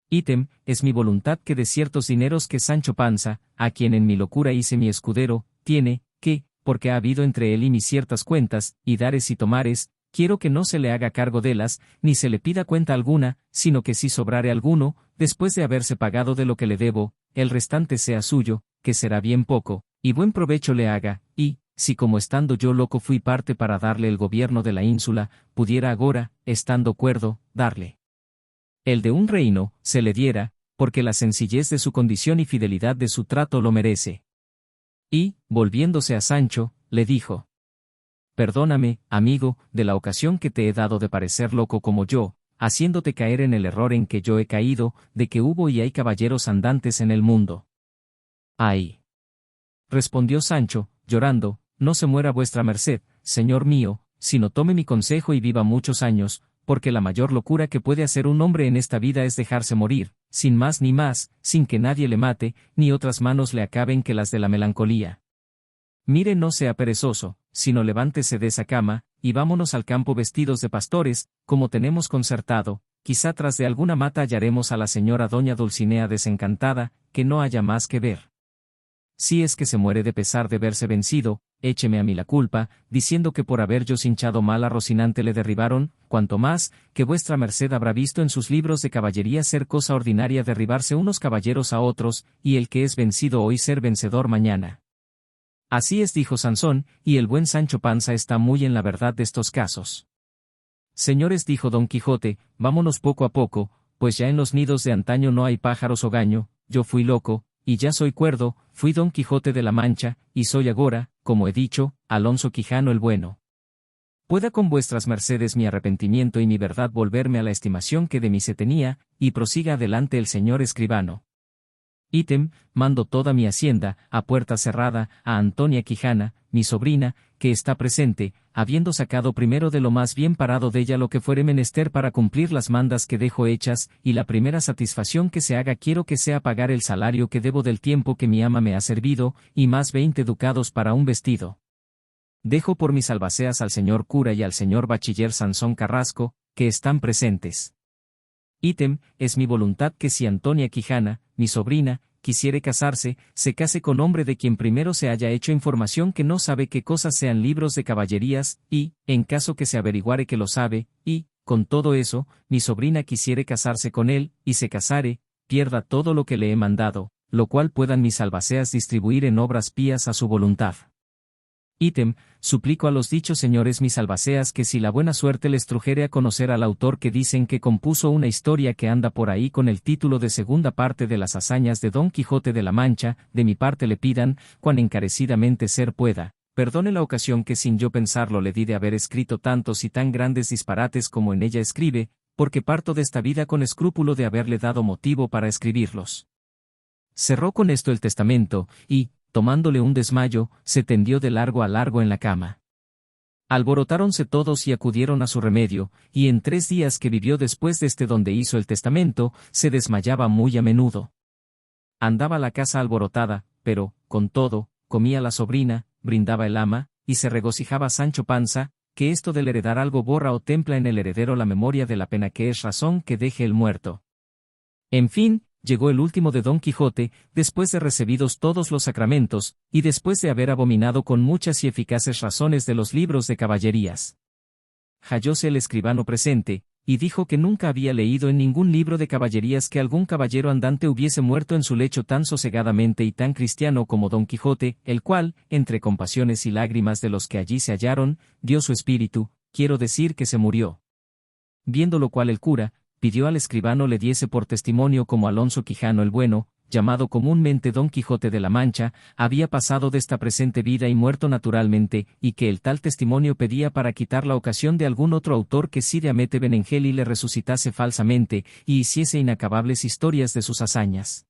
Ítem, es mi voluntad que de ciertos dineros que Sancho Panza, a quien en mi locura hice mi escudero, tiene, que, porque ha habido entre él y mí ciertas cuentas, y dares y tomares, quiero que no se le haga cargo delas, ni se le pida cuenta alguna, sino que si sobrare alguno, después de haberse pagado de lo que le debo, el restante sea suyo, que será bien poco, y buen provecho le haga, y, si como estando yo loco fui parte para darle el gobierno de la ínsula, pudiera agora, estando cuerdo, darle el de un reino, se le diera, porque la sencillez de su condición y fidelidad de su trato lo merece. Y, volviéndose a Sancho, le dijo: Perdóname, amigo, de la ocasión que te he dado de parecer loco como yo, haciéndote caer en el error en que yo he caído, de que hubo y hay caballeros andantes en el mundo. ¡Ay! Respondió Sancho, llorando: No se muera vuestra merced, señor mío, sino tome mi consejo y viva muchos años, porque la mayor locura que puede hacer un hombre en esta vida es dejarse morir, sin más ni más, sin que nadie le mate, ni otras manos le acaben que las de la melancolía. Mire, no sea perezoso, sino levántese de esa cama, y vámonos al campo vestidos de pastores, como tenemos concertado, quizá tras de alguna mata hallaremos a la señora doña Dulcinea desencantada, que no haya más que ver. Si es que se muere de pesar de verse vencido, écheme a mí la culpa, diciendo que por haber yo cinchado mal a Rocinante le derribaron, cuanto más, que vuestra merced habrá visto en sus libros de caballería ser cosa ordinaria derribarse unos caballeros a otros, y el que es vencido hoy ser vencedor mañana. Así es, dijo Sansón, y el buen Sancho Panza está muy en la verdad de estos casos. Señores, dijo Don Quijote, vámonos poco a poco, pues ya en los nidos de antaño no hay pájaros o gaño, yo fui loco, y ya soy cuerdo, fui Don Quijote de la Mancha, y soy agora, como he dicho, Alonso Quijano el Bueno. Pueda con vuestras mercedes mi arrepentimiento y mi verdad volverme a la estimación que de mí se tenía, y prosiga adelante el señor escribano. Ítem, mando toda mi hacienda, a puerta cerrada, a Antonia Quijana, mi sobrina, que está presente, habiendo sacado primero de lo más bien parado de ella lo que fuere menester para cumplir las mandas que dejo hechas, y la primera satisfacción que se haga quiero que sea pagar el salario que debo del tiempo que mi ama me ha servido, y más 20 ducados para un vestido. Dejo por mis albaceas al señor cura y al señor bachiller Sansón Carrasco, que están presentes. Ítem, es mi voluntad que si Antonia Quijana, mi sobrina, quisiere casarse, se case con hombre de quien primero se haya hecho información que no sabe qué cosas sean libros de caballerías, y, en caso que se averiguare que lo sabe, y, con todo eso, mi sobrina quisiere casarse con él, y se casare, pierda todo lo que le he mandado, lo cual puedan mis albaceas distribuir en obras pías a su voluntad. Ítem, suplico a los dichos señores mis albaceas que si la buena suerte les trujere a conocer al autor que dicen que compuso una historia que anda por ahí con el título de segunda parte de las hazañas de Don Quijote de la Mancha, de mi parte le pidan, cuan encarecidamente ser pueda, perdone la ocasión que sin yo pensarlo le di de haber escrito tantos y tan grandes disparates como en ella escribe, porque parto de esta vida con escrúpulo de haberle dado motivo para escribirlos. Cerró con esto el testamento, y, tomándole un desmayo, se tendió de largo a largo en la cama. Alborotáronse todos y acudieron a su remedio, y en 3 días que vivió después de este donde hizo el testamento, se desmayaba muy a menudo. Andaba la casa alborotada, pero, con todo, comía la sobrina, brindaba el ama, y se regocijaba Sancho Panza, que esto del heredar algo borra o templa en el heredero la memoria de la pena que es razón que deje el muerto. En fin, llegó el último de Don Quijote, después de recibidos todos los sacramentos, y después de haber abominado con muchas y eficaces razones de los libros de caballerías. Hallóse el escribano presente, y dijo que nunca había leído en ningún libro de caballerías que algún caballero andante hubiese muerto en su lecho tan sosegadamente y tan cristiano como Don Quijote, el cual, entre compasiones y lágrimas de los que allí se hallaron, dio su espíritu, quiero decir que se murió. Viendo lo cual el cura, pidió al escribano le diese por testimonio como Alonso Quijano el Bueno, llamado comúnmente Don Quijote de la Mancha, había pasado de esta presente vida y muerto naturalmente, y que el tal testimonio pedía para quitar la ocasión de algún otro autor que Cide Hamete Benengeli le resucitase falsamente, y hiciese inacabables historias de sus hazañas.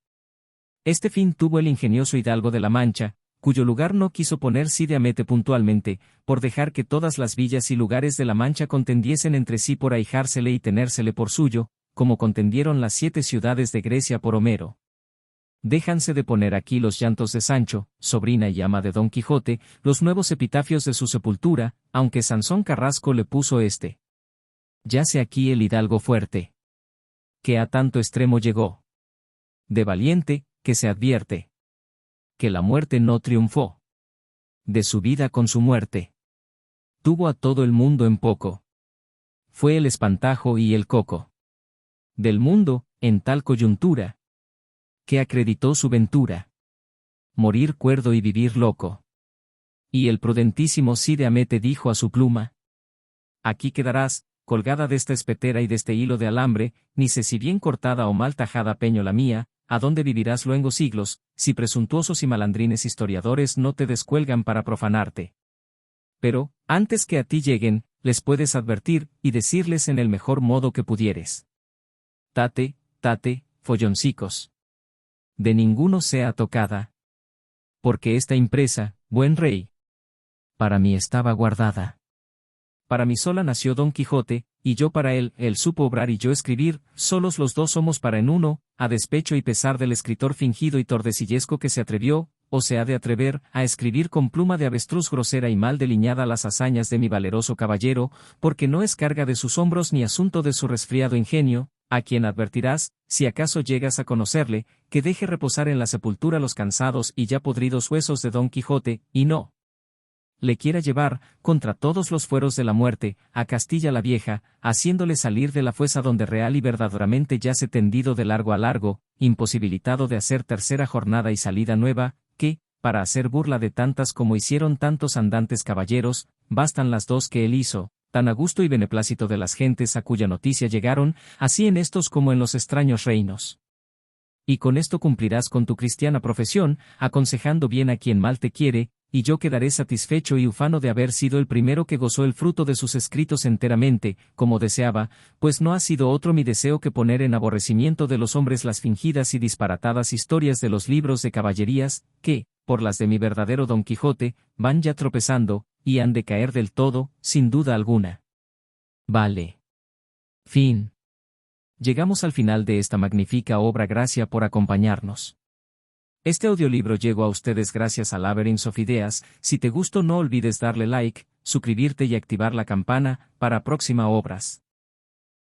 Este fin tuvo el ingenioso hidalgo de la Mancha, cuyo lugar no quiso poner Cide Hamete puntualmente, por dejar que todas las villas y lugares de la Mancha contendiesen entre sí por ahijársele y tenérsele por suyo, como contendieron las 7 ciudades de Grecia por Homero. Déjanse de poner aquí los llantos de Sancho, sobrina y ama de Don Quijote, los nuevos epitafios de su sepultura, aunque Sansón Carrasco le puso este. Yace aquí el hidalgo fuerte, que a tanto extremo llegó. De valiente, que se advierte, que la muerte no triunfó. De su vida con su muerte. Tuvo a todo el mundo en poco. Fue el espantajo y el coco. Del mundo, en tal coyuntura, que acreditó su ventura. Morir cuerdo y vivir loco. Y el prudentísimo Cide Hamete dijo a su pluma: aquí quedarás, colgada de esta espetera y de este hilo de alambre, ni sé si bien cortada o mal tajada peño la mía, a dónde vivirás luengos siglos, si presuntuosos y malandrines historiadores no te descuelgan para profanarte. Pero, antes que a ti lleguen, les puedes advertir, y decirles en el mejor modo que pudieres. Tate, tate, folloncicos. De ninguno sea tocada. Porque esta impresa, buen rey, para mí estaba guardada. Para mí sola nació Don Quijote, y yo para él supo obrar y yo escribir, solos los dos somos para en uno, a despecho y pesar del escritor fingido y tordesillesco que se atrevió, o se ha de atrever, a escribir con pluma de avestruz grosera y mal delineada las hazañas de mi valeroso caballero, porque no es carga de sus hombros ni asunto de su resfriado ingenio, a quien advertirás, si acaso llegas a conocerle, que deje reposar en la sepultura los cansados y ya podridos huesos de Don Quijote, y no le quiera llevar, contra todos los fueros de la muerte, a Castilla la Vieja, haciéndole salir de la fuesa donde real y verdaderamente yace tendido de largo a largo, imposibilitado de hacer tercera jornada y salida nueva, que, para hacer burla de tantas como hicieron tantos andantes caballeros, bastan las 2 que él hizo, tan a gusto y beneplácito de las gentes a cuya noticia llegaron, así en estos como en los extraños reinos. Y con esto cumplirás con tu cristiana profesión, aconsejando bien a quien mal te quiere, y yo quedaré satisfecho y ufano de haber sido el primero que gozó el fruto de sus escritos enteramente, como deseaba, pues no ha sido otro mi deseo que poner en aborrecimiento de los hombres las fingidas y disparatadas historias de los libros de caballerías, que, por las de mi verdadero Don Quijote, van ya tropezando, y han de caer del todo, sin duda alguna. Vale. Fin. Llegamos al final de esta magnífica obra. Gracias por acompañarnos. Este audiolibro llegó a ustedes gracias a Labyrinth of Ideas. Si te gustó no olvides darle like, suscribirte y activar la campana, para próximas obras.